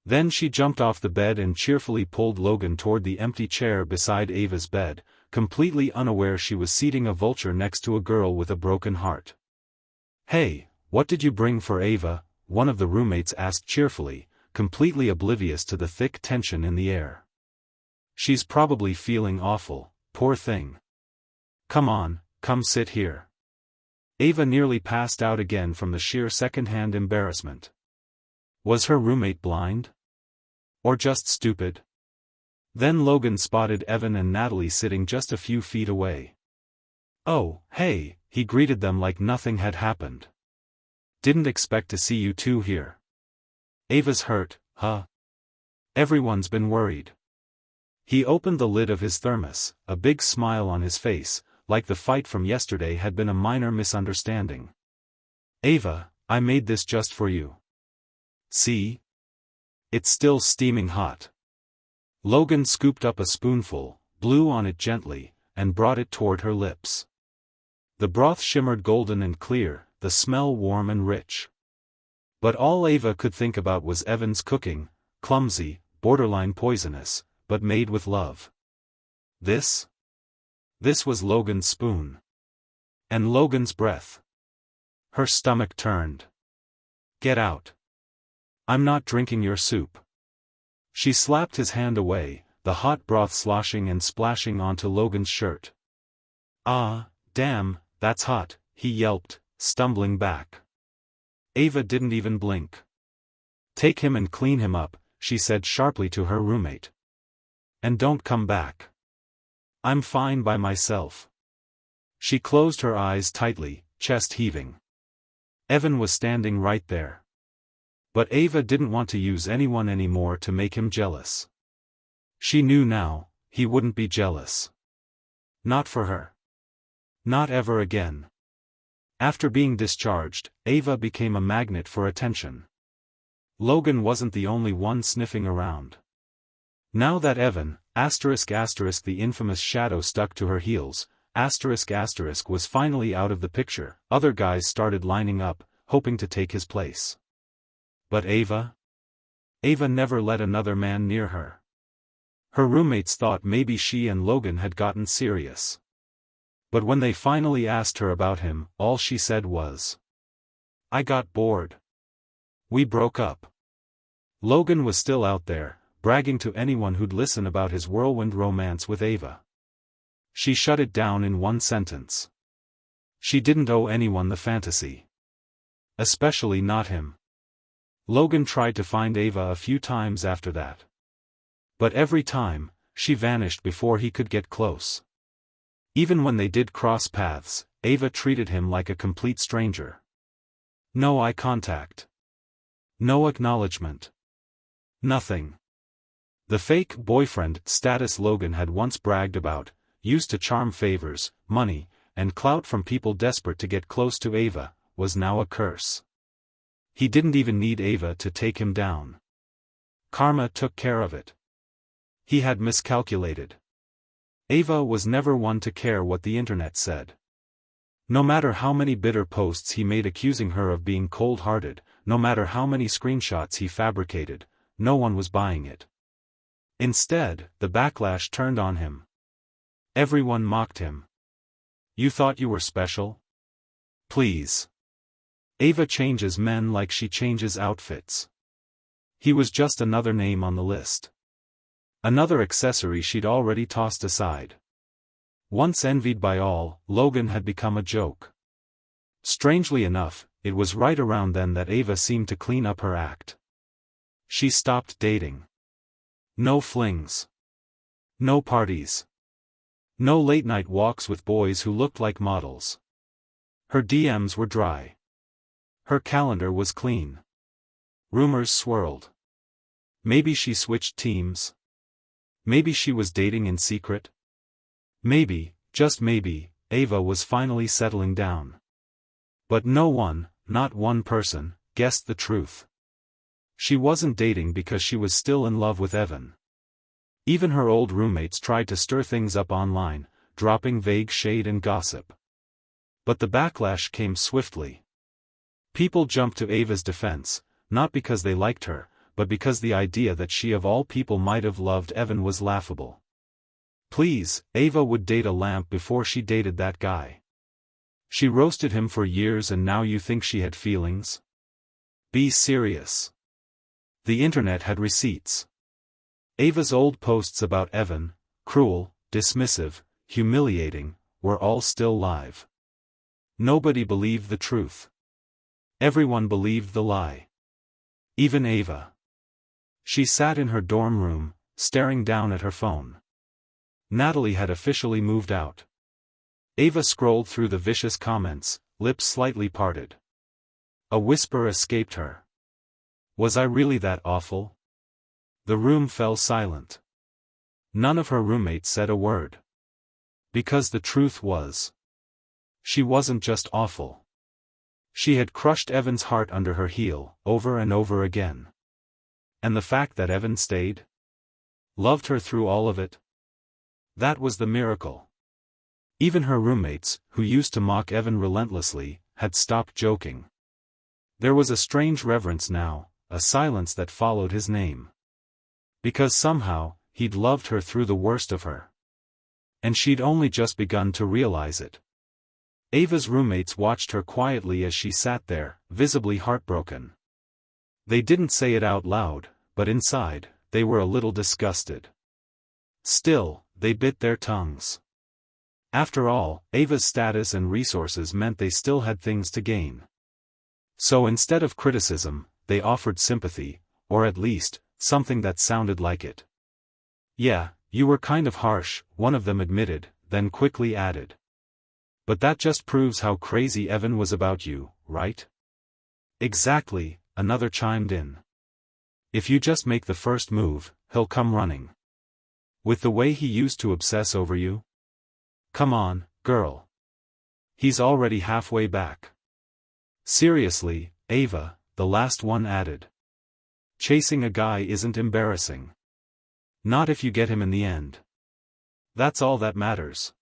Then she jumped off the bed and cheerfully pulled Logan toward the empty chair beside Ava's bed, completely unaware she was seating a vulture next to a girl with a broken heart. "Hey, what did you bring for Ava?" one of the roommates asked cheerfully, completely oblivious to the thick tension in the air. "She's probably feeling awful, poor thing. Come on, come sit here." Ava nearly passed out again from the sheer second-hand embarrassment. Was her roommate blind? Or just stupid? Then Logan spotted Evan and Natalie sitting just a few feet away. "Oh, hey," he greeted them like nothing had happened. "Didn't expect to see you two here. Ava's hurt, huh? Everyone's been worried." He opened the lid of his thermos, a big smile on his face, like the fight from yesterday had been a minor misunderstanding. "Ava, I made this just for you. See? It's still steaming hot." Logan scooped up a spoonful, blew on it gently, and brought it toward her lips. The broth shimmered golden and clear, the smell warm and rich. But all Ava could think about was Evan's cooking, clumsy, borderline poisonous, but made with love. This was Logan's spoon. And Logan's breath. Her stomach turned. "Get out. I'm not drinking your soup." She slapped his hand away, the hot broth sloshing and splashing onto Logan's shirt. "Ah, damn, that's hot," he yelped, stumbling back. Ava didn't even blink. "Take him and clean him up," she said sharply to her roommate. "And don't come back. I'm fine by myself." She closed her eyes tightly, chest heaving. Evan was standing right there. But Ava didn't want to use anyone anymore to make him jealous. She knew now, he wouldn't be jealous. Not for her. Not ever again. After being discharged, Ava became a magnet for attention. Logan wasn't the only one sniffing around. Now that Evan, the infamous shadow stuck to her heels, was finally out of the picture, other guys started lining up, hoping to take his place. But Ava? Ava never let another man near her. Her roommates thought maybe she and Logan had gotten serious. But when they finally asked her about him, all she said was, "I got bored. We broke up." Logan was still out there, bragging to anyone who'd listen about his whirlwind romance with Ava. She shut it down in one sentence. She didn't owe anyone the fantasy. Especially not him. Logan tried to find Ava a few times after that. But every time, she vanished before he could get close. Even when they did cross paths, Ava treated him like a complete stranger. No eye contact. No acknowledgement. Nothing. The fake boyfriend status Logan had once bragged about, used to charm favors, money, and clout from people desperate to get close to Ava, was now a curse. He didn't even need Ava to take him down. Karma took care of it. He had miscalculated. Ava was never one to care what the internet said. No matter how many bitter posts he made accusing her of being cold-hearted, no matter how many screenshots he fabricated, no one was buying it. Instead, the backlash turned on him. Everyone mocked him. "You thought you were special? Please. Ava changes men like she changes outfits." He was just another name on the list. Another accessory she'd already tossed aside. Once envied by all, Logan had become a joke. Strangely enough, it was right around then that Ava seemed to clean up her act. She stopped dating. No flings. No parties. No late-night walks with boys who looked like models. Her DMs were dry. Her calendar was clean. Rumors swirled. Maybe she switched teams. Maybe she was dating in secret. Maybe, just maybe, Ava was finally settling down. But no one, not one person, guessed the truth. She wasn't dating because she was still in love with Evan. Even her old roommates tried to stir things up online, dropping vague shade and gossip. But the backlash came swiftly. People jumped to Ava's defense, not because they liked her, but because the idea that she of all people might have loved Evan was laughable. Please, Ava would date a lamp before she dated that guy. She roasted him for years and now you think she had feelings? Be serious. The internet had receipts. Ava's old posts about Evan, cruel, dismissive, humiliating, were all still live. Nobody believed the truth. Everyone believed the lie. Even Ava. She sat in her dorm room, staring down at her phone. Natalie had officially moved out. Ava scrolled through the vicious comments, lips slightly parted. A whisper escaped her. Was I really that awful? The room fell silent. None of her roommates said a word. Because the truth was, she wasn't just awful. She had crushed Evan's heart under her heel, over and over again. And the fact that Evan stayed? Loved her through all of it? That was the miracle. Even her roommates, who used to mock Evan relentlessly, had stopped joking. There was a strange reverence now, a silence that followed his name. Because somehow, he'd loved her through the worst of her. And she'd only just begun to realize it. Ava's roommates watched her quietly as she sat there, visibly heartbroken. They didn't say it out loud, but inside, they were a little disgusted. Still, they bit their tongues. After all, Ava's status and resources meant they still had things to gain. So instead of criticism, they offered sympathy, or at least, something that sounded like it. Yeah, you were kind of harsh, one of them admitted, then quickly added. But that just proves how crazy Evan was about you, right? Exactly, another chimed in. If you just make the first move, he'll come running. With the way he used to obsess over you? Come on, girl. He's already halfway back. Seriously, Ava, the last one added. Chasing a guy isn't embarrassing. Not if you get him in the end. That's all that matters.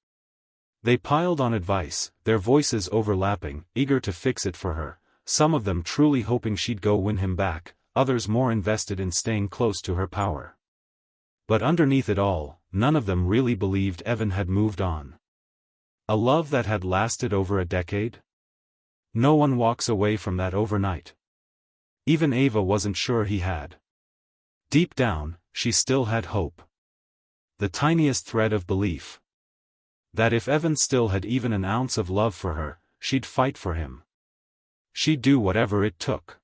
They piled on advice, their voices overlapping, eager to fix it for her, some of them truly hoping she'd go win him back, others more invested in staying close to her power. But underneath it all, none of them really believed Evan had moved on. A love that had lasted over a decade? No one walks away from that overnight. Even Ava wasn't sure he had. Deep down, she still had hope. The tiniest thread of belief. That if Evan still had even an ounce of love for her, she'd fight for him. She'd do whatever it took.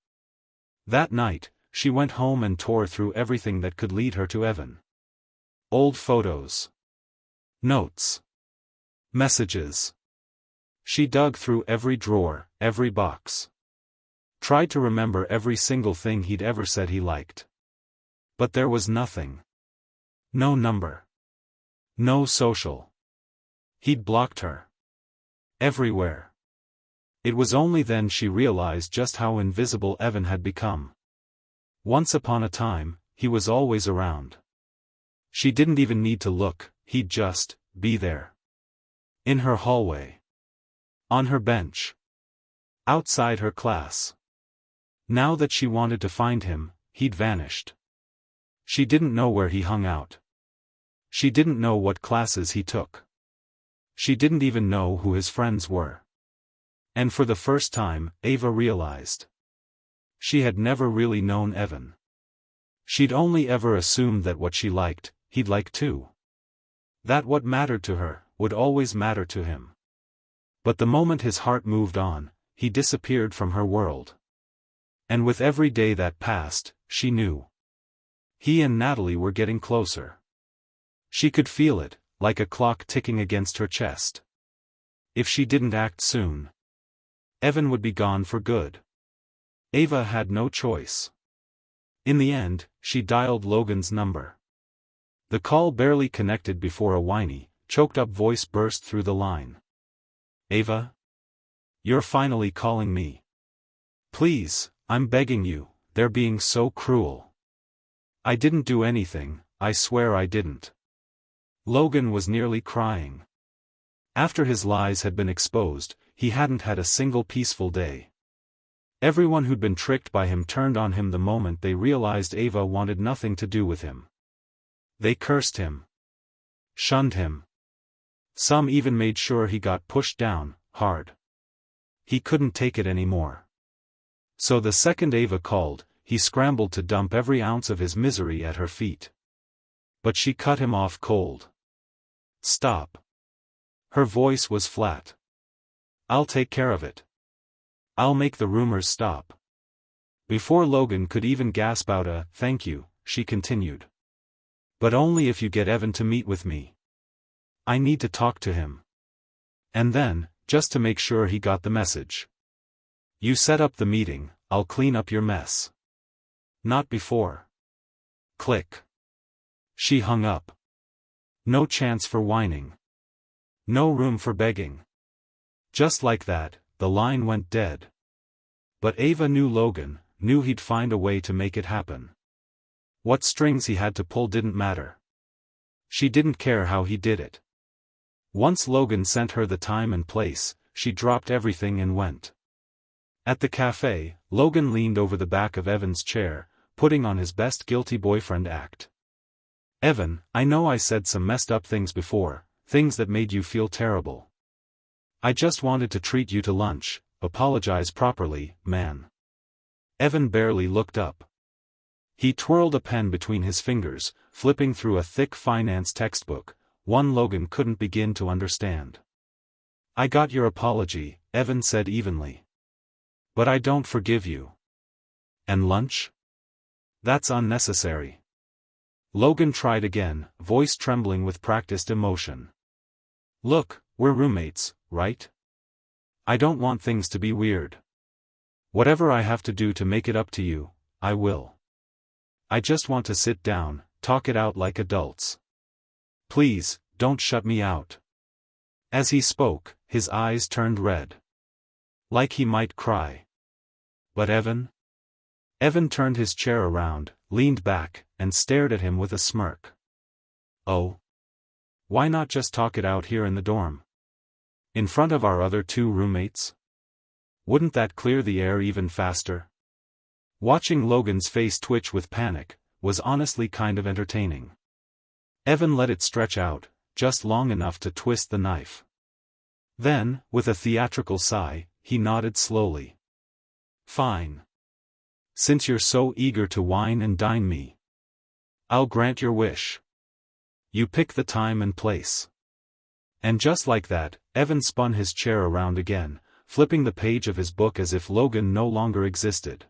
That night, she went home and tore through everything that could lead her to Evan. Old photos. Notes. Messages. She dug through every drawer, every box. Tried to remember every single thing he'd ever said he liked. But there was nothing. No number. No social. He'd blocked her. Everywhere. It was only then she realized just how invisible Evan had become. Once upon a time, he was always around. She didn't even need to look, he'd just be there. In her hallway. On her bench. Outside her class. Now that she wanted to find him, he'd vanished. She didn't know where he hung out. She didn't know what classes he took. She didn't even know who his friends were. And for the first time, Ava realized. She had never really known Evan. She'd only ever assumed that what she liked, he'd like too. That what mattered to her, would always matter to him. But the moment his heart moved on, he disappeared from her world. And with every day that passed, she knew. He and Natalie were getting closer. She could feel it, like a clock ticking against her chest. If she didn't act soon, Evan would be gone for good. Ava had no choice. In the end, she dialed Logan's number. The call barely connected before a whiny, choked-up voice burst through the line. "Ava? You're finally calling me. Please, I'm begging you, they're being so cruel. I didn't do anything, I swear I didn't." Logan was nearly crying. After his lies had been exposed, he hadn't had a single peaceful day. Everyone who'd been tricked by him turned on him the moment they realized Ava wanted nothing to do with him. They cursed him. Shunned him. Some even made sure he got pushed down, hard. He couldn't take it anymore. So the second Ava called, he scrambled to dump every ounce of his misery at her feet. But she cut him off cold. "Stop." Her voice was flat. "I'll take care of it. I'll make the rumors stop." Before Logan could even gasp out a "thank you," she continued. "But only if you get Evan to meet with me. I need to talk to him. And then, just to make sure he got the message. You set up the meeting, I'll clean up your mess. Not before." Click. She hung up. No chance for whining. No room for begging. Just like that, the line went dead. But Ava knew Logan, knew he'd find a way to make it happen. What strings he had to pull didn't matter. She didn't care how he did it. Once Logan sent her the time and place, she dropped everything and went. At the cafe, Logan leaned over the back of Evan's chair, putting on his best guilty boyfriend act. "Evan, I know I said some messed up things before, things that made you feel terrible. I just wanted to treat you to lunch, apologize properly, man." Evan barely looked up. He twirled a pen between his fingers, flipping through a thick finance textbook, one Logan couldn't begin to understand. "I got your apology," Evan said evenly. "But I don't forgive you." "And lunch? That's unnecessary." Logan tried again, voice trembling with practiced emotion. "Look, we're roommates, right? I don't want things to be weird. Whatever I have to do to make it up to you, I will. I just want to sit down, talk it out like adults. Please, don't shut me out." As he spoke, his eyes turned red. Like he might cry. "But Evan?" Evan turned his chair around, leaned back, and stared at him with a smirk. "Oh? Why not just talk it out here in the dorm? In front of our other two roommates? Wouldn't that clear the air even faster?" Watching Logan's face twitch with panic was honestly kind of entertaining. Evan let it stretch out, just long enough to twist the knife. Then, with a theatrical sigh, he nodded slowly. "Fine. Since you're so eager to wine and dine me, I'll grant your wish. You pick the time and place." And just like that, Evan spun his chair around again, flipping the page of his book as if Logan no longer existed.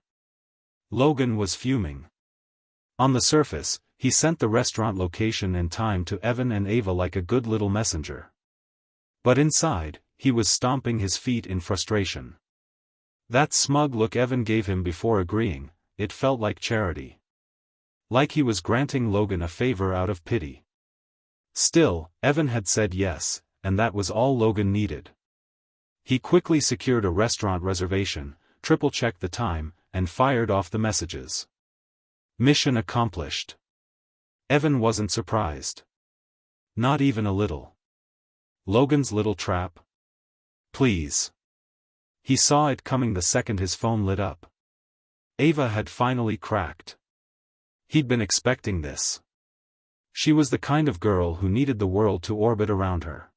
Logan was fuming. On the surface, he sent the restaurant location and time to Evan and Ava like a good little messenger. But inside, he was stomping his feet in frustration. That smug look Evan gave him before agreeing, it felt like charity. Like he was granting Logan a favor out of pity. Still, Evan had said yes, and that was all Logan needed. He quickly secured a restaurant reservation, triple-checked the time, and fired off the messages. Mission accomplished. Evan wasn't surprised. Not even a little. Logan's little trap? Please. He saw it coming the second his phone lit up. Ava had finally cracked. He'd been expecting this. She was the kind of girl who needed the world to orbit around her.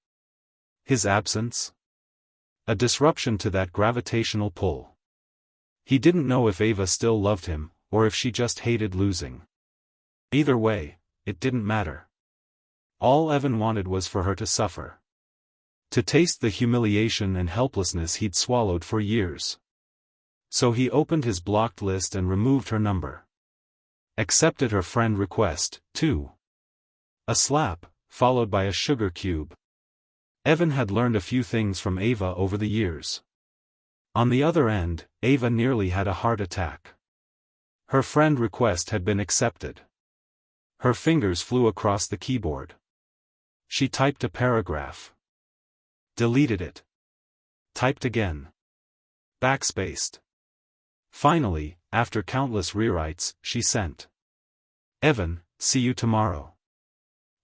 His absence? A disruption to that gravitational pull. He didn't know if Ava still loved him, or if she just hated losing. Either way, it didn't matter. All Evan wanted was for her to suffer. To taste the humiliation and helplessness he'd swallowed for years. So he opened his blocked list and removed her number. Accepted her friend request, too. A slap, followed by a sugar cube. Evan had learned a few things from Ava over the years. On the other end, Ava nearly had a heart attack. Her friend request had been accepted. Her fingers flew across the keyboard. She typed a paragraph. Deleted it. Typed again. Backspaced. Finally, after countless rewrites, she sent. Evan, see you tomorrow.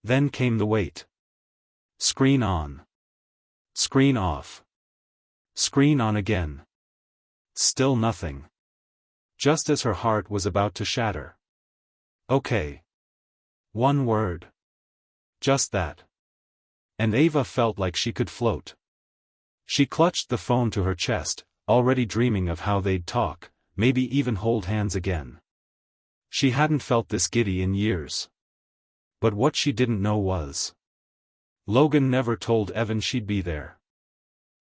Then came the wait. Screen on. Screen off. Screen on again. Still nothing. Just as her heart was about to shatter. Okay. One word. Just that. And Ava felt like she could float. She clutched the phone to her chest, already dreaming of how they'd talk, maybe even hold hands again. She hadn't felt this giddy in years. But what she didn't know was, Logan never told Evan she'd be there.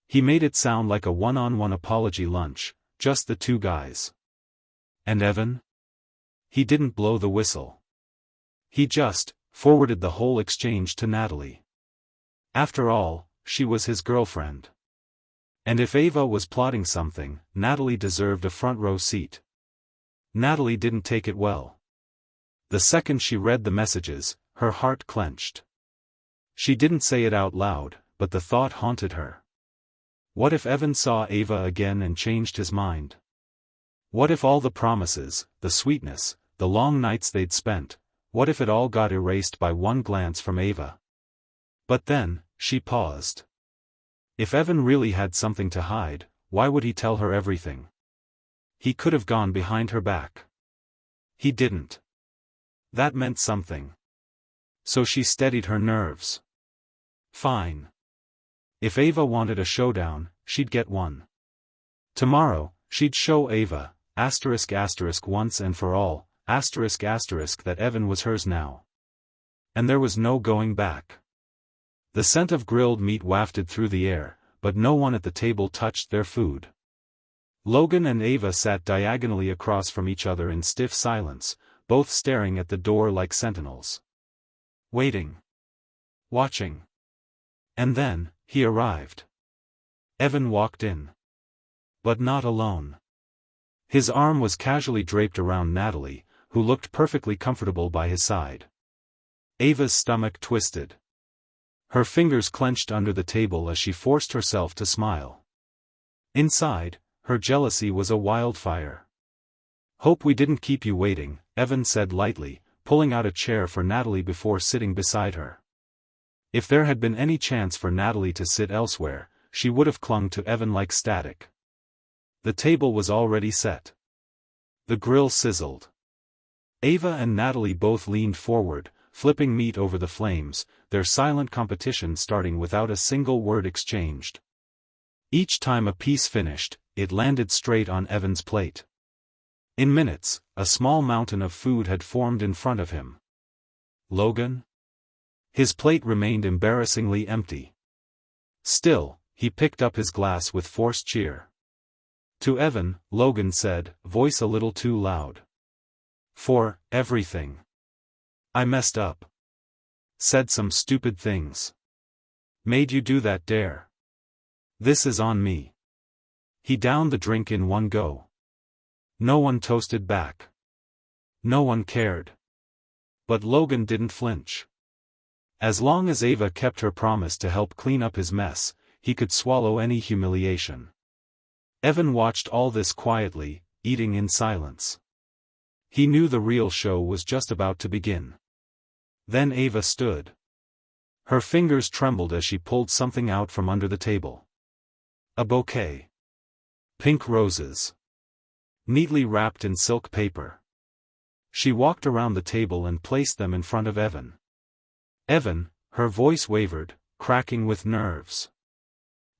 He made it sound like a one-on-one apology lunch, just the two guys. And Evan? He didn't blow the whistle. He just forwarded the whole exchange to Natalie. After all, she was his girlfriend. And if Ava was plotting something, Natalie deserved a front-row seat. Natalie didn't take it well. The second she read the messages, her heart clenched. She didn't say it out loud, but the thought haunted her. What if Evan saw Ava again and changed his mind? What if all the promises, the sweetness, the long nights they'd spent, what if it all got erased by one glance from Ava? But then, she paused. If Evan really had something to hide, why would he tell her everything? He could have gone behind her back. He didn't. That meant something. So she steadied her nerves. Fine. If Ava wanted a showdown, she'd get one. Tomorrow, she'd show Ava, once and for all, that Evan was hers now. And there was no going back. The scent of grilled meat wafted through the air, but no one at the table touched their food. Logan and Ava sat diagonally across from each other in stiff silence, both staring at the door like sentinels. Waiting. Watching. And then, he arrived. Evan walked in. But not alone. His arm was casually draped around Natalie, who looked perfectly comfortable by his side. Ava's stomach twisted. Her fingers clenched under the table as she forced herself to smile. Inside, her jealousy was a wildfire. Hope we didn't keep you waiting, Evan said lightly, pulling out a chair for Natalie before sitting beside her. If there had been any chance for Natalie to sit elsewhere, she would have clung to Evan like static. The table was already set. The grill sizzled. Ava and Natalie both leaned forward, flipping meat over the flames, their silent competition starting without a single word exchanged. Each time a piece finished, it landed straight on Evan's plate. In minutes, a small mountain of food had formed in front of him. Logan? His plate remained embarrassingly empty. Still, he picked up his glass with forced cheer. To Evan, Logan said, voice a little too loud. For everything. I messed up. Said some stupid things. Made you do that dare. This is on me. He downed the drink in one go. No one toasted back. No one cared. But Logan didn't flinch. As long as Ava kept her promise to help clean up his mess, he could swallow any humiliation. Evan watched all this quietly, eating in silence. He knew the real show was just about to begin. Then Ava stood. Her fingers trembled as she pulled something out from under the table. A bouquet. Pink roses. Neatly wrapped in silk paper. She walked around the table and placed them in front of Evan. Evan, her voice wavered, cracking with nerves.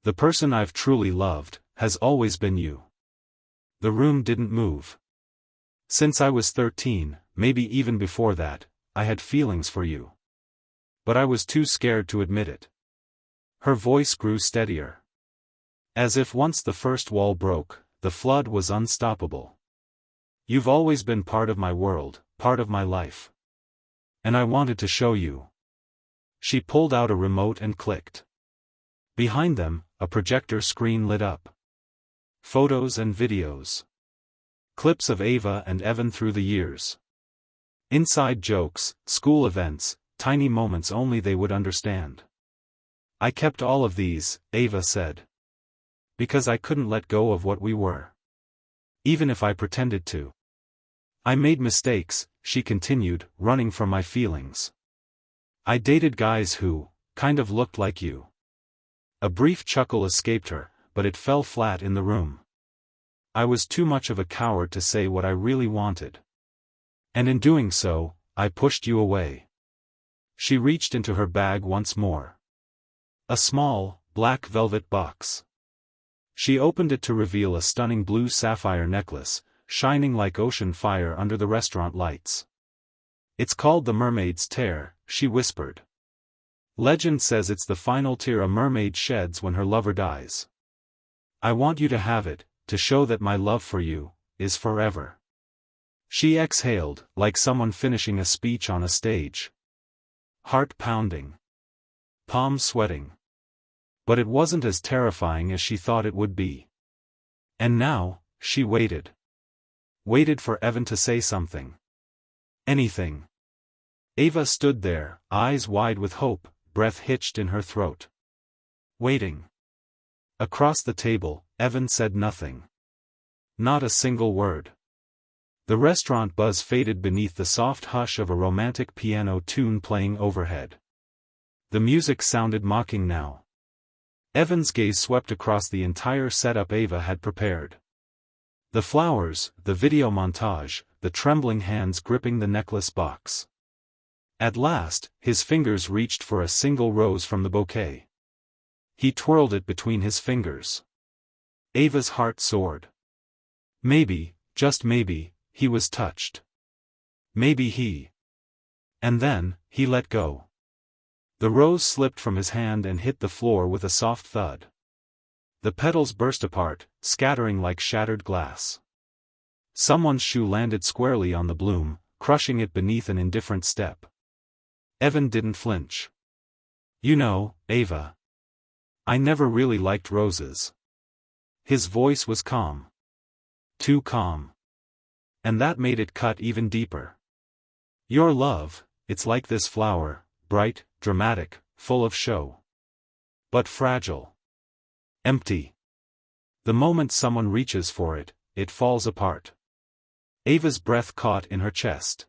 The person I've truly loved, has always been you. The room didn't move. Since I was 13, maybe even before that, I had feelings for you. But I was too scared to admit it. Her voice grew steadier. As if once the first wall broke, the flood was unstoppable. You've always been part of my world, part of my life. And I wanted to show you. She pulled out a remote and clicked. Behind them, a projector screen lit up. Photos and videos. Clips of Ava and Evan through the years. Inside jokes, school events, tiny moments only they would understand. I kept all of these, Ava said. Because I couldn't let go of what we were. Even if I pretended to. I made mistakes, she continued, running from my feelings. I dated guys who, kind of looked like you. A brief chuckle escaped her, but it fell flat in the room. I was too much of a coward to say what I really wanted. And in doing so, I pushed you away. She reached into her bag once more. A small, black velvet box. She opened it to reveal a stunning blue sapphire necklace, shining like ocean fire under the restaurant lights. It's called the mermaid's tear, she whispered. Legend says it's the final tear a mermaid sheds when her lover dies. I want you to have it, to show that my love for you is forever. She exhaled, like someone finishing a speech on a stage. Heart pounding. Palms sweating. But it wasn't as terrifying as she thought it would be. And now, she waited. Waited for Evan to say something. Anything. Ava stood there, eyes wide with hope, breath hitched in her throat. Waiting. Across the table, Evan said nothing. Not a single word. The restaurant buzz faded beneath the soft hush of a romantic piano tune playing overhead. The music sounded mocking now. Evan's gaze swept across the entire setup Ava had prepared. The flowers, the video montage, the trembling hands gripping the necklace box. At last, his fingers reached for a single rose from the bouquet. He twirled it between his fingers. Ava's heart soared. Maybe, just maybe, he was touched. Maybe he. And then, he let go. The rose slipped from his hand and hit the floor with a soft thud. The petals burst apart, scattering like shattered glass. Someone's shoe landed squarely on the bloom, crushing it beneath an indifferent step. Evan didn't flinch. You know, Ava. I never really liked roses. His voice was calm. Too calm. And that made it cut even deeper. Your love, it's like this flower, bright, dramatic, full of show. But fragile. Empty. The moment someone reaches for it, it falls apart. Ava's breath caught in her chest.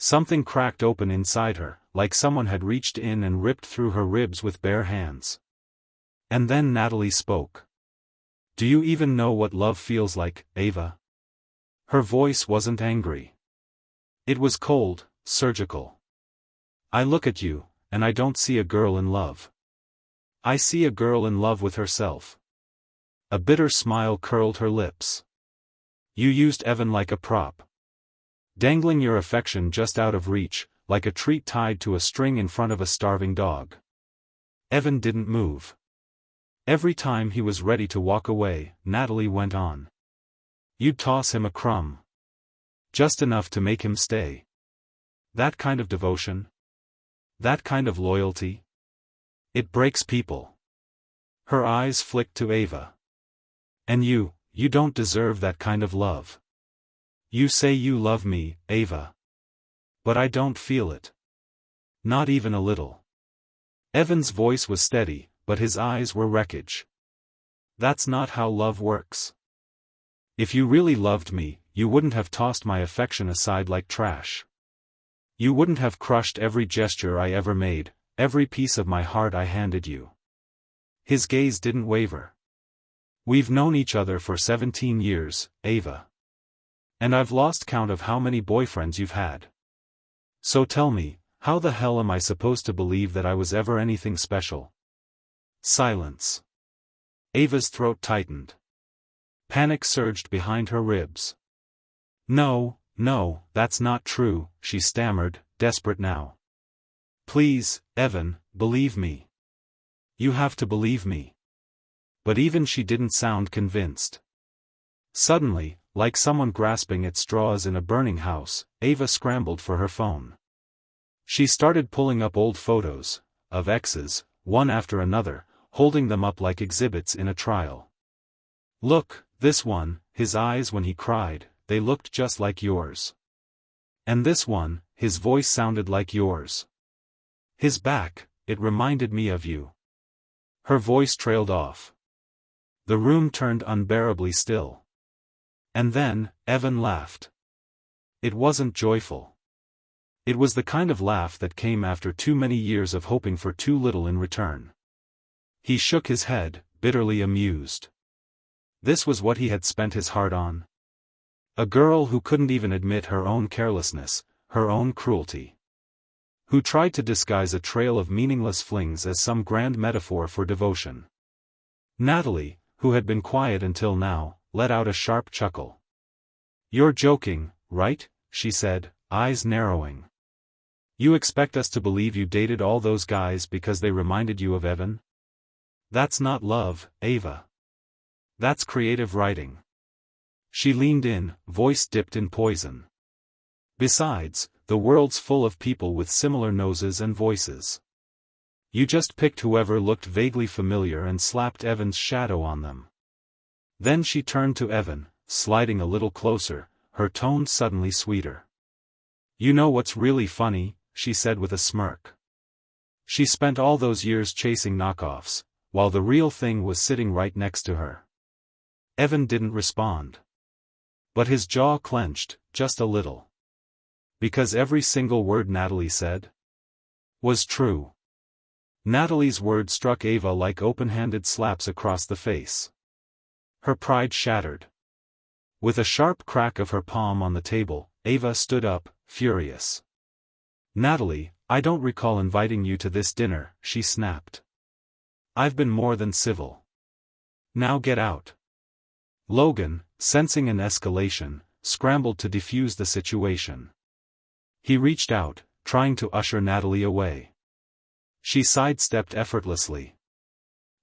Something cracked open inside her, like someone had reached in and ripped through her ribs with bare hands. And then Natalie spoke. Do you even know what love feels like, Ava? Her voice wasn't angry. It was cold, surgical. I look at you, and I don't see a girl in love. I see a girl in love with herself. A bitter smile curled her lips. You used Evan like a prop. Dangling your affection just out of reach, like a treat tied to a string in front of a starving dog. Evan didn't move. Every time he was ready to walk away, Natalie went on. You'd toss him a crumb. Just enough to make him stay. That kind of devotion. That kind of loyalty. It breaks people. Her eyes flicked to Ava. And you don't deserve that kind of love. You say you love me, Ava. But I don't feel it. Not even a little. Evan's voice was steady, but his eyes were wreckage. That's not how love works. If you really loved me, you wouldn't have tossed my affection aside like trash. You wouldn't have crushed every gesture I ever made, every piece of my heart I handed you. His gaze didn't waver. We've known each other for 17 years, Ava. And I've lost count of how many boyfriends you've had. So tell me, how the hell am I supposed to believe that I was ever anything special? Silence. Ava's throat tightened. Panic surged behind her ribs. No, that's not true, she stammered, desperate now. Please, Evan, believe me. You have to believe me. But even she didn't sound convinced. Suddenly, like someone grasping at straws in a burning house, Ava scrambled for her phone. She started pulling up old photos, of exes, one after another, holding them up like exhibits in a trial. Look, this one, his eyes when he cried, they looked just like yours. And this one, his voice sounded like yours. His back, it reminded me of you. Her voice trailed off. The room turned unbearably still. And then, Evan laughed. It wasn't joyful. It was the kind of laugh that came after too many years of hoping for too little in return. He shook his head, bitterly amused. This was what he had spent his heart on. A girl who couldn't even admit her own carelessness, her own cruelty. Who tried to disguise a trail of meaningless flings as some grand metaphor for devotion. Natalie, who had been quiet until now, let out a sharp chuckle. "You're joking, right?" she said, eyes narrowing. "You expect us to believe you dated all those guys because they reminded you of Evan? That's not love, Ava. That's creative writing." She leaned in, voice dipped in poison. "Besides, the world's full of people with similar noses and voices. You just picked whoever looked vaguely familiar and slapped Evan's shadow on them." Then she turned to Evan, sliding a little closer, her tone suddenly sweeter. "You know what's really funny?" she said with a smirk. She spent all those years chasing knockoffs, while the real thing was sitting right next to her. Evan didn't respond. But his jaw clenched, just a little. Because every single word Natalie said was true. Natalie's words struck Ava like open-handed slaps across the face. Her pride shattered. With a sharp crack of her palm on the table, Ava stood up, furious. "Natalie, I don't recall inviting you to this dinner," she snapped. "I've been more than civil. Now get out." Logan, sensing an escalation, scrambled to defuse the situation. He reached out, trying to usher Natalie away. She sidestepped effortlessly.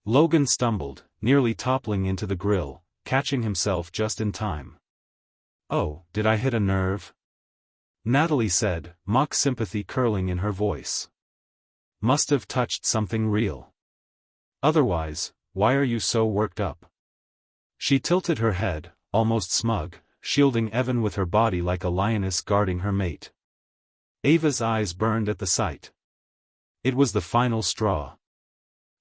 Logan stumbled, nearly toppling into the grill, catching himself just in time. "Oh, did I hit a nerve?" Natalie said, mock sympathy curling in her voice. "Must have touched something real. Otherwise, why are you so worked up?" She tilted her head, almost smug, shielding Evan with her body like a lioness guarding her mate. Ava's eyes burned at the sight. It was the final straw.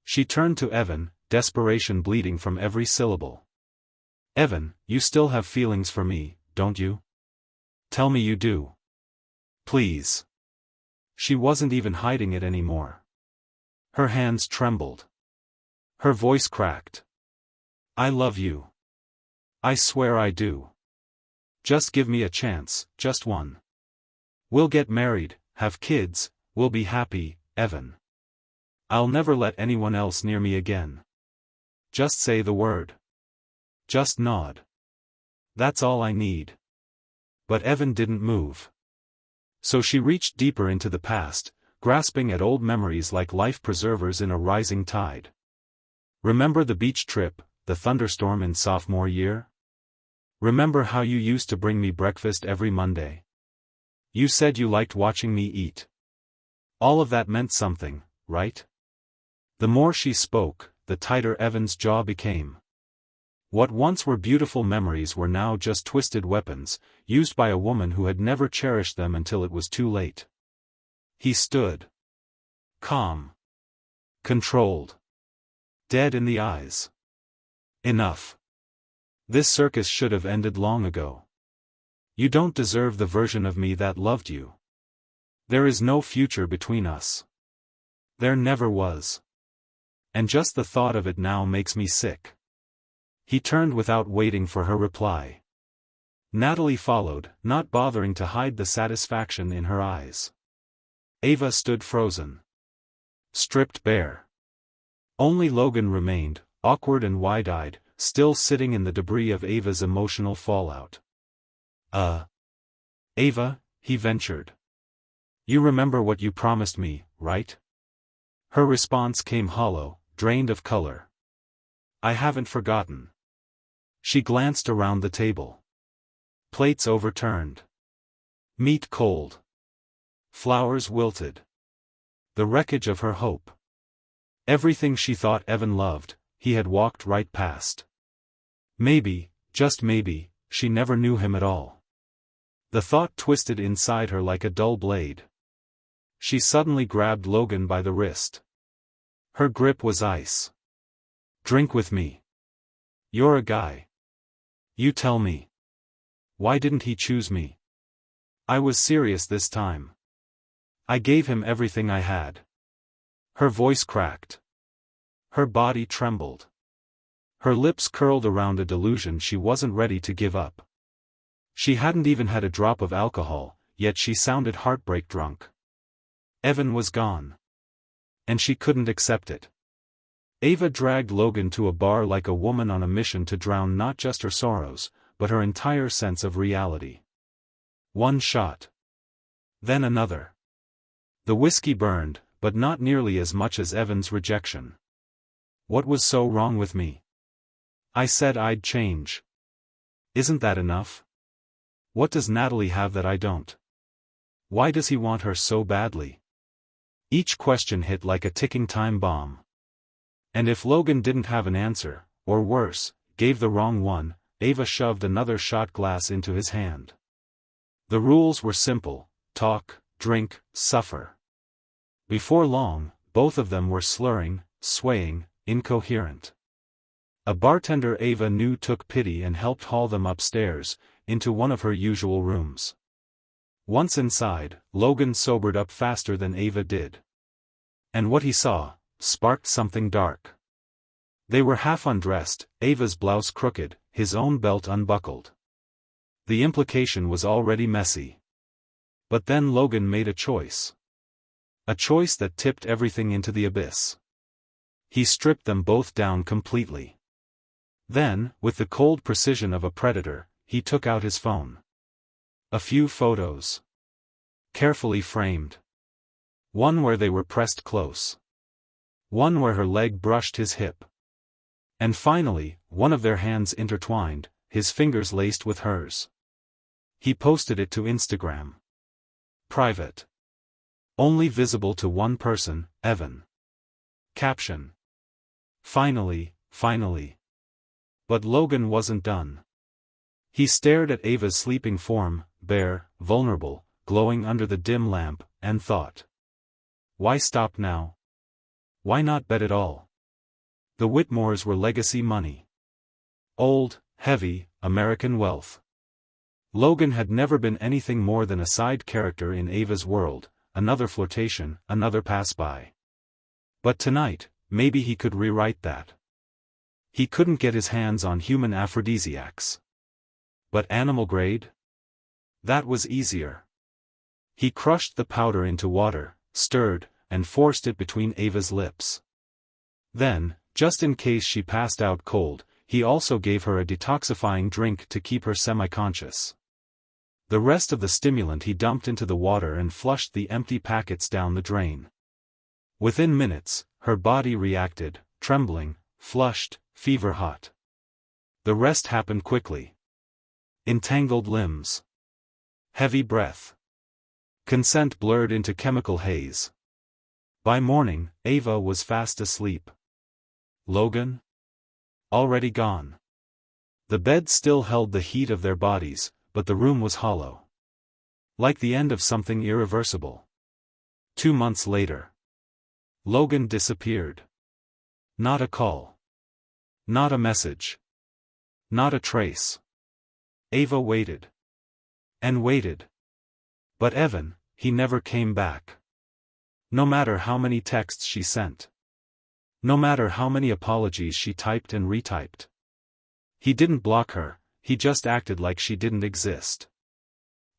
She turned to Evan, desperation bleeding from every syllable. "Evan, you still have feelings for me, don't you? Tell me you do. Please." She wasn't even hiding it anymore. Her hands trembled. Her voice cracked. "I love you. I swear I do. Just give me a chance, just one. We'll get married, have kids, we'll be happy, Evan. I'll never let anyone else near me again. Just say the word. Just nod. That's all I need." But Evan didn't move. So she reached deeper into the past, grasping at old memories like life preservers in a rising tide. "Remember the beach trip, the thunderstorm in sophomore year? Remember how you used to bring me breakfast every Monday? You said you liked watching me eat. All of that meant something, right?" The more she spoke, the tighter Evan's jaw became. What once were beautiful memories were now just twisted weapons, used by a woman who had never cherished them until it was too late. He stood. Calm. Controlled. Dead in the eyes. "Enough. This circus should have ended long ago. You don't deserve the version of me that loved you. There is no future between us. There never was. And just the thought of it now makes me sick." He turned without waiting for her reply. Natalie followed, not bothering to hide the satisfaction in her eyes. Ava stood frozen. Stripped bare. Only Logan remained, awkward and wide-eyed, still sitting in the debris of Ava's emotional fallout. Ava," he ventured. "You remember what you promised me, right?" Her response came hollow, drained of color. "I haven't forgotten." She glanced around the table. Plates overturned. Meat cold. Flowers wilted. The wreckage of her hope. Everything she thought Evan loved, he had walked right past. Maybe, just maybe, she never knew him at all. The thought twisted inside her like a dull blade. She suddenly grabbed Logan by the wrist. Her grip was ice. "Drink with me. You're a guy. You tell me. Why didn't he choose me? I was serious this time. I gave him everything I had." Her voice cracked. Her body trembled. Her lips curled around a delusion she wasn't ready to give up. She hadn't even had a drop of alcohol, yet she sounded heartbreak drunk. Evan was gone. And she couldn't accept it. Ava dragged Logan to a bar like a woman on a mission to drown not just her sorrows, but her entire sense of reality. One shot. Then another. The whiskey burned, but not nearly as much as Evan's rejection. What was so wrong with me? I said I'd change. Isn't that enough? What does Natalie have that I don't? Why does he want her so badly? Each question hit like a ticking time bomb. And if Logan didn't have an answer, or worse, gave the wrong one, Ava shoved another shot glass into his hand. The rules were simple: talk, drink, suffer. Before long, both of them were slurring, swaying, incoherent. A bartender Ava knew took pity and helped haul them upstairs, into one of her usual rooms. Once inside, Logan sobered up faster than Ava did. And what he saw sparked something dark. They were half undressed, Ava's blouse crooked, his own belt unbuckled. The implication was already messy. But then Logan made a choice. A choice that tipped everything into the abyss. He stripped them both down completely. Then, with the cold precision of a predator, he took out his phone. A few photos. Carefully framed. One where they were pressed close. One where her leg brushed his hip. And finally, one of their hands intertwined, his fingers laced with hers. He posted it to Instagram. Private. Only visible to one person, Evan. Caption. Finally, finally. But Logan wasn't done. He stared at Ava's sleeping form, bare, vulnerable, glowing under the dim lamp, and thought. Why stop now? Why not bet it all? The Whitmores were legacy money. Old, heavy, American wealth. Logan had never been anything more than a side character in Ava's world, another flirtation, another pass-by. But tonight, maybe he could rewrite that. He couldn't get his hands on human aphrodisiacs. But animal grade? That was easier. He crushed the powder into water, stirred, and forced it between Ava's lips. Then, just in case she passed out cold, he also gave her a detoxifying drink to keep her semi-conscious. The rest of the stimulant he dumped into the water and flushed the empty packets down the drain. Within minutes, her body reacted, trembling, flushed, fever-hot. The rest happened quickly. Entangled limbs. Heavy breath. Consent blurred into chemical haze. By morning, Ava was fast asleep. Logan? Already gone. The bed still held the heat of their bodies, but the room was hollow. Like the end of something irreversible. 2 months later. Logan disappeared. Not a call. Not a message. Not a trace. Ava waited. And waited. But Evan, he never came back. No matter how many texts she sent. No matter how many apologies she typed and retyped. He didn't block her, he just acted like she didn't exist.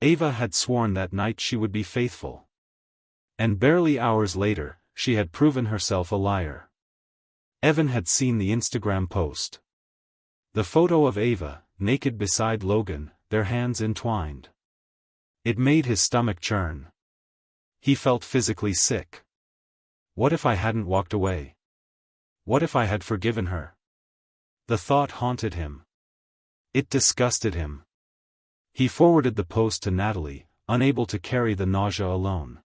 Ava had sworn that night she would be faithful. And barely hours later, she had proven herself a liar. Evan had seen the Instagram post. The photo of Ava, naked beside Logan, their hands entwined. It made his stomach churn. He felt physically sick. What if I hadn't walked away? What if I had forgiven her? The thought haunted him. It disgusted him. He forwarded the post to Natalie, unable to carry the nausea alone.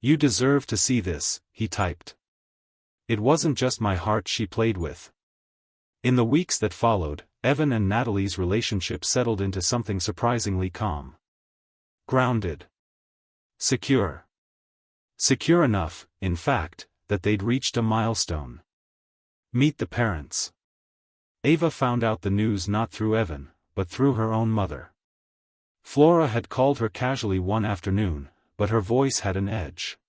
You deserve to see this, he typed. It wasn't just my heart she played with. In the weeks that followed, Evan and Natalie's relationship settled into something surprisingly calm. Grounded. Secure. Secure enough, in fact, that they'd reached a milestone. Meet the parents. Ava found out the news not through Evan, but through her own mother. Flora had called her casually one afternoon, but her voice had an edge.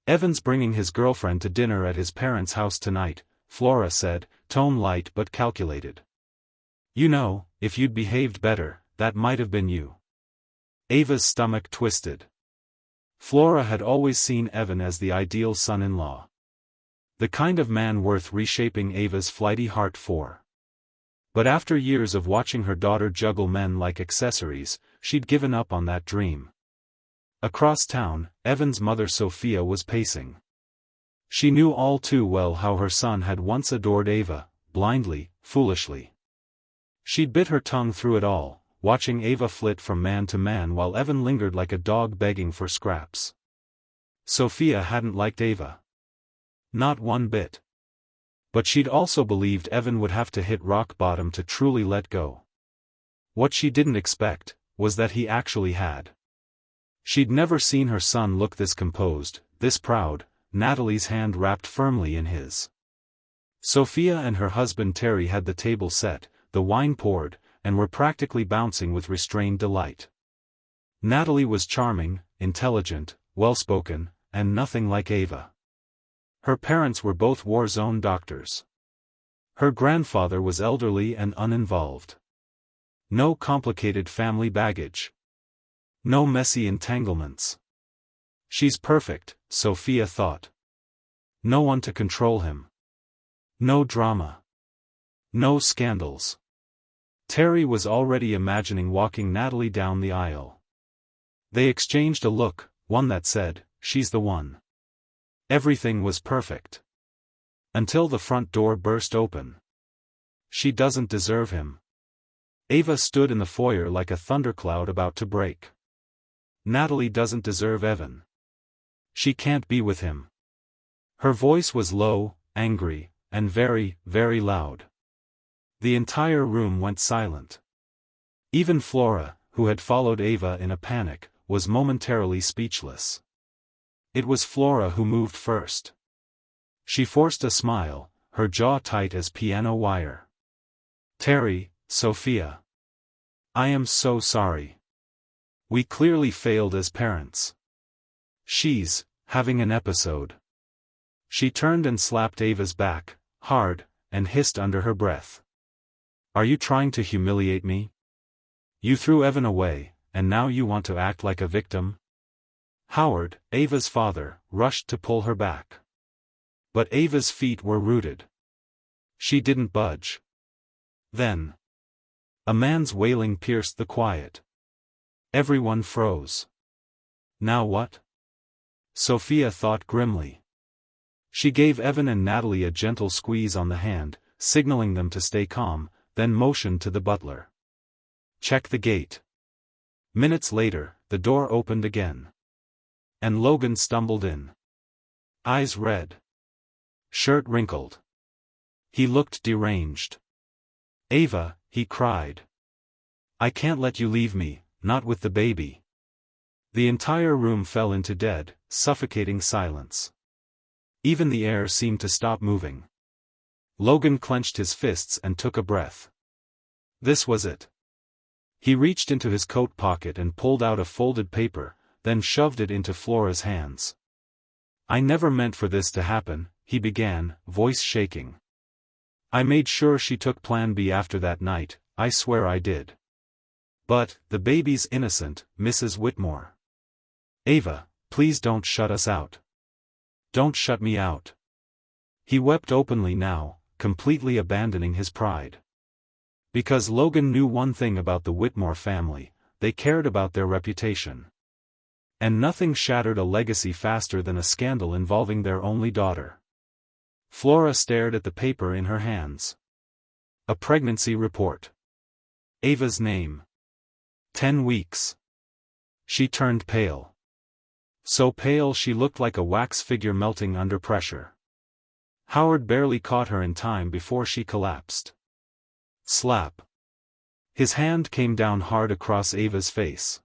"Evan's bringing his girlfriend to dinner at his parents' house tonight," Flora said, tone light but calculated. "You know, if you'd behaved better, that might have been you." Ava's stomach twisted. Flora had always seen Evan as the ideal son-in-law. The kind of man worth reshaping Ava's flighty heart for. But after years of watching her daughter juggle men like accessories, she'd given up on that dream. Across town, Evan's mother Sophia was pacing. She knew all too well how her son had once adored Ava, blindly, foolishly. She'd bit her tongue through it all, watching Ava flit from man to man while Evan lingered like a dog begging for scraps. Sophia hadn't liked Ava. Not one bit. But she'd also believed Evan would have to hit rock bottom to truly let go. What she didn't expect was that he actually had. She'd never seen her son look this composed, this proud, Natalie's hand wrapped firmly in his. Sophia and her husband Terry had the table set, the wine poured, and were practically bouncing with restrained delight. Natalie was charming, intelligent, well-spoken, and nothing like Ava. Her parents were both war-zone doctors. Her grandfather was elderly and uninvolved. No complicated family baggage. No messy entanglements. She's perfect, Sophia thought. No one to control him. No drama. No scandals. Terry was already imagining walking Natalie down the aisle. They exchanged a look, one that said, "She's the one." Everything was perfect. Until the front door burst open. "She doesn't deserve him." Ava stood in the foyer like a thundercloud about to break. "Natalie doesn't deserve Evan. She can't be with him." Her voice was low, angry, and very, very loud. The entire room went silent. Even Flora, who had followed Ava in a panic, was momentarily speechless. It was Flora who moved first. She forced a smile, her jaw tight as piano wire. "Terry, Sophia. I am so sorry. We clearly failed as parents. She's having an episode." She turned and slapped Ava's back, hard, and hissed under her breath. "Are you trying to humiliate me? You threw Evan away, and now you want to act like a victim?" Howard, Ava's father, rushed to pull her back. But Ava's feet were rooted. She didn't budge. Then, a man's wailing pierced the quiet. Everyone froze. "Now what?" Sophia thought grimly. She gave Evan and Natalie a gentle squeeze on the hand, signaling them to stay calm, then motioned to the butler. "Check the gate." Minutes later, the door opened again. And Logan stumbled in. Eyes red. Shirt wrinkled. He looked deranged. "Ava," he cried. "I can't let you leave me, not with the baby." The entire room fell into dead, suffocating silence. Even the air seemed to stop moving. Logan clenched his fists and took a breath. This was it. He reached into his coat pocket and pulled out a folded paper, then shoved it into Flora's hands. "I never meant for this to happen," he began, voice shaking. "I made sure she took Plan B after that night, I swear I did. But, the baby's innocent, Mrs. Whitmore. Ava, please don't shut us out. Don't shut me out." He wept openly now, completely abandoning his pride. Because Logan knew one thing about the Whitmore family, they cared about their reputation. And nothing shattered a legacy faster than a scandal involving their only daughter. Flora stared at the paper in her hands. A pregnancy report. Ava's name. 10 weeks. She turned pale. So pale she looked like a wax figure melting under pressure. Howard barely caught her in time before she collapsed. Slap. His hand came down hard across Ava's face.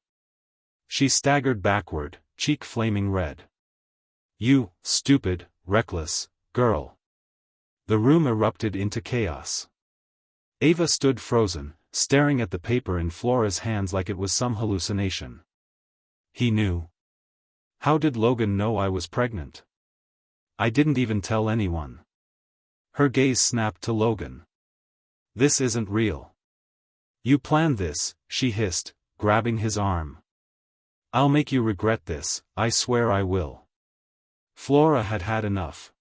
She staggered backward, cheek flaming red. You, stupid, reckless, girl. The room erupted into chaos. Ava stood frozen, staring at the paper in Flora's hands like it was some hallucination. He knew. How did Logan know I was pregnant? I didn't even tell anyone. Her gaze snapped to Logan. This isn't real. You planned this, she hissed, grabbing his arm. I'll make you regret this, I swear I will. Flora had had enough.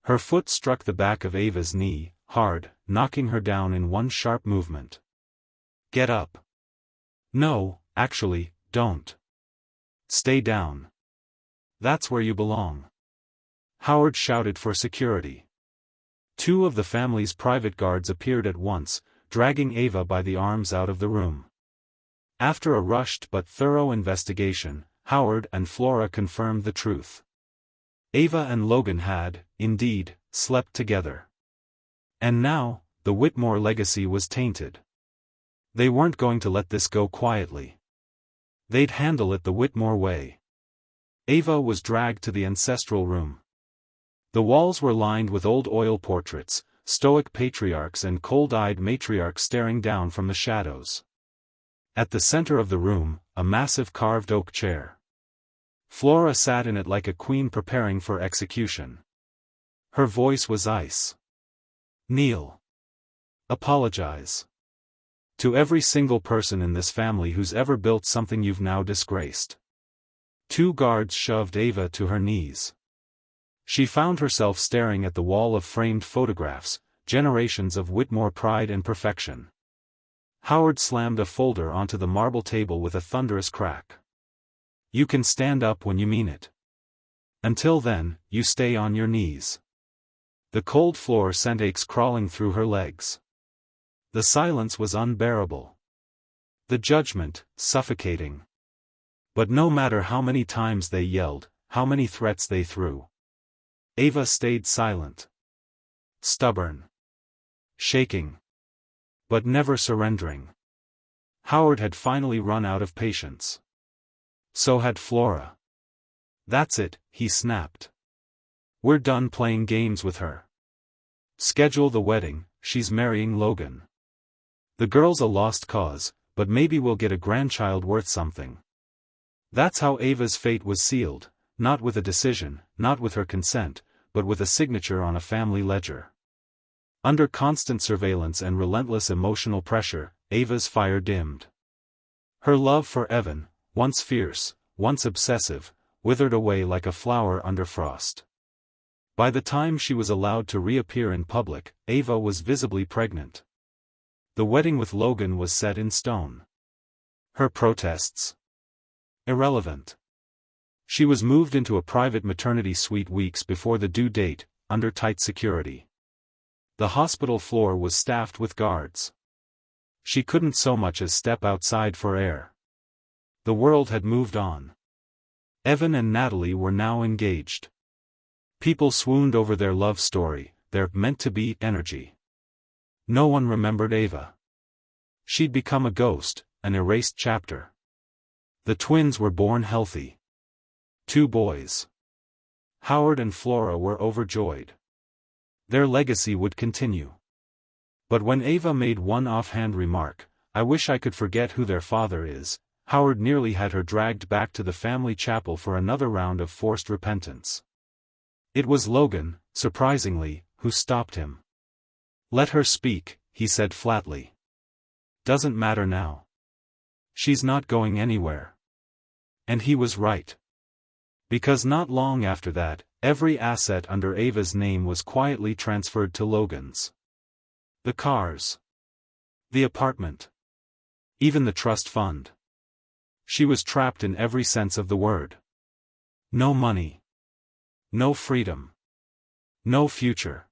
Her foot struck the back of Ava's knee, hard, knocking her down in one sharp movement. Get up. No, actually, don't. Stay down. That's where you belong. Howard shouted for security. 2 of the family's private guards appeared at once, dragging Ava by the arms out of the room. After a rushed but thorough investigation, Howard and Flora confirmed the truth. Ava and Logan had, indeed, slept together. And now, the Whitmore legacy was tainted. They weren't going to let this go quietly. They'd handle it the Whitmore way. Ava was dragged to the ancestral room. The walls were lined with old oil portraits, stoic patriarchs and cold-eyed matriarchs staring down from the shadows. At the center of the room, a massive carved oak chair. Flora sat in it like a queen preparing for execution. Her voice was ice. Kneel. Apologize. To every single person in this family who's ever built something you've now disgraced. 2 guards shoved Ava to her knees. She found herself staring at the wall of framed photographs, generations of Whitmore pride and perfection. Howard slammed a folder onto the marble table with a thunderous crack. You can stand up when you mean it. Until then, you stay on your knees. The cold floor sent aches crawling through her legs. The silence was unbearable. The judgment, suffocating. But no matter how many times they yelled, how many threats they threw, Ava stayed silent. Stubborn. Shaking. But never surrendering. Howard had finally run out of patience. So had Flora. That's it, he snapped. We're done playing games with her. Schedule the wedding, she's marrying Logan. The girl's a lost cause, but maybe we'll get a grandchild worth something. That's how Ava's fate was sealed, not with a decision, not with her consent, but with a signature on a family ledger. Under constant surveillance and relentless emotional pressure, Ava's fire dimmed. Her love for Evan, once fierce, once obsessive, withered away like a flower under frost. By the time she was allowed to reappear in public, Ava was visibly pregnant. The wedding with Logan was set in stone. Her protests? Irrelevant. She was moved into a private maternity suite weeks before the due date, under tight security. The hospital floor was staffed with guards. She couldn't so much as step outside for air. The world had moved on. Evan and Natalie were now engaged. People swooned over their love story, their meant-to-be energy. No one remembered Ava. She'd become a ghost, an erased chapter. The twins were born healthy. 2 boys. Howard and Flora were overjoyed. Their legacy would continue. But when Ava made one offhand remark, "I wish I could forget who their father is," Howard nearly had her dragged back to the family chapel for another round of forced repentance. It was Logan, surprisingly, who stopped him. "Let her speak," he said flatly. "Doesn't matter now. She's not going anywhere." And he was right. Because not long after that, every asset under Ava's name was quietly transferred to Logan's. The cars. The apartment. Even the trust fund. She was trapped in every sense of the word. No money. No freedom. No future.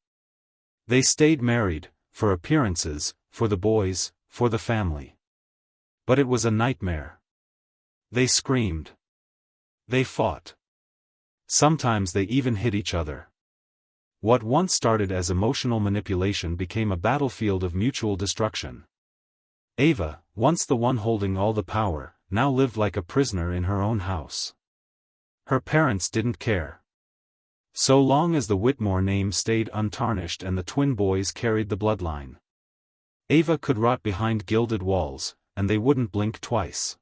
They stayed married, for appearances, for the boys, for the family. But it was a nightmare. They screamed. They fought. Sometimes they even hit each other. What once started as emotional manipulation became a battlefield of mutual destruction. Ava, once the one holding all the power, now lived like a prisoner in her own house. Her parents didn't care. So long as the Whitmore name stayed untarnished and the twin boys carried the bloodline. Ava could rot behind gilded walls, and they wouldn't blink twice.